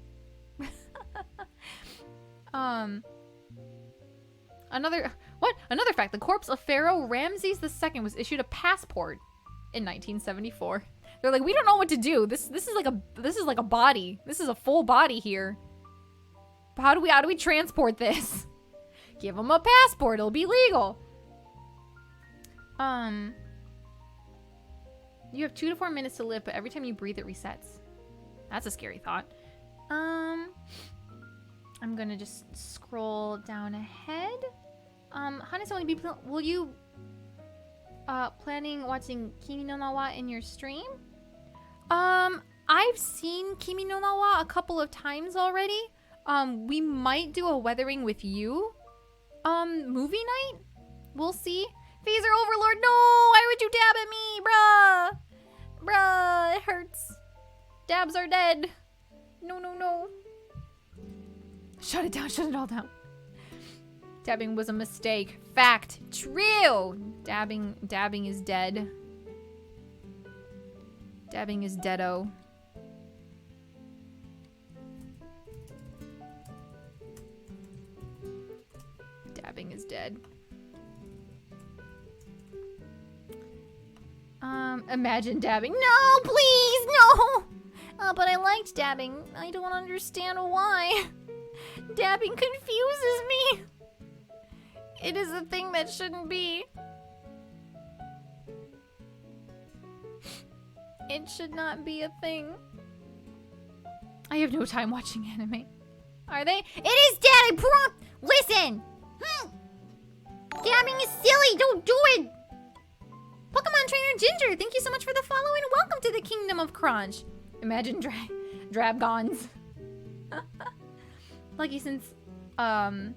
Another fact, the corpse of Pharaoh Ramses II was issued a passport in 1974. They're like, we don't know what to do. This is like a body. This is a full body here. How do we transport this? Give him a passport, it'll be legal. You have 2 to 4 minutes to live, but every time you breathe, it resets. That's a scary thought. I'm gonna just scroll down ahead. Hane-san, will you planning watching Kimi no Na wa in your stream? I've seen Kimi no Na wa a couple of times already. We might do a weathering with you. Movie night? We'll see. Phaser Overlord, no! Why would you dab at me, bruh? Bruh, it hurts. Dabs are dead. No, no, no. Shut it down, shut it all down. Dabbing was a mistake. Fact. True! Dabbing is dead. Dabbing is deado. Dabbing is dead. Imagine dabbing. No, please, no! But I liked dabbing. I don't understand why. Dabbing confuses me. It is a thing that shouldn't be. It should not be a thing. I have no time watching anime. Are they? It is dead, I prompt! Listen! Dabbing is silly, don't do it! Pokemon Trainer Ginger, thank you so much for the follow and welcome to the Kingdom of Crunch. Imagine Drabgons. Lucky since, well,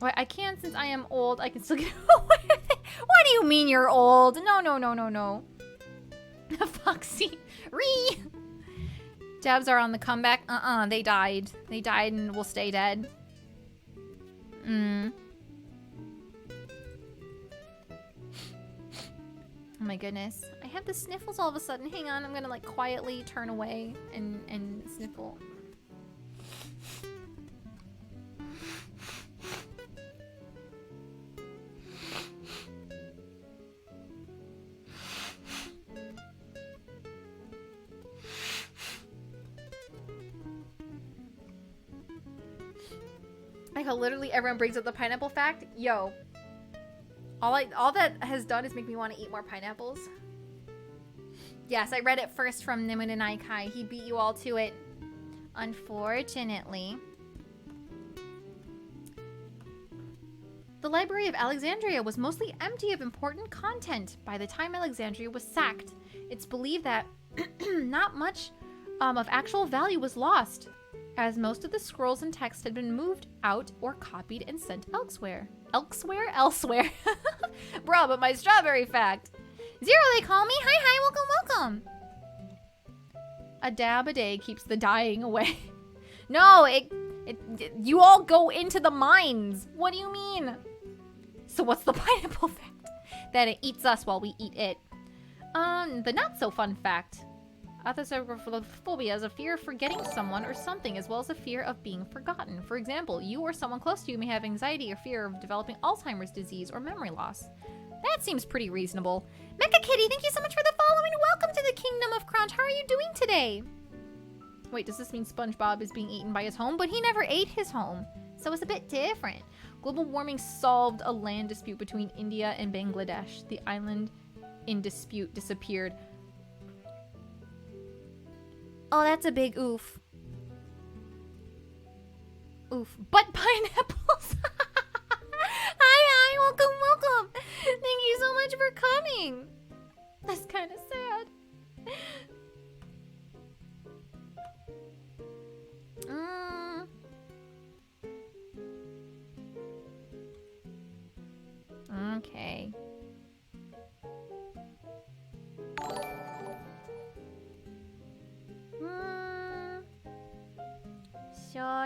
I can since I am old, I can still get away with it. What do you mean you're old? No, no, no, no, no. Foxy. Ree! Dabs are on the comeback. They died. They died and will stay dead. Oh my goodness. I have the sniffles all of a sudden. Hang on, I'm gonna like quietly turn away and sniffle. Like how literally everyone brings up the pineapple fact. Yo. All that has done is make me want to eat more pineapples. Yes, I read it first from Nimue Naikai. He beat you all to it. Unfortunately. The Library of Alexandria was mostly empty of important content by the time Alexandria was sacked. It's believed that not much of actual value was lost, as most of the scrolls and text had been moved out or copied and sent elsewhere. Elsewhere? Bruh, but my strawberry fact. Zero, they call me. Hi, hi, welcome, welcome. A dab a day keeps the dying away. No, you all go into the mines. What do you mean? So what's the pineapple fact? That it eats us while we eat it. The not so fun fact. Athasophobia is a fear of forgetting someone or something, as well as a fear of being forgotten. For example, you or someone close to you may have anxiety or fear of developing Alzheimer's disease or memory loss. That seems pretty reasonable. Mecha Kitty, thank you so much for the following. Welcome to the Kingdom of Crunch. How are you doing today? Wait, does this mean SpongeBob is being eaten by his home? But he never ate his home, so it's a bit different. Global warming solved a land dispute between India and Bangladesh. The island in dispute disappeared. Oh, that's a big oof. Oof. But pineapples! coming. That's kind of sad. Okay.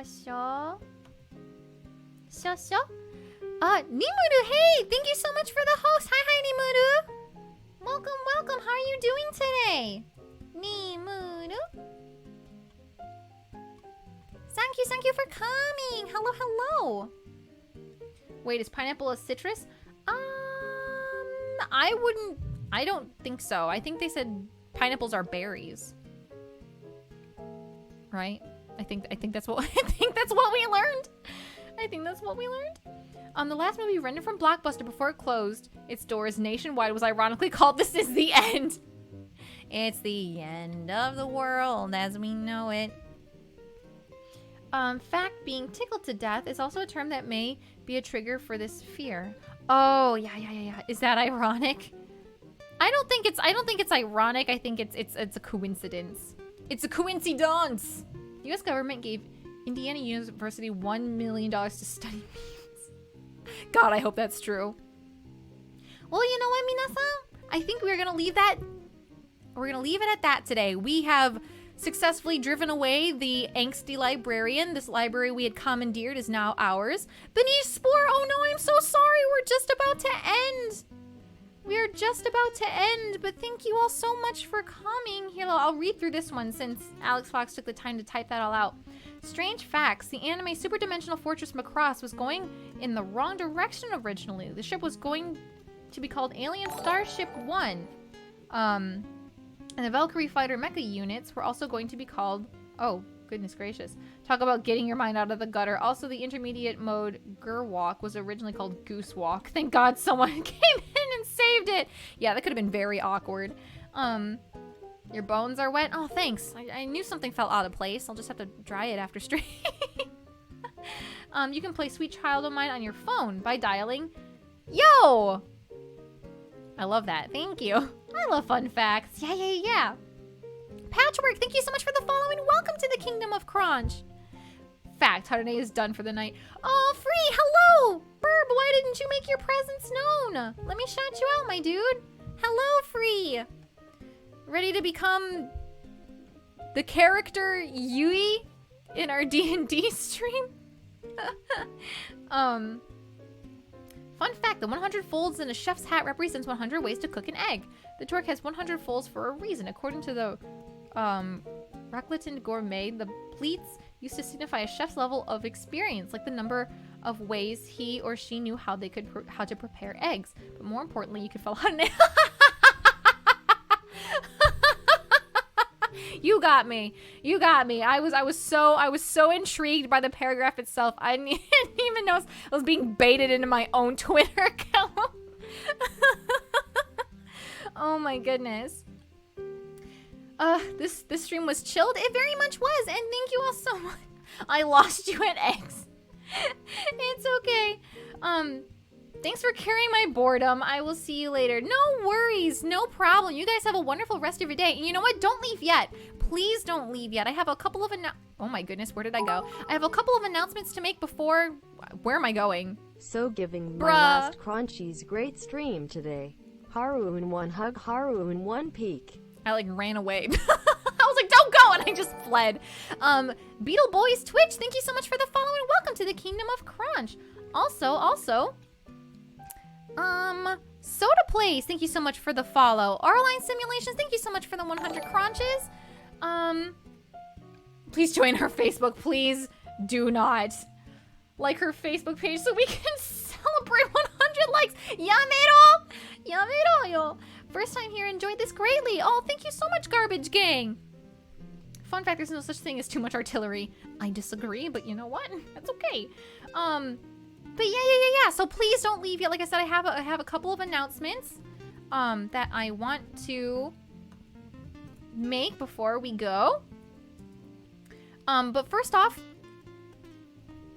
Sho. Nimuru, hey! Thank you so much for the host. Hi, Nimuru. Welcome. How are you doing today? Nimuru. Thank you for coming. Hello. Wait, is pineapple a citrus? I don't think so. I think they said pineapples are berries. Right? I think that's what we learned. The last movie rendered from Blockbuster before it closed its doors nationwide was ironically called This Is the End. It's the end of the world as we know it. Fact, being tickled to death is also a term that may be a trigger for this fear. Oh, yeah. Is that ironic? I don't think it's ironic. I think it's a coincidence. It's a coincidence. The U.S. government gave Indiana University $1 million to study memes. God, I hope that's true. Well, you know what, minasan? I think we're gonna leave that. We're gonna leave it at that today. We have successfully driven away the angsty librarian. This library we had commandeered is now ours. Benish Spore, oh no, I'm so sorry. We're just about to end. We're just about to end, but thank you all so much for coming. Here, I'll read through this one since Alex Fox took the time to type that all out. Strange facts. The anime Super Dimensional Fortress Macross was going in the wrong direction originally. The ship was going to be called Alien Starship 1. And the Valkyrie fighter mecha units were also going to be called... Oh, goodness gracious. Talk about getting your mind out of the gutter. Also, the intermediate mode Gerwalk was originally called Goose Walk. Thank God someone came in and saved it. Yeah, that could have been very awkward. Your bones are wet? Oh, thanks. I knew something fell out of place. I'll just have to dry it after stream. You can play Sweet Child of Mine on your phone by dialing... Yo! I love that. Thank you. I love fun facts. Yeah. Patchwork, thank you so much for the follow and welcome to the Kingdom of Crunch. Fact, Harune is done for the night. Oh, Free, hello! Burb, why didn't you make your presence known? Let me shout you out, my dude. Hello, Free. Ready to become the character Yui in our D&D stream? Fun fact, the 100 folds in a chef's hat represents 100 ways to cook an egg. The torque has 100 folds for a reason. According to the Racleton Gourmet, the pleats used to signify a chef's level of experience, like the number of ways he or she knew how to prepare eggs. But more importantly, you could follow how to... You got me. I was so intrigued by the paragraph itself. I didn't even know I was being baited into my own Twitter account. Oh my goodness. This stream was chilled. It very much was, and thank you all so much. I lost you at X. It's okay. Thanks for carrying my boredom. I will see you later. No worries. No problem. You guys have a wonderful rest of your day. And you know what? Don't leave yet. Please don't leave yet. I have a couple of oh my goodness, where did I go? I have a couple of announcements to make before... Where am I going? So giving my last Crunchies great stream today. Harune one hug, Harune one peek. I like ran away. I was like, don't go, and I just fled. Beetle Boys Twitch, thank you so much for the follow and welcome to the Kingdom of Crunch. Also, Soda Plays, thank you so much for the follow. R-Line Simulations, thank you so much for the 100 crunches. Please join her Facebook, please do not. Like her Facebook page so we can celebrate 100 likes. Yamero yo. First time here, enjoyed this greatly. Oh, thank you so much, Garbage Gang. Fun fact, there's no such thing as too much artillery. I disagree, but you know what? That's okay. But yeah. So please don't leave yet. Like I said, I have a couple of announcements that I want to make before we go. But first off,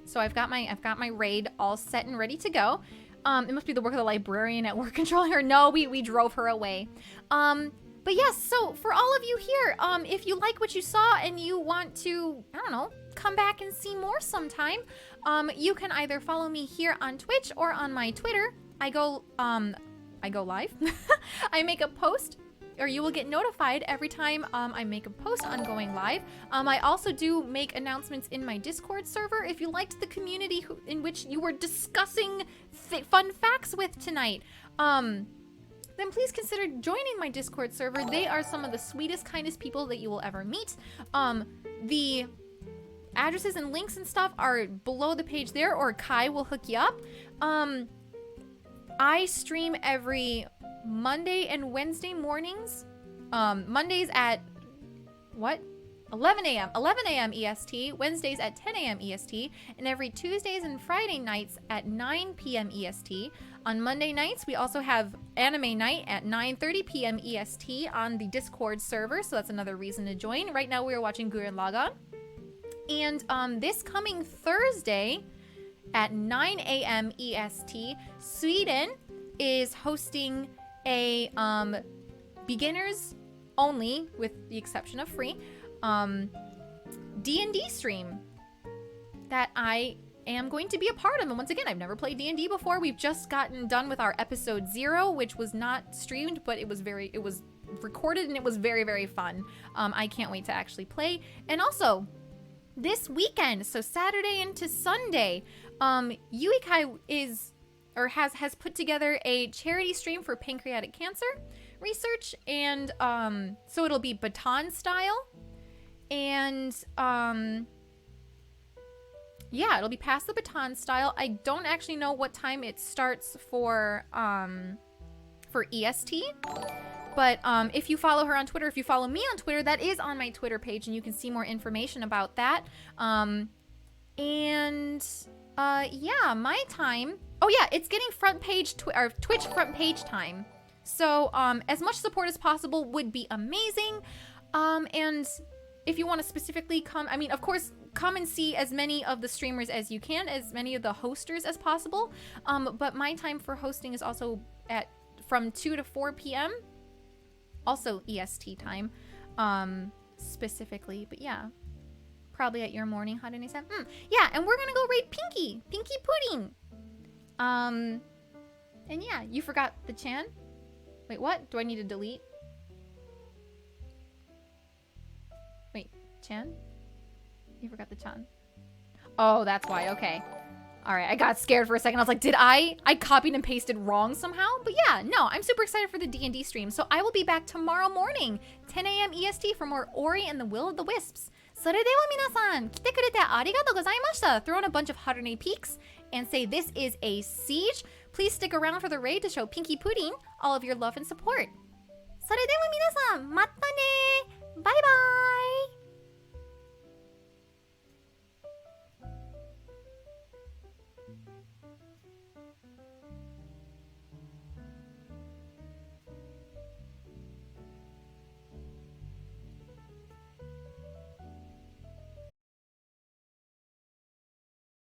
so I've got my raid all set and ready to go. It must be the work of the librarian at work controlling her. No, we drove her away. But yes, so for all of you here, if you like what you saw and you want to, I don't know, come back and see more sometime, you can either follow me here on Twitch or on my Twitter. I go live. I make a post, or you will get notified every time I make a post on going live. I also do make announcements in my Discord server. If you liked the community in which you were discussing fun facts with tonight, then please consider joining my Discord server. They are some of the sweetest, kindest people that you will ever meet. The addresses and links and stuff are below the page there, or Kai will hook you up. I stream every Monday and Wednesday mornings. Mondays at, 11 a.m. EST, Wednesdays at 10 a.m. EST, and every Tuesdays and Friday nights at 9 p.m. EST. On Monday nights, we also have anime night at 9:30 p.m. EST on the Discord server, so that's another reason to join. Right now, we are watching Gurren Lagann. And this coming Thursday at 9 a.m. EST, Sweden is hosting a beginners only, with the exception of free, D&D stream that I am going to be a part of. And once again, I've never played D&D before. We've just gotten done with our episode 0, which was not streamed, but it was recorded and it was very, very fun. I can't wait to actually play. And also, this weekend, so Saturday into Sunday, Yuikai has put together a charity stream for pancreatic cancer research, and so it'll be baton style, and yeah, it'll be past the baton style. I don't actually know what time it starts for EST, but if you follow her on Twitter, if you follow me on Twitter, that is on my Twitter page, and you can see more information about that. Yeah, my time. Oh yeah, it's getting front page Twitch front page time. So as much support as possible would be amazing. And if you want to specifically come, I mean, of course, come and see as many of the streamers as you can, as many of the hosters as possible. But my time for hosting is also from 2 to 4 p.m. Also EST time, specifically. But yeah, probably at your morning, Harune-san. Yeah, and we're gonna go raid Pinky Pudding. And yeah, you forgot the Chan. Wait, what? Do I need to delete? Wait, Chan? You forgot the Chan. Oh, that's why. Okay. All right, I got scared for a second. I was like, did I copied and pasted wrong somehow? But yeah, no, I'm super excited for the D&D stream. So I will be back tomorrow morning, 10 a.m. EST for more Ori and the Will of the Wisps. それでは皆さん、来てくれてありがとうございました. Throw in a bunch of Harune peaks and say this is a siege. Please stick around for the raid to show Pinky Pudding all of your love and support. それでは皆さん、またね。バイバイ。